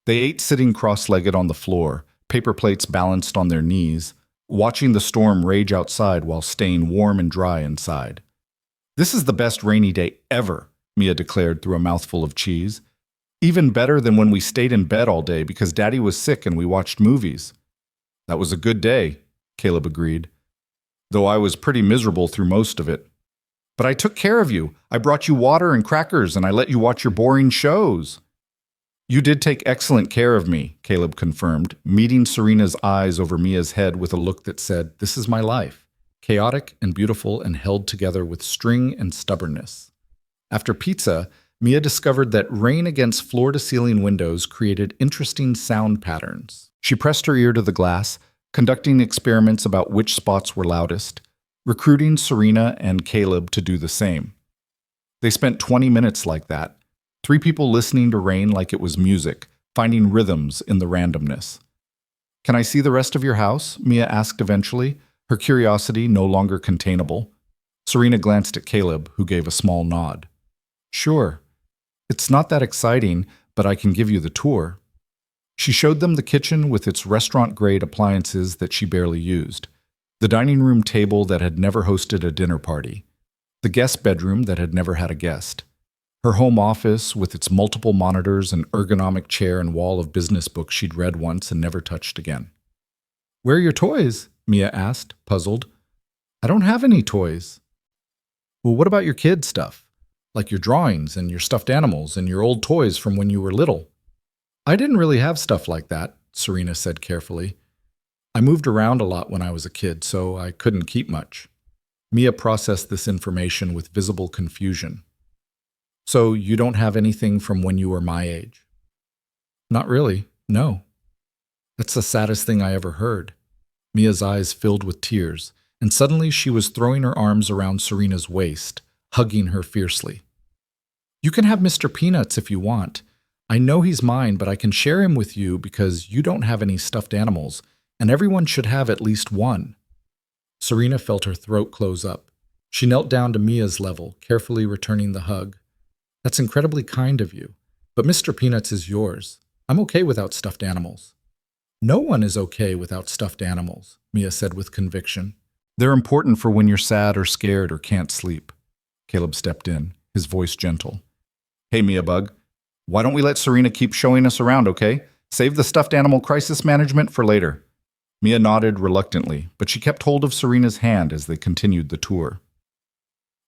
They ate sitting cross-legged on the floor, paper plates balanced on their knees, watching the storm rage outside while staying warm and dry inside. "This is the best rainy day ever," Mia declared through a mouthful of cheese. Even better than when we stayed in bed all day because Daddy was sick and we watched movies. That was a good day, Caleb agreed, though I was pretty miserable through most of it. But I took care of you. I brought you water and crackers and I let you watch your boring shows. You did take excellent care of me, Caleb confirmed, meeting Serena's eyes over Mia's head with a look that said, "This is my life, chaotic and beautiful and held together with string and stubbornness." After pizza, Mia discovered that rain against floor-to-ceiling windows created interesting sound patterns. She pressed her ear to the glass, conducting experiments about which spots were loudest, recruiting Serena and Caleb to do the same. They spent 20 minutes like that, 3 people listening to rain like it was music, finding rhythms in the randomness. "Can I see the rest of your house?" Mia asked eventually, her curiosity no longer containable. Serena glanced at Caleb, who gave a small nod. "Sure. It's not that exciting, but I can give you the tour." She showed them the kitchen with its restaurant-grade appliances that she barely used, the dining room table that had never hosted a dinner party, the guest bedroom that had never had a guest, her home office with its multiple monitors and ergonomic chair and wall of business books she'd read once and never touched again. "Where are your toys?" Mia asked, puzzled. "I don't have any toys." "Well, what about your kid stuff? Like your drawings and your stuffed animals and your old toys from when you were little?" "I didn't really have stuff like that," Serena said carefully. "I moved around a lot when I was a kid, so I couldn't keep much." Mia processed this information with visible confusion. "So you don't have anything from when you were my age?" "Not really, no." "That's the saddest thing I ever heard." Mia's eyes filled with tears, and suddenly she was throwing her arms around Serena's waist, hugging her fiercely. "You can have Mr. Peanuts if you want. I know he's mine, but I can share him with you because you don't have any stuffed animals, and everyone should have at least one." Serena felt her throat close up. She knelt down to Mia's level, carefully returning the hug. "That's incredibly kind of you, but Mr. Peanuts is yours. I'm okay without stuffed animals." "No one is okay without stuffed animals," Mia said with conviction. "They're important for when you're sad or scared or can't sleep." Caleb stepped in, his voice gentle. "Hey, Mia Bug, why don't we let Serena keep showing us around, okay? Save the stuffed animal crisis management for later." Mia nodded reluctantly, but she kept hold of Serena's hand as they continued the tour.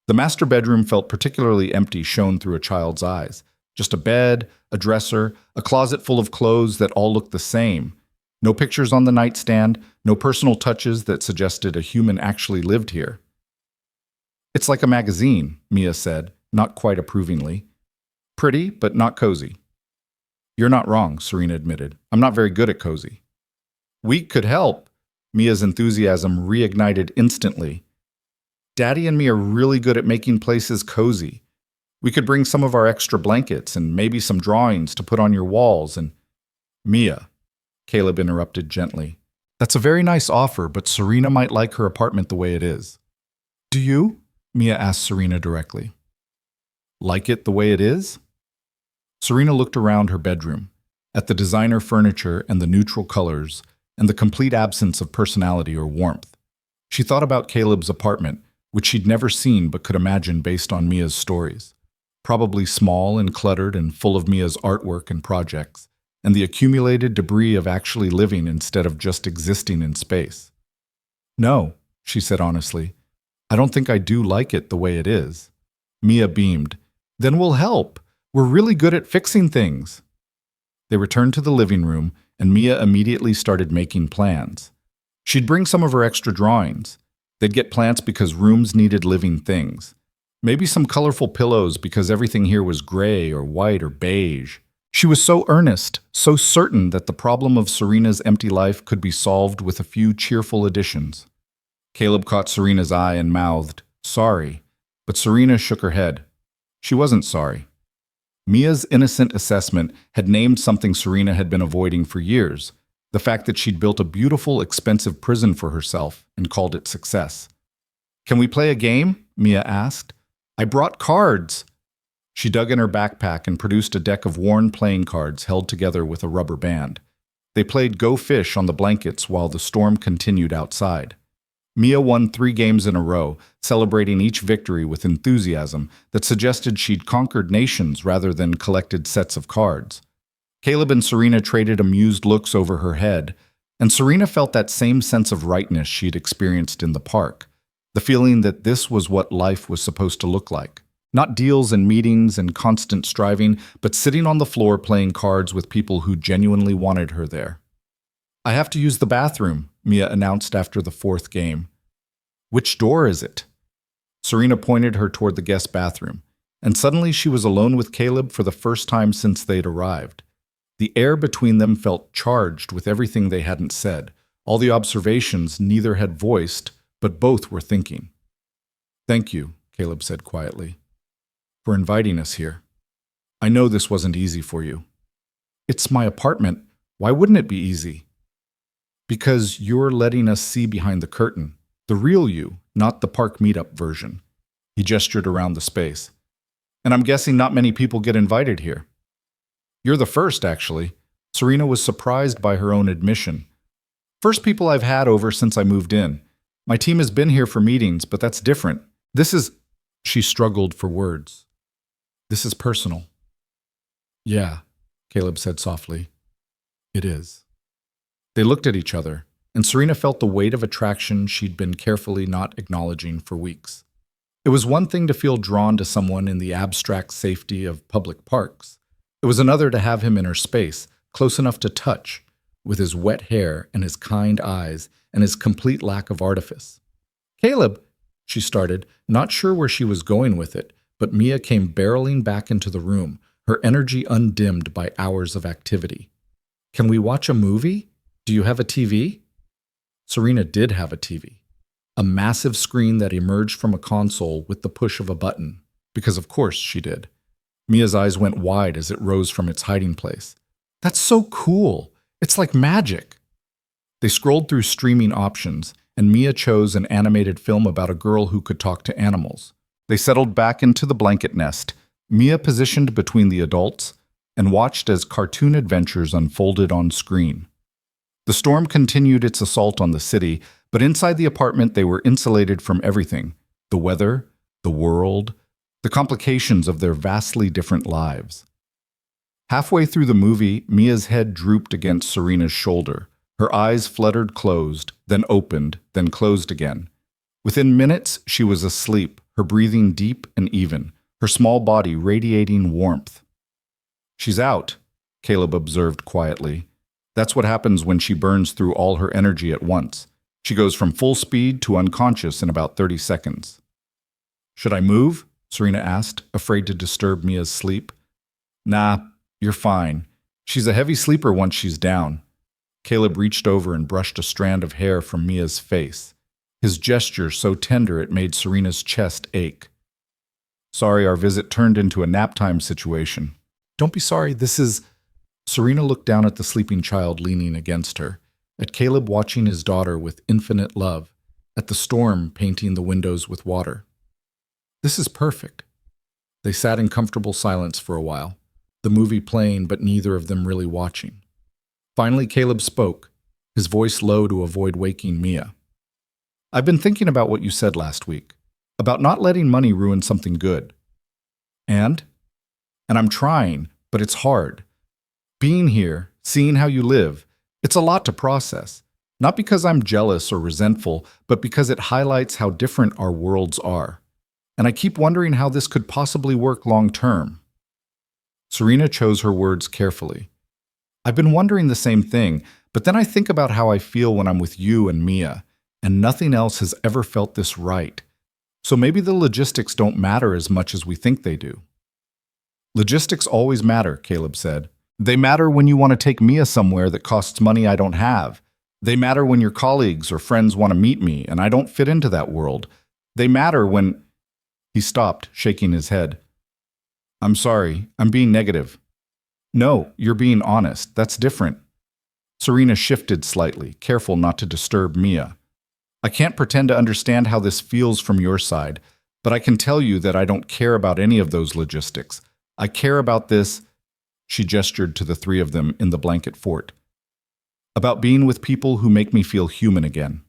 The master bedroom felt particularly empty shone through a child's eyes. Just a bed, a dresser, a closet full of clothes that all looked the same. No pictures on the nightstand, no personal touches that suggested a human actually lived here. "It's like a magazine," Mia said, not quite approvingly. "Pretty, but not cozy." "You're not wrong," Serena admitted. "I'm not very good at cozy." "We could help." Mia's enthusiasm reignited instantly. "Daddy and me are really good at making places cozy. We could bring some of our extra blankets and maybe some drawings to put on your walls and—" "Mia," Caleb interrupted gently. "That's a very nice offer, but Serena might like her apartment the way it is." "Do you?" Mia asked Serena directly. "Like it the way it is?" Serena looked around her bedroom, at the designer furniture and the neutral colors, and the complete absence of personality or warmth. She thought about Caleb's apartment, which she'd never seen but could imagine based on Mia's stories. Probably small and cluttered and full of Mia's artwork and projects, and the accumulated debris of actually living instead of just existing in space. "No," she said honestly. "I don't think I do like it the way it is." Mia beamed. "Then we'll help. We're really good at fixing things." They returned to the living room, and Mia immediately started making plans. She'd bring some of her extra drawings. They'd get plants because rooms needed living things. Maybe some colorful pillows because everything here was gray or white or beige. She was so earnest, so certain that the problem of Serena's empty life could be solved with a few cheerful additions. Caleb caught Serena's eye and mouthed, "Sorry," but Serena shook her head. She wasn't sorry. Mia's innocent assessment had named something Serena had been avoiding for years, the fact that she'd built a beautiful, expensive prison for herself and called it success. "Can we play a game?" Mia asked. "I brought cards." She dug in her backpack and produced a deck of worn playing cards held together with a rubber band. They played Go Fish on the blankets while the storm continued outside. Mia won 3 games in a row, celebrating each victory with enthusiasm that suggested she'd conquered nations rather than collected sets of cards. Caleb and Serena traded amused looks over her head, and Serena felt that same sense of rightness she'd experienced in the park, the feeling that this was what life was supposed to look like. Not deals and meetings and constant striving, but sitting on the floor playing cards with people who genuinely wanted her there. "I have to use the bathroom," Mia announced after the 4th game. "Which door is it?" Serena pointed her toward the guest bathroom, and suddenly she was alone with Caleb for the first time since they'd arrived. The air between them felt charged with everything they hadn't said, all the observations neither had voiced, but both were thinking. "Thank you," Caleb said quietly, "for inviting us here. I know this wasn't easy for you." "It's my apartment. Why wouldn't it be easy?" "Because you're letting us see behind the curtain. The real you, not the park meetup version." He gestured around the space. "And I'm guessing not many people get invited here." "You're the first, actually." Serena was surprised by her own admission. "First people I've had over since I moved in. My team has been here for meetings, but that's different. This is—" She struggled for words. "This is personal." "Yeah," Caleb said softly. "It is." They looked at each other, and Serena felt the weight of attraction she'd been carefully not acknowledging for weeks. It was one thing to feel drawn to someone in the abstract safety of public parks. It was another to have him in her space, close enough to touch, with his wet hair and his kind eyes and his complete lack of artifice. "Caleb," she started, not sure where she was going with it, but Mia came barreling back into the room, her energy undimmed by hours of activity. "Can we watch a movie? Do you have a TV?" Serena did have a TV. A massive screen that emerged from a console with the push of a button, because of course she did. Mia's eyes went wide as it rose from its hiding place. "That's so cool! It's like magic!" They scrolled through streaming options, and Mia chose an animated film about a girl who could talk to animals. They settled back into the blanket nest, Mia positioned between the adults, and watched as cartoon adventures unfolded on screen. The storm continued its assault on the city, but inside the apartment they were insulated from everything: the weather, the world, the complications of their vastly different lives. Halfway through the movie, Mia's head drooped against Serena's shoulder. Her eyes fluttered closed, then opened, then closed again. Within minutes, she was asleep, her breathing deep and even, her small body radiating warmth. "She's out," Caleb observed quietly. "That's what happens when she burns through all her energy at once. She goes from full speed to unconscious in about 30 seconds. "Should I move?" Serena asked, afraid to disturb Mia's sleep. "Nah, you're fine. She's a heavy sleeper once she's down." Caleb reached over and brushed a strand of hair from Mia's face, his gesture so tender it made Serena's chest ache. "Sorry, our visit turned into a nap-time situation." "Don't be sorry, this is—" Serena looked down at the sleeping child leaning against her, at Caleb watching his daughter with infinite love, at the storm painting the windows with water. "This is perfect." They sat in comfortable silence for a while, the movie playing but neither of them really watching. Finally, Caleb spoke, his voice low to avoid waking Mia. "I've been thinking about what you said last week, about not letting money ruin something good. And I'm trying, but it's hard. Being here, seeing how you live, it's a lot to process. Not because I'm jealous or resentful, but because it highlights how different our worlds are. And I keep wondering how this could possibly work long term." Serena chose her words carefully. "I've been wondering the same thing, but then I think about how I feel when I'm with you and Mia, and nothing else has ever felt this right. So maybe the logistics don't matter as much as we think they do." "Logistics always matter," Caleb said. "They matter when you want to take Mia somewhere that costs money I don't have. They matter when your colleagues or friends want to meet me and I don't fit into that world. They matter when—" He stopped, shaking his head. "I'm sorry, I'm being negative." "No, you're being honest. That's different." Serena shifted slightly, careful not to disturb Mia. "I can't pretend to understand how this feels from your side, but I can tell you that I don't care about any of those logistics. I care about this—" She gestured to the three of them in the blanket fort. "About being with people who make me feel human again."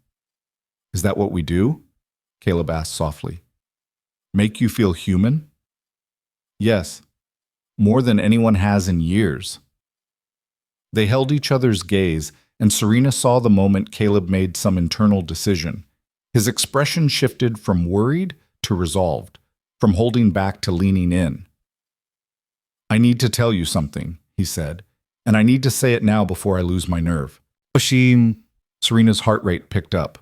Is that what we do? Caleb asked softly. Make you feel human? Yes, more than anyone has in years. They held each other's gaze, and Serena saw the moment Caleb made some internal decision. His expression shifted from worried to resolved, from holding back to leaning in. I need to tell you something, he said, and I need to say it now before I lose my nerve. Serena's heart rate picked up.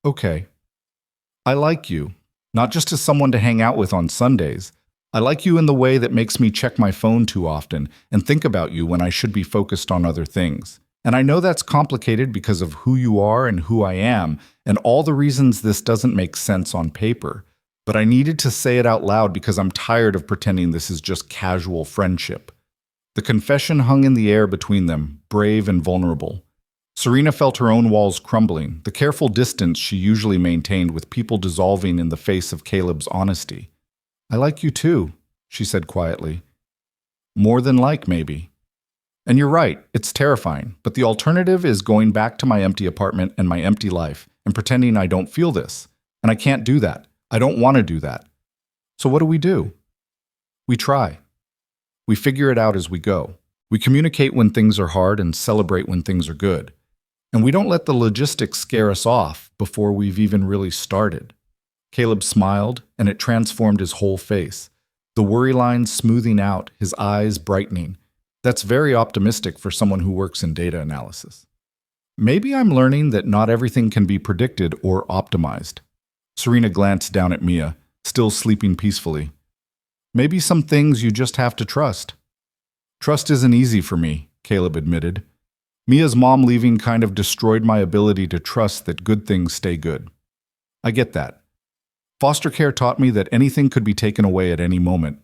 Okay. I like you, not just as someone to hang out with on Sundays. I like you in the way that makes me check my phone too often and think about you when I should be focused on other things. And I know that's complicated because of who you are and who I am, and all the reasons this doesn't make sense on paper. But I needed to say it out loud because I'm tired of pretending this is just casual friendship. The confession hung in the air between them, brave and vulnerable. Serena felt her own walls crumbling, the careful distance she usually maintained with people dissolving in the face of Caleb's honesty. I like you too, she said quietly. More than like, maybe. And you're right, it's terrifying, but the alternative is going back to my empty apartment and my empty life and pretending I don't feel this. And I can't do that. I don't want to do that. So what do? We try. We figure it out as we go. We communicate when things are hard and celebrate when things are good. And we don't let the logistics scare us off before we've even really started. Caleb smiled, and it transformed his whole face. The worry lines smoothing out, his eyes brightening. That's very optimistic for someone who works in data analysis. Maybe I'm learning that not everything can be predicted or optimized. Serena glanced down at Mia, still sleeping peacefully. Maybe some things you just have to trust. Trust isn't easy for me, Caleb admitted. Mia's mom leaving kind of destroyed my ability to trust that good things stay good. I get that. Foster care taught me that anything could be taken away at any moment.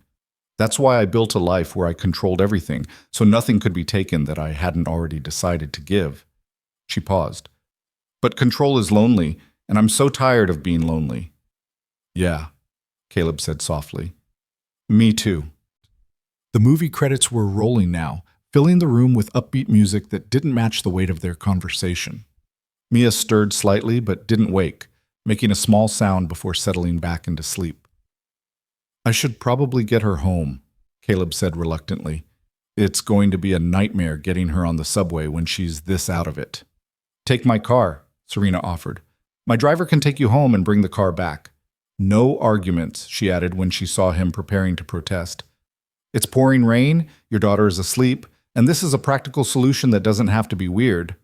That's why I built a life where I controlled everything, so nothing could be taken that I hadn't already decided to give. She paused. But control is lonely, and I'm so tired of being lonely. Yeah, Caleb said softly. Me too. The movie credits were rolling now, filling the room with upbeat music that didn't match the weight of their conversation. Mia stirred slightly but didn't wake, making a small sound before settling back into sleep. I should probably get her home, Caleb said reluctantly. It's going to be a nightmare getting her on the subway when she's this out of it. Take my car, Serena offered. My driver can take you home and bring the car back. No arguments, she added when she saw him preparing to protest. It's pouring rain, your daughter is asleep, and this is a practical solution that doesn't have to be weird.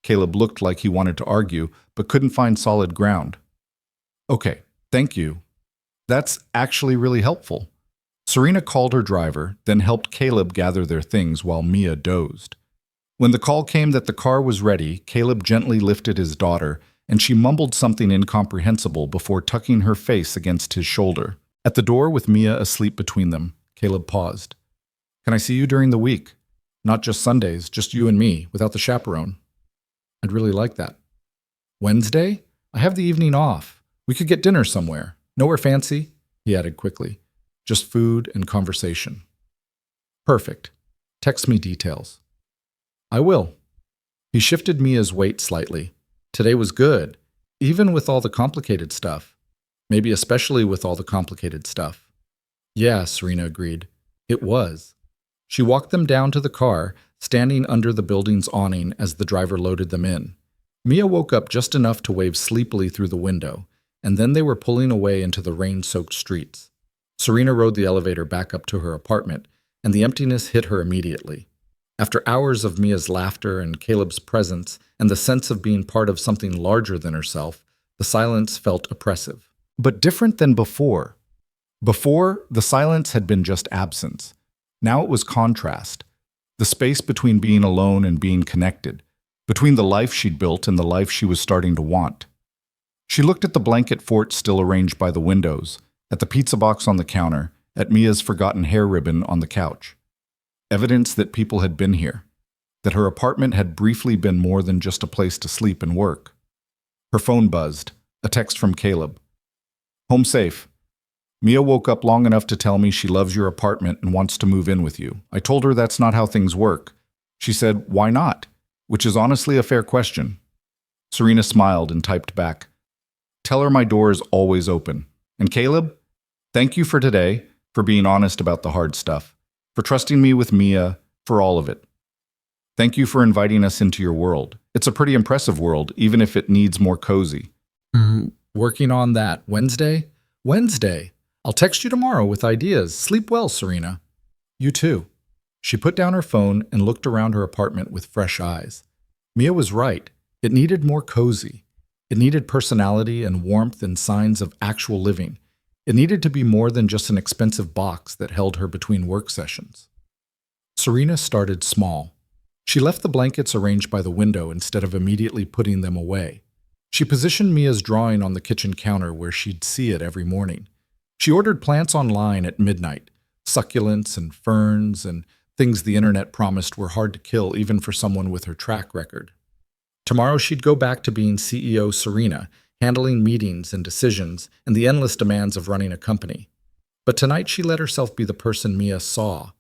Caleb looked like he wanted to argue, but couldn't find solid ground. Okay, thank you. That's actually really helpful. Serena called her driver, then helped Caleb gather their things while Mia dozed. When the call came that the car was ready, Caleb gently lifted his daughter, and she mumbled something incomprehensible before tucking her face against his shoulder. At the door with Mia asleep between them, Caleb paused. Can I see you during the week? Not just Sundays, just you and me, without the chaperone. I'd really like that. Wednesday? I have the evening off. We could get dinner somewhere. Nowhere fancy, he added quickly. Just food and conversation. Perfect. Text me details. I will. He shifted Mia's weight slightly. Today was good, even with all the complicated stuff. Maybe especially with all the complicated stuff. Yeah, Serena agreed. It was. She walked them down to the car, standing under the building's awning as the driver loaded them in. Mia woke up just enough to wave sleepily through the window, and then they were pulling away into the rain-soaked streets. Serena rode the elevator back up to her apartment, and the emptiness hit her immediately. After hours of Mia's laughter and Caleb's presence and the sense of being part of something larger than herself, the silence felt oppressive. But different than before. Before, the silence had been just absence. Now it was contrast. The space between being alone and being connected. Between the life she'd built and the life she was starting to want. She looked at the blanket fort still arranged by the windows, at the pizza box on the counter, at Mia's forgotten hair ribbon on the couch. Evidence that people had been here, that her apartment had briefly been more than just a place to sleep and work. Her phone buzzed, a text from Caleb. Home safe. Mia woke up long enough to tell me she loves your apartment and wants to move in with you. I told her that's not how things work. She said, why not? Which is honestly a fair question. Serena smiled and typed back, "Tell her my door is always open. And Caleb, thank you for today, for being honest about the hard stuff, for trusting me with Mia, for all of it. Thank you for inviting us into your world. It's a pretty impressive world, even if it needs more cozy." Working on that. Wednesday? Wednesday. I'll text you tomorrow with ideas. Sleep well, Serena. You too. She put down her phone and looked around her apartment with fresh eyes. Mia was right. It needed more cozy. It needed personality and warmth and signs of actual living. It needed to be more than just an expensive box that held her between work sessions. Serena started small. She left the blankets arranged by the window instead of immediately putting them away. She positioned Mia's drawing on the kitchen counter where she'd see it every morning. She ordered plants online at midnight, succulents and ferns and things the internet promised were hard to kill even for someone with her track record. Tomorrow she'd go back to being CEO Serena, handling meetings and decisions and the endless demands of running a company. But tonight she let herself be the person Mia saw,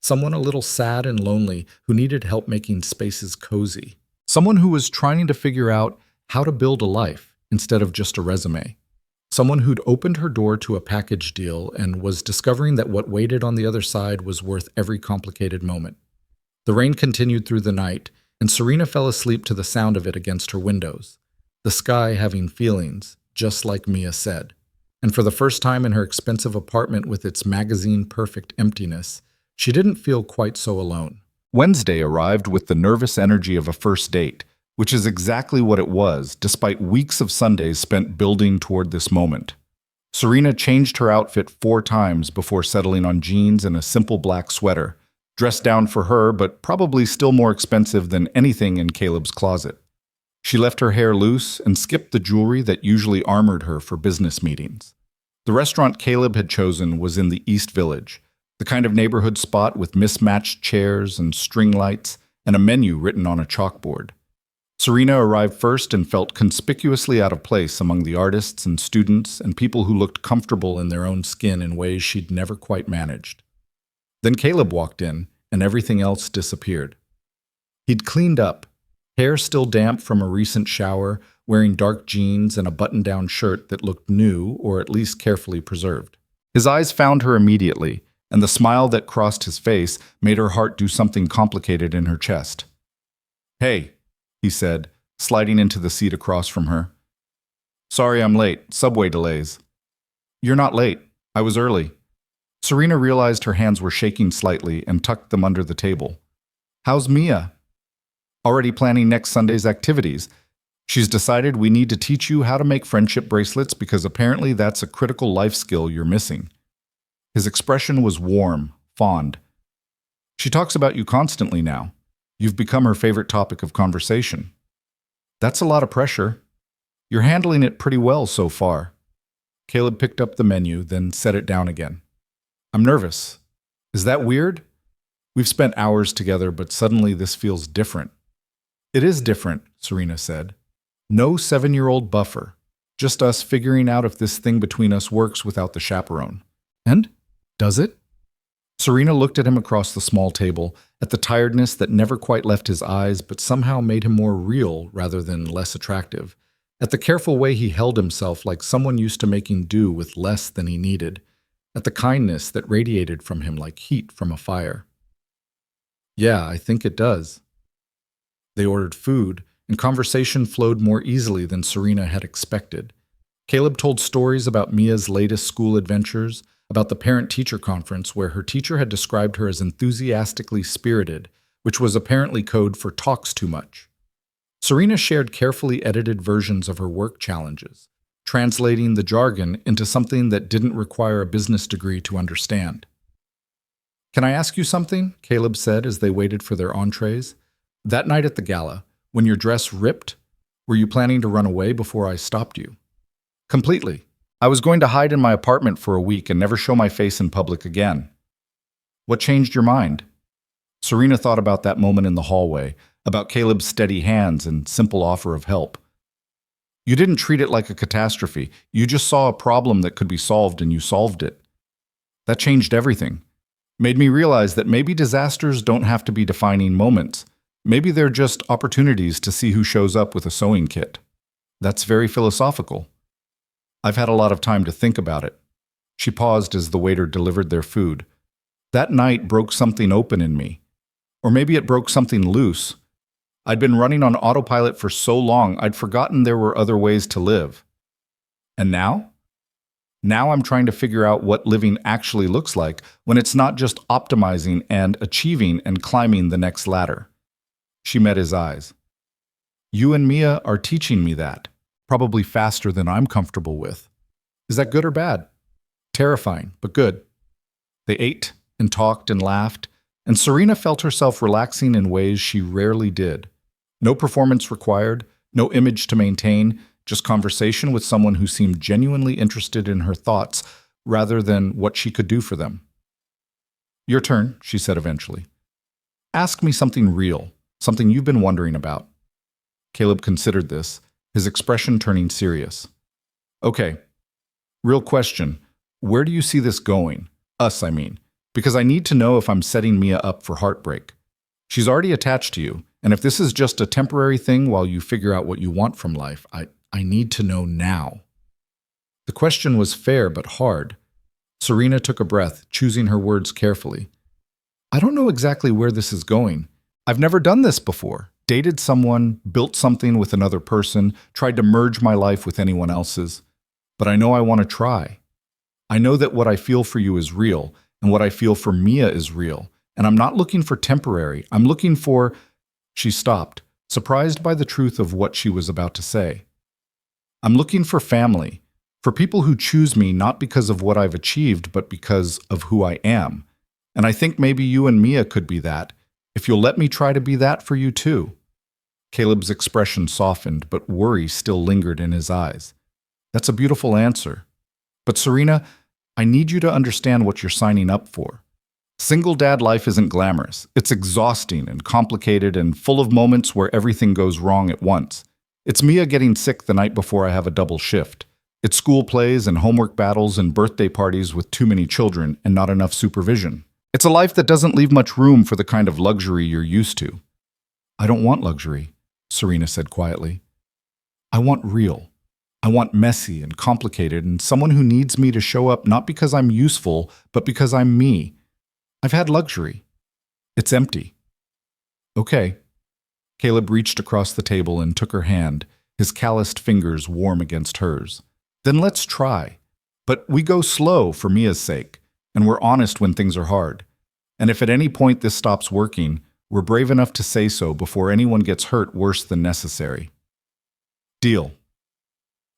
someone a little sad and lonely who needed help making spaces cozy, someone who was trying to figure out how to build a life instead of just a resume, someone who'd opened her door to a package deal and was discovering that what waited on the other side was worth every complicated moment. The rain continued through the night, and Serena fell asleep to the sound of it against her windows, the sky having feelings, just like Mia said. And for the first time in her expensive apartment with its magazine-perfect emptiness, she didn't feel quite so alone. Wednesday arrived with the nervous energy of a first date, which is exactly what it was, despite weeks of Sundays spent building toward this moment. Serena changed her outfit 4 times before settling on jeans and a simple black sweater, dressed down for her, but probably still more expensive than anything in Caleb's closet. She left her hair loose and skipped the jewelry that usually armored her for business meetings. The restaurant Caleb had chosen was in the East Village, the kind of neighborhood spot with mismatched chairs and string lights and a menu written on a chalkboard. Serena arrived first and felt conspicuously out of place among the artists and students and people who looked comfortable in their own skin in ways she'd never quite managed. Then Caleb walked in, and everything else disappeared. He'd cleaned up, hair still damp from a recent shower, wearing dark jeans and a button-down shirt that looked new or at least carefully preserved. His eyes found her immediately, and the smile that crossed his face made her heart do something complicated in her chest. "Hey," he said, sliding into the seat across from her. "Sorry I'm late. Subway delays." "You're not late. I was early." Serena realized her hands were shaking slightly and tucked them under the table. "How's Mia?" "Already planning next Sunday's activities. She's decided we need to teach you how to make friendship bracelets because apparently that's a critical life skill you're missing." His expression was warm, fond. "She talks about you constantly now. You've become her favorite topic of conversation." "That's a lot of pressure. You're handling it pretty well so far." Caleb picked up the menu, then set it down again. "I'm nervous. Is that weird? We've spent hours together, but suddenly this feels different." "It is different," Serena said. "No 7-year-old buffer. Just us figuring out if this thing between us works without the chaperone." "And? Does it?" Serena looked at him across the small table, at the tiredness that never quite left his eyes but somehow made him more real rather than less attractive, at the careful way he held himself like someone used to making do with less than he needed, at the kindness that radiated from him like heat from a fire. "Yeah, I think it does." They ordered food, and conversation flowed more easily than Serena had expected. Caleb told stories about Mia's latest school adventures, about the parent-teacher conference where her teacher had described her as enthusiastically spirited, which was apparently code for talks too much. Serena shared carefully edited versions of her work challenges, translating the jargon into something that didn't require a business degree to understand. "Can I ask you something?" Caleb said as they waited for their entrees. "That night at the gala, when your dress ripped, were you planning to run away before I stopped you?" "Completely. I was going to hide in my apartment for a week and never show my face in public again." "What changed your mind?" Serena thought about that moment in the hallway, about Caleb's steady hands and simple offer of help. "You didn't treat it like a catastrophe. You just saw a problem that could be solved and you solved it. That changed everything. Made me realize that maybe disasters don't have to be defining moments. Maybe they're just opportunities to see who shows up with a sewing kit. That's very philosophical. I've had a lot of time to think about it. She paused as the waiter delivered their food. That night broke something open in me. Or maybe it broke something loose. I'd been running on autopilot for so long, I'd forgotten there were other ways to live. And now? Now I'm trying to figure out what living actually looks like when it's not just optimizing and achieving and climbing the next ladder. She met his eyes. You and Mia are teaching me that, probably faster than I'm comfortable with. Is that good or bad? Terrifying, but good. They ate and talked and laughed, and Serena felt herself relaxing in ways she rarely did. No performance required, no image to maintain, just conversation with someone who seemed genuinely interested in her thoughts rather than what she could do for them. Your turn, she said eventually. Ask me something real, something you've been wondering about. Caleb considered this, his expression turning serious. Okay, real question. Where do you see this going? Us, I mean. Because I need to know if I'm setting Mia up for heartbreak. She's already attached to you, and if this is just a temporary thing while you figure out what you want from life, I need to know now. The question was fair but hard. Serena took a breath, choosing her words carefully. I don't know exactly where this is going. I've never done this before. Dated someone, built something with another person, tried to merge my life with anyone else's. But I know I want to try. I know that what I feel for you is real, and what I feel for Mia is real. And I'm not looking for temporary. I'm looking for... She stopped, surprised by the truth of what she was about to say. I'm looking for family, for people who choose me not because of what I've achieved, but because of who I am. And I think maybe you and Mia could be that, if you'll let me try to be that for you too. Caleb's expression softened, but worry still lingered in his eyes. That's a beautiful answer. But Serena, I need you to understand what you're signing up for. Single dad life isn't glamorous. It's exhausting and complicated and full of moments where everything goes wrong at once. It's Mia getting sick the night before I have a double shift. It's school plays and homework battles and birthday parties with too many children and not enough supervision. It's a life that doesn't leave much room for the kind of luxury you're used to. I don't want luxury, Serena said quietly. I want real. I want messy and complicated and someone who needs me to show up not because I'm useful, but because I'm me. I've had luxury. It's empty. Okay. Caleb reached across the table and took her hand, his calloused fingers warm against hers. Then let's try. But we go slow for Mia's sake, and we're honest when things are hard. And if at any point this stops working, we're brave enough to say so before anyone gets hurt worse than necessary. Deal.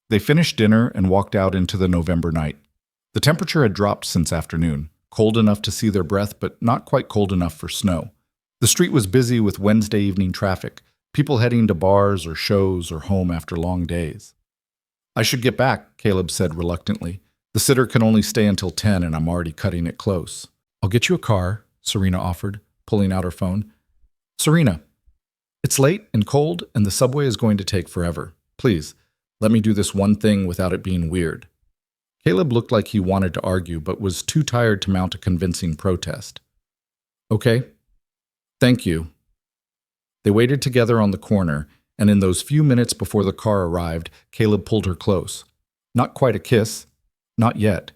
They finished dinner and walked out into the November night. The temperature had dropped since afternoon, cold enough to see their breath, but not quite cold enough for snow. The street was busy with Wednesday evening traffic, people heading to bars or shows or home after long days. I should get back, Caleb said reluctantly. The sitter can only stay until 10 and I'm already cutting it close. I'll get you a car, Serena offered, pulling out her phone. Serena, it's late and cold and the subway is going to take forever. Please, let me do this one thing without it being weird. Caleb looked like he wanted to argue but was too tired to mount a convincing protest. Okay. Thank you. They waited together on the corner, and in those few minutes before the car arrived, Caleb pulled her close. Not quite a kiss, not yet,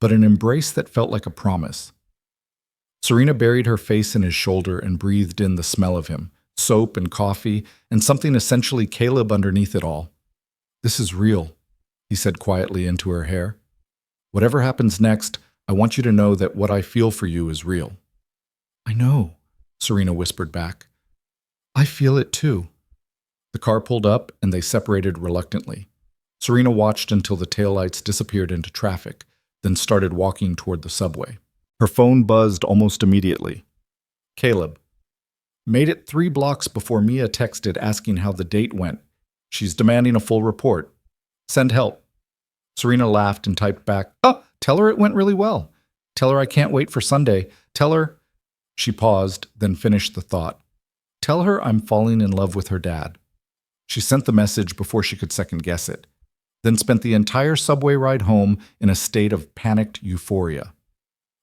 but an embrace that felt like a promise. Serena buried her face in his shoulder and breathed in the smell of him, soap and coffee, and something essentially Caleb underneath it all. This is real, he said quietly into her hair. Whatever happens next, I want you to know that what I feel for you is real. I know, Serena whispered back. I feel it too. The car pulled up and they separated reluctantly. Serena watched until the taillights disappeared into traffic, then started walking toward the subway. Her phone buzzed almost immediately. Caleb. Made it 3 blocks before Mia texted asking how the date went. She's demanding a full report. Send help. Serena laughed and typed back, tell her it went really well. Tell her I can't wait for Sunday. Tell her... She paused, then finished the thought. Tell her I'm falling in love with her dad. She sent the message before she could second-guess it, then spent the entire subway ride home in a state of panicked euphoria.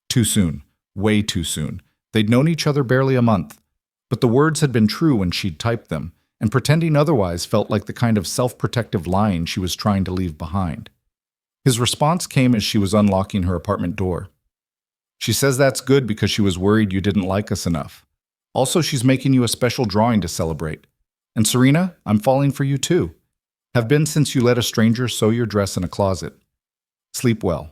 Too soon. Way too soon. They'd known each other barely a month. But the words had been true when she'd typed them, and pretending otherwise felt like the kind of self-protective lying she was trying to leave behind. His response came as she was unlocking her apartment door. She says that's good because she was worried you didn't like us enough. Also, she's making you a special drawing to celebrate. And Serena, I'm falling for you too. Have been since you let a stranger sew your dress in a closet. Sleep well.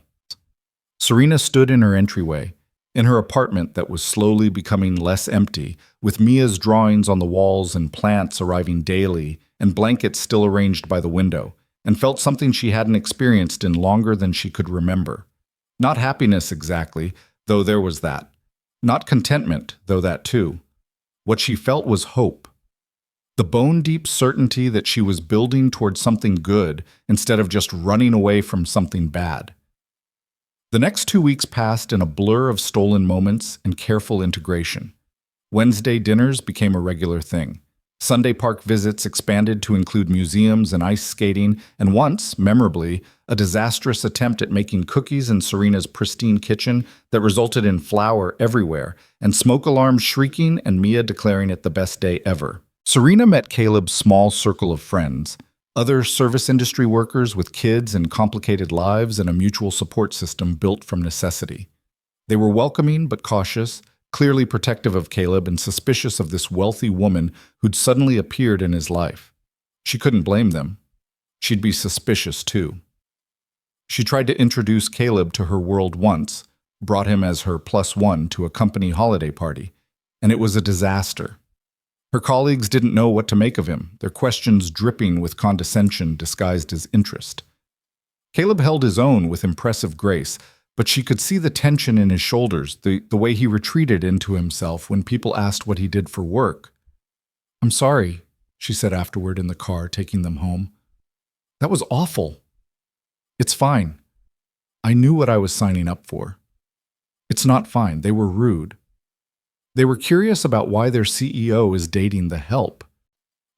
Serena stood in her entryway, in her apartment that was slowly becoming less empty, with Mia's drawings on the walls and plants arriving daily and blankets still arranged by the window, and felt something she hadn't experienced in longer than she could remember. Not happiness exactly, though there was that. Not contentment, though that too. What she felt was hope. The bone-deep certainty that she was building towards something good instead of just running away from something bad. The next 2 weeks passed in a blur of stolen moments and careful integration. Wednesday dinners became a regular thing. Sunday park visits expanded to include museums and ice skating, and once, memorably, a disastrous attempt at making cookies in Serena's pristine kitchen that resulted in flour everywhere, and smoke alarms shrieking and Mia declaring it the best day ever. Serena met Caleb's small circle of friends, other service industry workers with kids and complicated lives and a mutual support system built from necessity. They were welcoming but cautious, clearly protective of Caleb and suspicious of this wealthy woman who'd suddenly appeared in his life. She couldn't blame them. She'd be suspicious too. She tried to introduce Caleb to her world once, brought him as her +1 to a company holiday party, and it was a disaster. Her colleagues didn't know what to make of him, their questions dripping with condescension disguised as interest. Caleb held his own with impressive grace, but she could see the tension in his shoulders, the way he retreated into himself when people asked what he did for work. "I'm sorry," she said afterward in the car, taking them home. "That was awful." "It's fine. I knew what I was signing up for." "It's not fine. They were rude." They were curious about why their CEO is dating the help.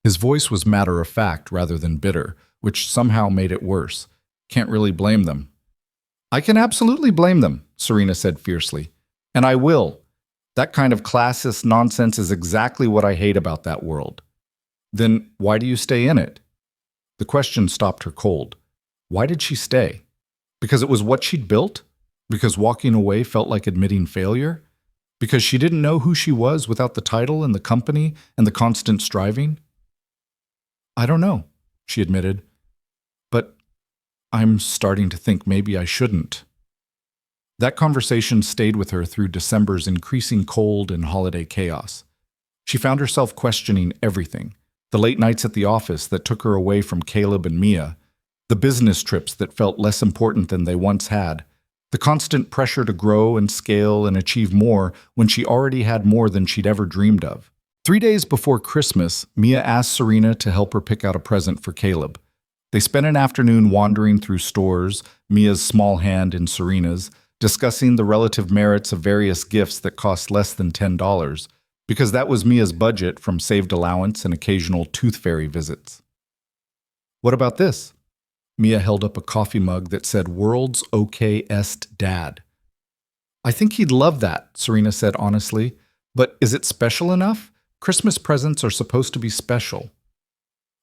His voice was matter-of-fact rather than bitter, which somehow made it worse. Can't really blame them. "I can absolutely blame them," Serena said fiercely. "And I will. That kind of classist nonsense is exactly what I hate about that world." "Then why do you stay in it?" The question stopped her cold. Why did she stay? Because it was what she'd built? Because walking away felt like admitting failure? Because she didn't know who she was without the title and the company and the constant striving? "I don't know," she admitted. "But I'm starting to think maybe I shouldn't." That conversation stayed with her through December's increasing cold and holiday chaos. She found herself questioning everything. The late nights at the office that took her away from Caleb and Mia, the business trips that felt less important than they once had, the constant pressure to grow and scale and achieve more when she already had more than she'd ever dreamed of. 3 days before Christmas, Mia asked Serena to help her pick out a present for Caleb. They spent an afternoon wandering through stores, Mia's small hand in Serena's, discussing the relative merits of various gifts that cost less than $10, because that was Mia's budget from saved allowance and occasional tooth fairy visits. "What about this?" Mia held up a coffee mug that said "World's OKest Dad." "I think he'd love that," Serena said honestly. "But is it special enough? Christmas presents are supposed to be special."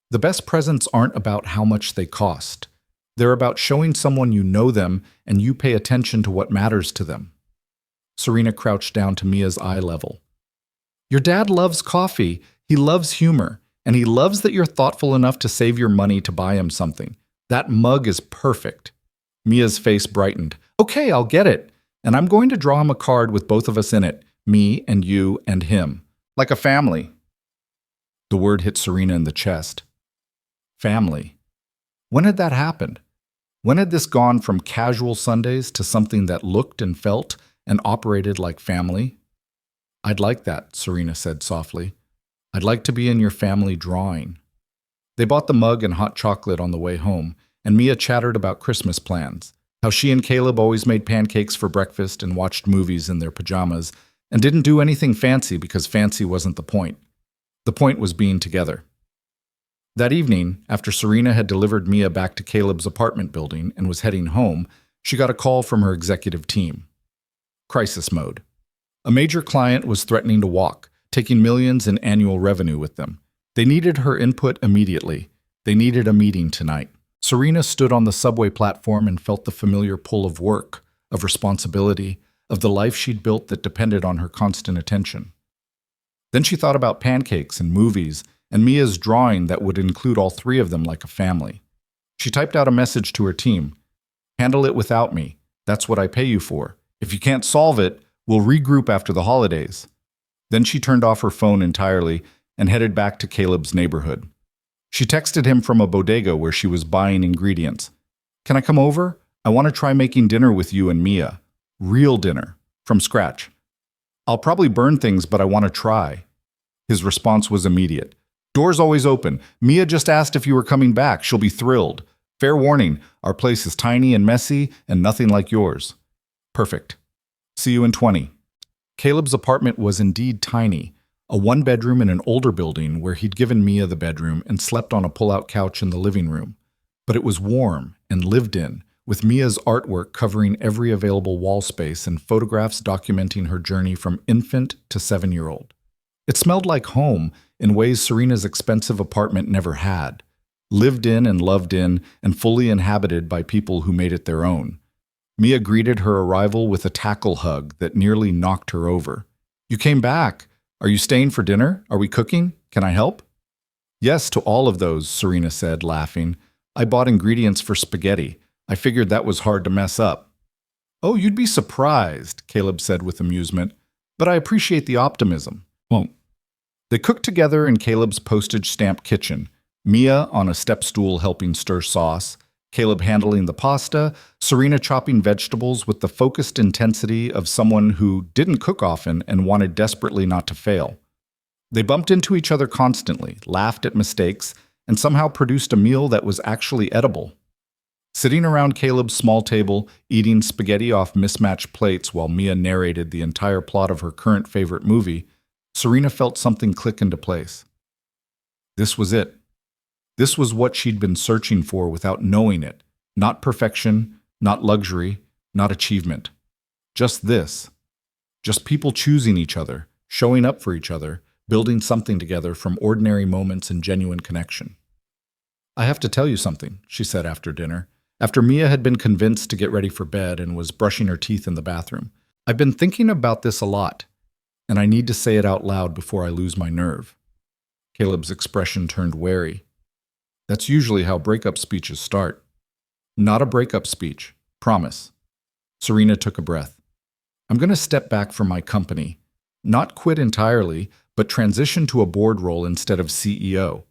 The best presents aren't about how much they cost. They're about showing someone you know them and you pay attention to what matters to them. Serena crouched down to Mia's eye level. "Your dad loves coffee, he loves humor, and he loves that you're thoughtful enough to save your money to buy him something. That mug is perfect." Mia's face brightened. "Okay, I'll get it. And I'm going to draw him a card with both of us in it, me and you and him. Like a family." The word hit Serena in the chest. Family. When had that happened? When had this gone from casual Sundays to something that looked and felt and operated like family? "I'd like that," Serena said softly. "I'd like to be in your family drawing." They bought the mug and hot chocolate on the way home, and Mia chattered about Christmas plans, how she and Caleb always made pancakes for breakfast and watched movies in their pajamas, and didn't do anything fancy because fancy wasn't the point. The point was being together. That evening, after Serena had delivered Mia back to Caleb's apartment building and was heading home, she got a call from her executive team. Crisis mode. A major client was threatening to walk, taking millions in annual revenue with them. They needed her input immediately. They needed a meeting tonight. Serena stood on the subway platform and felt the familiar pull of work, of responsibility, of the life she'd built that depended on her constant attention. Then she thought about pancakes and movies and Mia's drawing that would include all three of them like a family. She typed out a message to her team. "Handle it without me. That's what I pay you for. If you can't solve it, we'll regroup after the holidays." Then she turned off her phone entirely and headed back to Caleb's neighborhood. She texted him from a bodega where she was buying ingredients. "Can I come over? I want to try making dinner with you and Mia. Real dinner, from scratch. I'll probably burn things, but I want to try." His response was immediate. "Door's always open. Mia just asked if you were coming back. She'll be thrilled. Fair warning, our place is tiny and messy and nothing like yours." "Perfect. See you in 20. Caleb's apartment was indeed tiny, a one-bedroom in an older building where he'd given Mia the bedroom and slept on a pull-out couch in the living room. But it was warm and lived in, with Mia's artwork covering every available wall space and photographs documenting her journey from infant to 7-year-old. It smelled like home in ways Serena's expensive apartment never had, lived in and loved in and fully inhabited by people who made it their own. Mia greeted her arrival with a tackle hug that nearly knocked her over. "You came back. Are you staying for dinner? Are we cooking? Can I help?" "Yes to all of those," Serena said, laughing. "I bought ingredients for spaghetti. I figured that was hard to mess up." "Oh, you'd be surprised," Caleb said with amusement. "But I appreciate the optimism." Well, they cooked together in Caleb's postage stamp kitchen, Mia on a step stool helping stir sauce, Caleb handling the pasta, Serena chopping vegetables with the focused intensity of someone who didn't cook often and wanted desperately not to fail. They bumped into each other constantly, laughed at mistakes, and somehow produced a meal that was actually edible. Sitting around Caleb's small table, eating spaghetti off mismatched plates while Mia narrated the entire plot of her current favorite movie, Serena felt something click into place. This was it. This was what she'd been searching for without knowing it. Not perfection, not luxury, not achievement. Just this. Just people choosing each other, showing up for each other, building something together from ordinary moments and genuine connection. "I have to tell you something," she said after dinner, after Mia had been convinced to get ready for bed and was brushing her teeth in the bathroom. "I've been thinking about this a lot, and I need to say it out loud before I lose my nerve." Caleb's expression turned wary. "That's usually how breakup speeches start." "Not a breakup speech. Promise." Serena took a breath. "I'm going to step back from my company. Not quit entirely, but transition to a board role instead of CEO.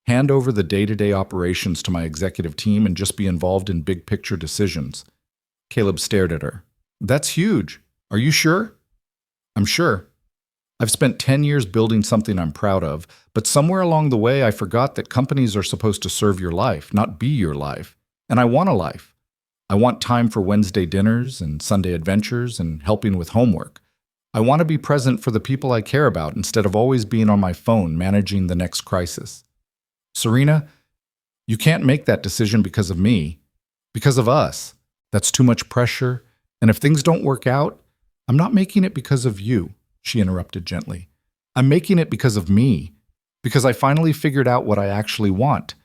Hand over the day-to-day operations to my executive team and just be involved in big-picture decisions." Caleb stared at her. "That's huge. Are you sure?" "I'm sure. I've spent 10 years building something I'm proud of, but somewhere along the way I forgot that companies are supposed to serve your life, not be your life. And I want a life. I want time for Wednesday dinners and Sunday adventures and helping with homework. I want to be present for the people I care about instead of always being on my phone managing the next crisis." "Serena, you can't make that decision because of me. Because of us. That's too much pressure. And if things don't work out, I'm not making it because of you," she interrupted gently. "I'm making it because of me. Because I finally figured out what I actually want.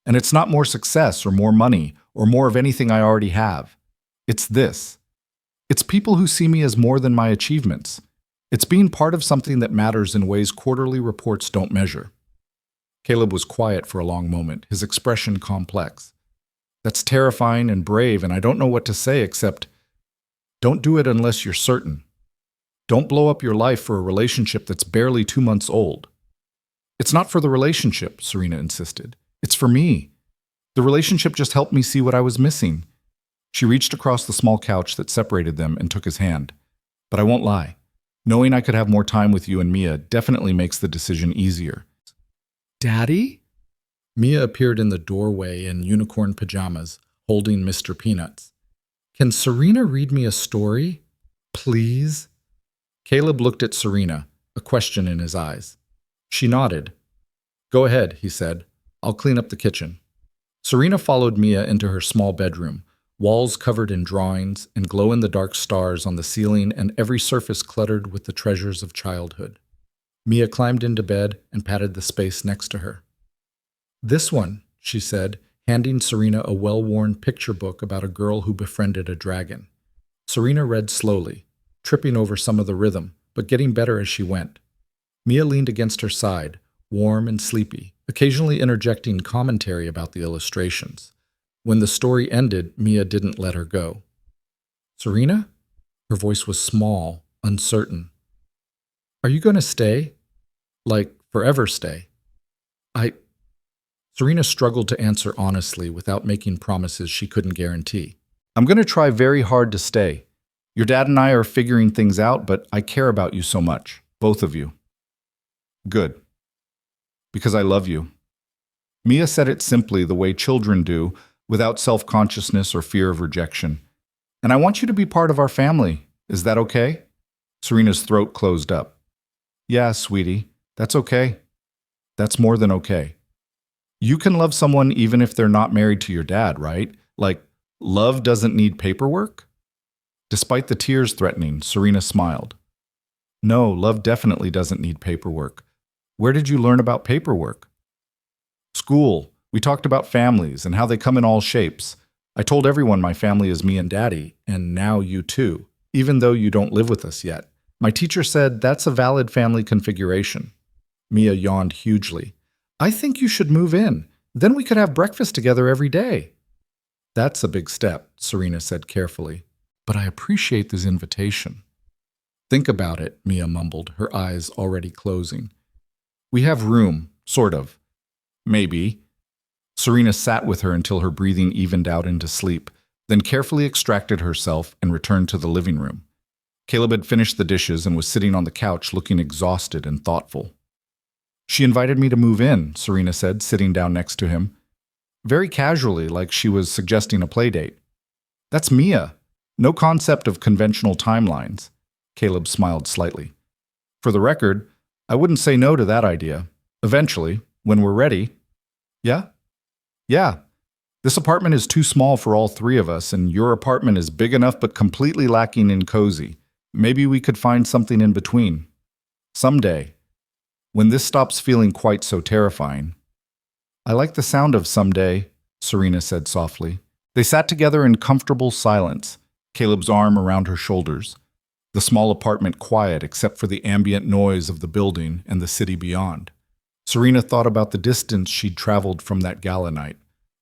And it's not more success or more money or more of anything I already have. It's this. It's people who see me as more than my achievements. It's being part of something that matters in ways quarterly reports don't measure." Caleb was quiet for a long moment, his expression complex. "That's terrifying and brave, and I don't know what to say except, don't do it unless you're certain. Don't blow up your life for a relationship that's barely 2 months old." "It's not for the relationship," Serena insisted. "It's for me. The relationship just helped me see what I was missing." She reached across the small couch that separated them and took his hand. "But I won't lie. Knowing I could have more time with you and Mia definitely makes the decision easier." "Daddy?" Mia appeared in the doorway in unicorn pajamas, holding Mr. Peanuts. "Can Serena read me a story? Please?" Caleb looked at Serena, a question in his eyes. She nodded. "Go ahead," he said. "I'll clean up the kitchen." Serena followed Mia into her small bedroom, walls covered in drawings and glow-in-the-dark stars on the ceiling and every surface cluttered with the treasures of childhood. Mia climbed into bed and patted the space next to her. "This one," she said, handing Serena a well-worn picture book about a girl who befriended a dragon. Serena read slowly, tripping over some of the rhythm, but getting better as she went. Mia leaned against her side, warm and sleepy, occasionally interjecting commentary about the illustrations. When the story ended, Mia didn't let her go. "Serena?" Her voice was small, uncertain. "Are you going to stay? Like, forever stay?" Serena struggled to answer honestly without making promises she couldn't guarantee. "I'm going to try very hard to stay. Your dad and I are figuring things out, but I care about you so much, both of you." "Good. Because I love you." Mia said it simply, the way children do, without self-consciousness or fear of rejection. "And I want you to be part of our family. Is that okay?" Serena's throat closed up. "Yeah, sweetie, that's okay. That's more than okay. You can love someone even if they're not married to your dad, right? Like, love doesn't need paperwork?" Despite the tears threatening, Serena smiled. "No, love definitely doesn't need paperwork. Where did you learn about paperwork?" "School. We talked about families and how they come in all shapes. I told everyone my family is me and Daddy, and now you too, even though you don't live with us yet. My teacher said that's a valid family configuration." Mia yawned hugely. "I think you should move in. Then we could have breakfast together every day." "That's a big step," Serena said carefully. "But I appreciate this invitation." "Think about it," Mia mumbled, her eyes already closing. "We have room, sort of. Maybe." Serena sat with her until her breathing evened out into sleep, then carefully extracted herself and returned to the living room. Caleb had finished the dishes and was sitting on the couch looking exhausted and thoughtful. "She invited me to move in," Serena said, sitting down next to him. Very casually, like she was suggesting a play date. "That's Mia. No concept of conventional timelines." Caleb smiled slightly. "For the record, I wouldn't say no to that idea. Eventually, when we're ready." "Yeah? Yeah. This apartment is too small for all three of us, and your apartment is big enough but completely lacking in cozy. Maybe we could find something in between. Someday. When this stops feeling quite so terrifying." "I like the sound of someday," Serena said softly. They sat together in comfortable silence, Caleb's arm around her shoulders, the small apartment quiet except for the ambient noise of the building and the city beyond. Serena thought about the distance she'd traveled from that gala night,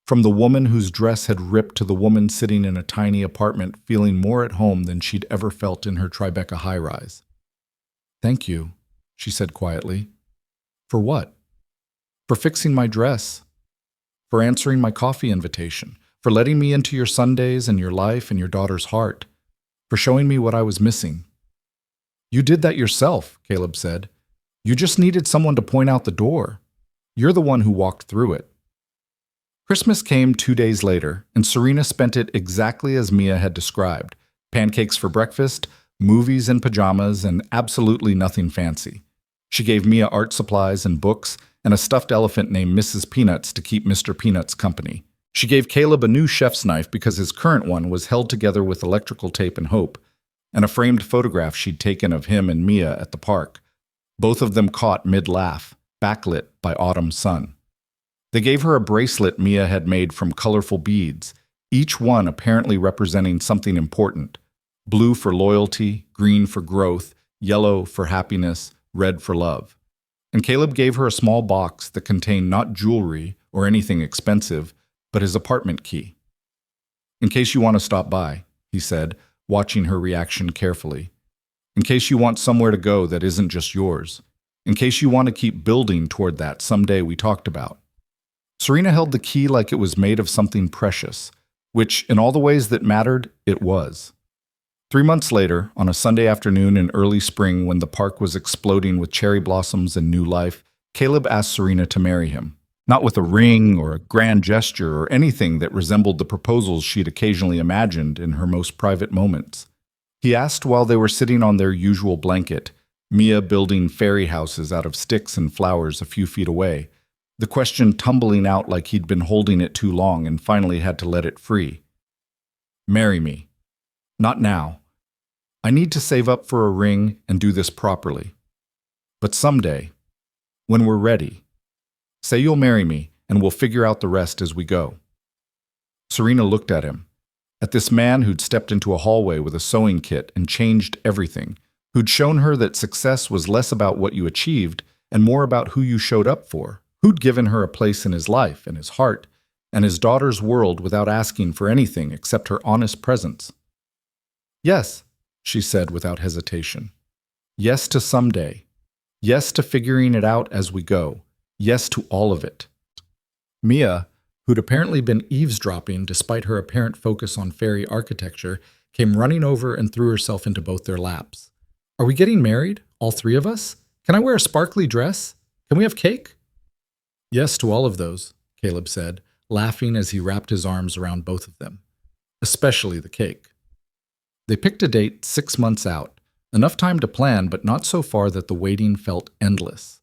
from the woman whose dress had ripped to the woman sitting in a tiny apartment feeling more at home than she'd ever felt in her Tribeca high-rise. "Thank you," she said quietly. "For what?" "For fixing my dress. For answering my coffee invitation. For letting me into your Sundays and your life and your daughter's heart. For showing me what I was missing." "You did that yourself," Caleb said. "You just needed someone to point out the door. You're the one who walked through it." Christmas came 2 days later, and Serena spent it exactly as Mia had described. Pancakes for breakfast, movies in pajamas, and absolutely nothing fancy. She gave Mia art supplies and books, and a stuffed elephant named Mrs. Peanuts to keep Mr. Peanuts company. She gave Caleb a new chef's knife because his current one was held together with electrical tape and hope, and a framed photograph she'd taken of him and Mia at the park, both of them caught mid-laugh, backlit by autumn sun. They gave her a bracelet Mia had made from colorful beads, each one apparently representing something important: blue for loyalty, green for growth, yellow for happiness, red for love. And Caleb gave her a small box that contained not jewelry or anything expensive, but his apartment key. "In case you want to stop by," he said, watching her reaction carefully. "In case you want somewhere to go that isn't just yours. In case you want to keep building toward that someday we talked about." Serena held the key like it was made of something precious, which, in all the ways that mattered, it was. 3 months later, on a Sunday afternoon in early spring when the park was exploding with cherry blossoms and new life, Caleb asked Serena to marry him. Not with a ring or a grand gesture or anything that resembled the proposals she'd occasionally imagined in her most private moments. He asked while they were sitting on their usual blanket, Mia building fairy houses out of sticks and flowers a few feet away, the question tumbling out like he'd been holding it too long and finally had to let it free. "Marry me. Not now. I need to save up for a ring and do this properly." But someday, when we're ready, say you'll marry me and we'll figure out the rest as we go." Serena looked at him, at this man who'd stepped into a hallway with a sewing kit and changed everything, who'd shown her that success was less about what you achieved and more about who you showed up for, who'd given her a place in his life and his heart and his daughter's world without asking for anything except her honest presence. "Yes," she said without hesitation. "Yes to someday. Yes to figuring it out as we go. Yes to all of it." Mia, who'd apparently been eavesdropping despite her apparent focus on fairy architecture, came running over and threw herself into both their laps. "Are we getting married, all three of us? Can I wear a sparkly dress? Can we have cake?" "Yes to all of those," Caleb said, laughing as he wrapped his arms around both of them. "Especially the cake." They picked a date 6 months out, enough time to plan, but not so far that the waiting felt endless.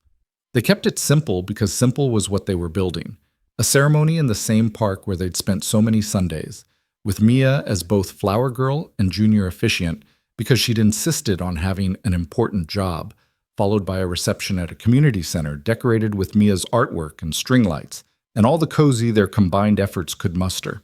They kept it simple because simple was what they were building. A ceremony in the same park where they'd spent so many Sundays, with Mia as both flower girl and junior officiant because she'd insisted on having an important job, followed by a reception at a community center decorated with Mia's artwork and string lights, and all the cozy their combined efforts could muster.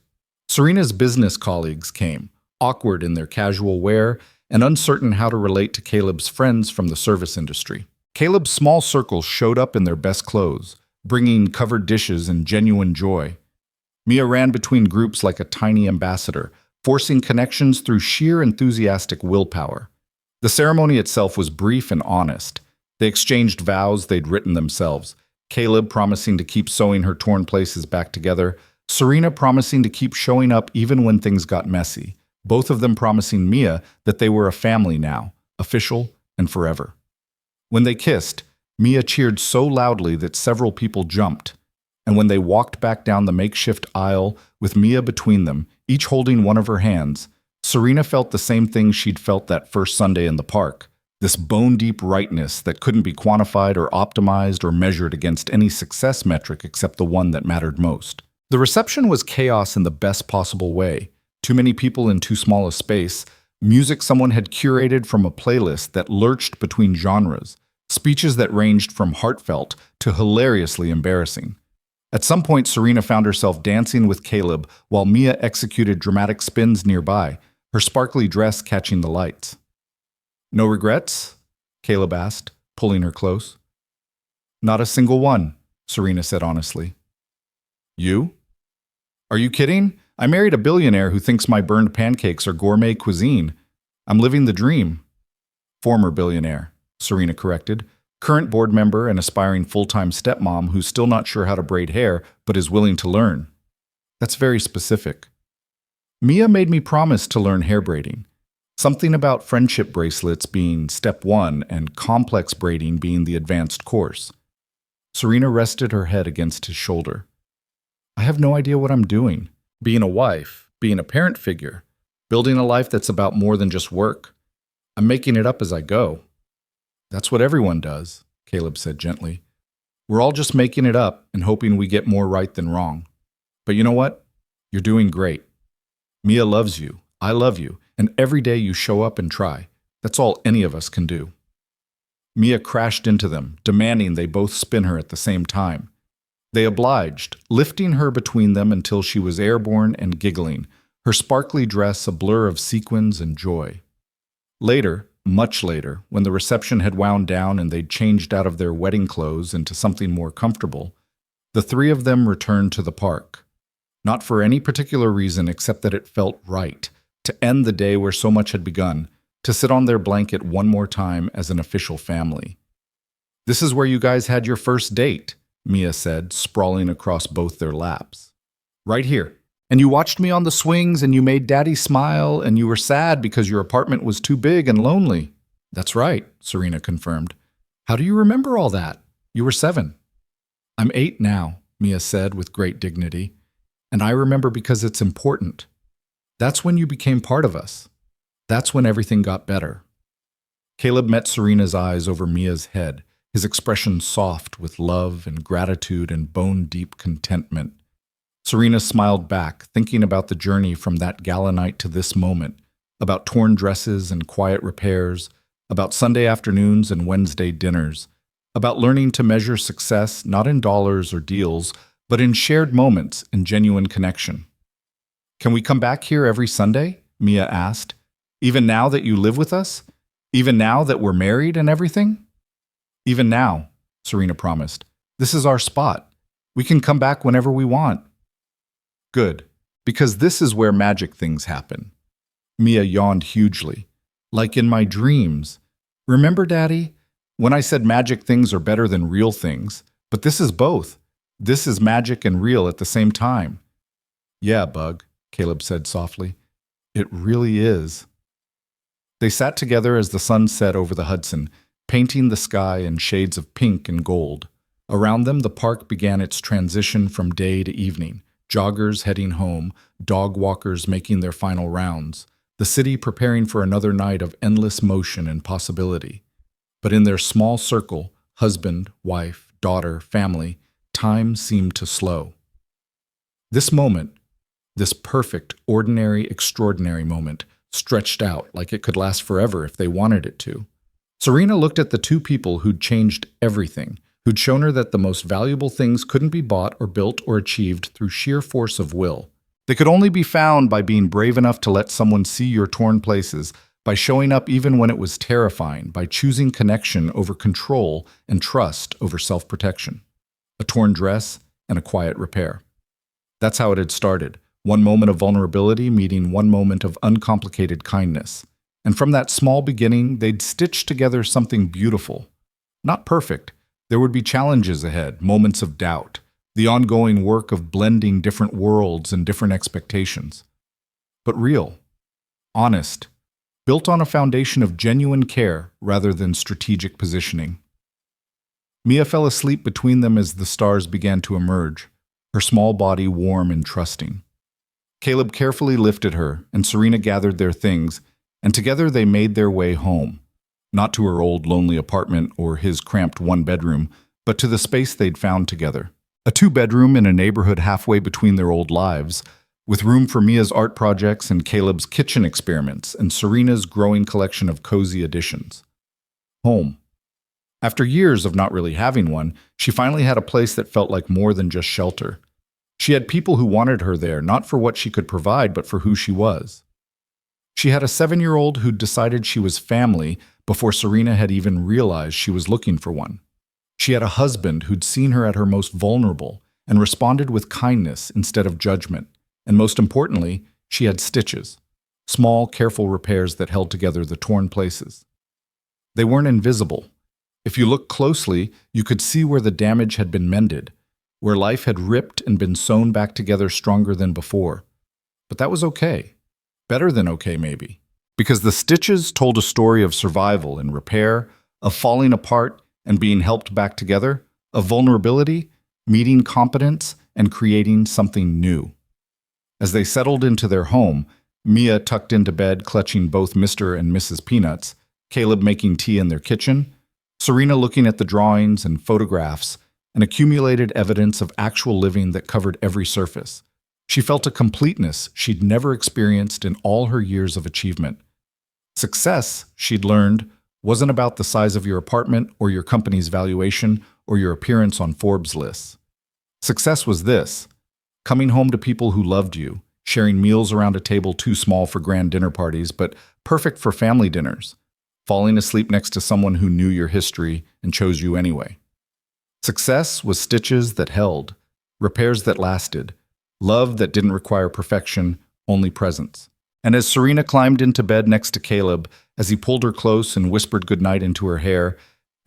Serena's business colleagues came, awkward in their casual wear and uncertain how to relate to Caleb's friends from the service industry. Caleb's small circle showed up in their best clothes, bringing covered dishes and genuine joy. Mia ran between groups like a tiny ambassador, forcing connections through sheer enthusiastic willpower. The ceremony itself was brief and honest. They exchanged vows they'd written themselves, Caleb promising to keep sewing her torn places back together, Serena promising to keep showing up even when things got messy, both of them promising Mia that they were a family now, official and forever. When they kissed, Mia cheered so loudly that several people jumped, and when they walked back down the makeshift aisle with Mia between them, each holding one of her hands, Serena felt the same thing she'd felt that first Sunday in the park, this bone-deep rightness that couldn't be quantified or optimized or measured against any success metric except the one that mattered most. The reception was chaos in the best possible way. Too many people in too small a space, music someone had curated from a playlist that lurched between genres, speeches that ranged from heartfelt to hilariously embarrassing. At some point, Serena found herself dancing with Caleb while Mia executed dramatic spins nearby, her sparkly dress catching the lights. "No regrets?" Caleb asked, pulling her close. "Not a single one," Serena said honestly. "You? Are you kidding? I married a billionaire who thinks my burned pancakes are gourmet cuisine. I'm living the dream." "Former billionaire," Serena corrected, current board member and aspiring full-time stepmom who's still not sure how to braid hair but is willing to learn. "That's very specific." "Mia made me promise to learn hair braiding. Something about friendship bracelets being step 1 and complex braiding being the advanced course." Serena rested her head against his shoulder. "I have no idea what I'm doing. Being a wife, being a parent figure, building a life that's about more than just work. I'm making it up as I go." "That's what everyone does," Caleb said gently. "We're all just making it up and hoping we get more right than wrong. But you know what? You're doing great. Mia loves you, I love you, and every day you show up and try. That's all any of us can do." Mia crashed into them, demanding they both spin her at the same time. They obliged, lifting her between them until she was airborne and giggling, her sparkly dress a blur of sequins and joy. Later, much later, when the reception had wound down and they'd changed out of their wedding clothes into something more comfortable, the three of them returned to the park. Not for any particular reason except that it felt right, to end the day where so much had begun, to sit on their blanket one more time as an official family. "This is where you guys had your first date," Mia said, sprawling across both their laps. "Right here. And you watched me on the swings and you made Daddy smile and you were sad because your apartment was too big and lonely." "That's right," Serena confirmed. "How do you remember all that? You were 7. "I'm 8 now," Mia said with great dignity. "And I remember because it's important. That's when you became part of us. That's when everything got better." Caleb met Serena's eyes over Mia's head, his expression soft with love and gratitude and bone-deep contentment. Serena smiled back, thinking about the journey from that gala night to this moment, about torn dresses and quiet repairs, about Sunday afternoons and Wednesday dinners, about learning to measure success not in dollars or deals, but in shared moments and genuine connection. Can we come back here every Sunday? Mia asked. Even now that you live with us? Even now that we're married and everything? Even now, Serena promised. This is our spot. We can come back whenever we want. Good, because this is where magic things happen. Mia yawned hugely. Like in my dreams. Remember, Daddy? When I said magic things are better than real things, but this is both. This is magic and real at the same time. Yeah, Bug, Caleb said softly. It really is. They sat together as the sun set over the Hudson, painting the sky in shades of pink and gold. Around them, the park began its transition from day to evening, joggers heading home, dog walkers making their final rounds, the city preparing for another night of endless motion and possibility. But in their small circle, husband, wife, daughter, family, time seemed to slow. This moment, this perfect, ordinary, extraordinary moment, stretched out like it could last forever if they wanted it to. Serena looked at the two people who'd changed everything, who'd shown her that the most valuable things couldn't be bought or built or achieved through sheer force of will. They could only be found by being brave enough to let someone see your torn places, by showing up even when it was terrifying, by choosing connection over control and trust over self-protection. A torn dress and a quiet repair. That's how it had started. One moment of vulnerability meeting one moment of uncomplicated kindness. And from that small beginning, they'd stitched together something beautiful. Not perfect. There would be challenges ahead, moments of doubt, the ongoing work of blending different worlds and different expectations. But real, honest, built on a foundation of genuine care rather than strategic positioning. Mia fell asleep between them as the stars began to emerge, her small body warm and trusting. Caleb carefully lifted her, and Serena gathered their things, and together they made their way home. Not to her old lonely apartment or his cramped one-bedroom, but to the space they'd found together. A two-bedroom in a neighborhood halfway between their old lives, with room for Mia's art projects and Caleb's kitchen experiments and Serena's growing collection of cozy additions. Home. After years of not really having one, she finally had a place that felt like more than just shelter. She had people who wanted her there, not for what she could provide, but for who she was. She had a 7-year-old who'd decided she was family before Serena had even realized she was looking for one. She had a husband who'd seen her at her most vulnerable and responded with kindness instead of judgment. And most importantly, she had stitches, small, careful repairs that held together the torn places. They weren't invisible. If you looked closely, you could see where the damage had been mended, where life had ripped and been sewn back together stronger than before. But that was okay. Better than okay, maybe. Because the stitches told a story of survival and repair, of falling apart and being helped back together, of vulnerability, meeting competence, and creating something new. As they settled into their home, Mia tucked into bed clutching both Mr. and Mrs. Peanuts, Caleb making tea in their kitchen, Serena looking at the drawings and photographs and accumulated evidence of actual living that covered every surface. She felt a completeness she'd never experienced in all her years of achievement. Success, she'd learned, wasn't about the size of your apartment or your company's valuation or your appearance on Forbes lists. Success was this: coming home to people who loved you, sharing meals around a table too small for grand dinner parties but perfect for family dinners, falling asleep next to someone who knew your history and chose you anyway. Success was stitches that held, repairs that lasted, love that didn't require perfection, only presence. And as Serena climbed into bed next to Caleb, as he pulled her close and whispered goodnight into her hair,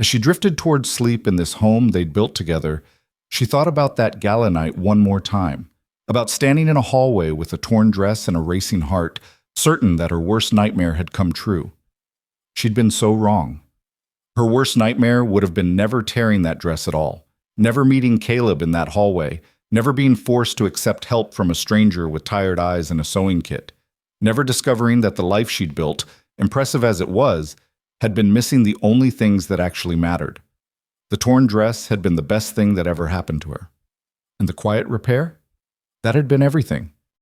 as she drifted towards sleep in this home they'd built together, she thought about that gala night one more time, about standing in a hallway with a torn dress and a racing heart, certain that her worst nightmare had come true. She'd been so wrong. Her worst nightmare would have been never tearing that dress at all, never meeting Caleb in that hallway, never being forced to accept help from a stranger with tired eyes and a sewing kit, never discovering that the life she'd built, impressive as it was, had been missing the only things that actually mattered. The torn dress had been the best thing that ever happened to her. And the quiet repair? That had been everything.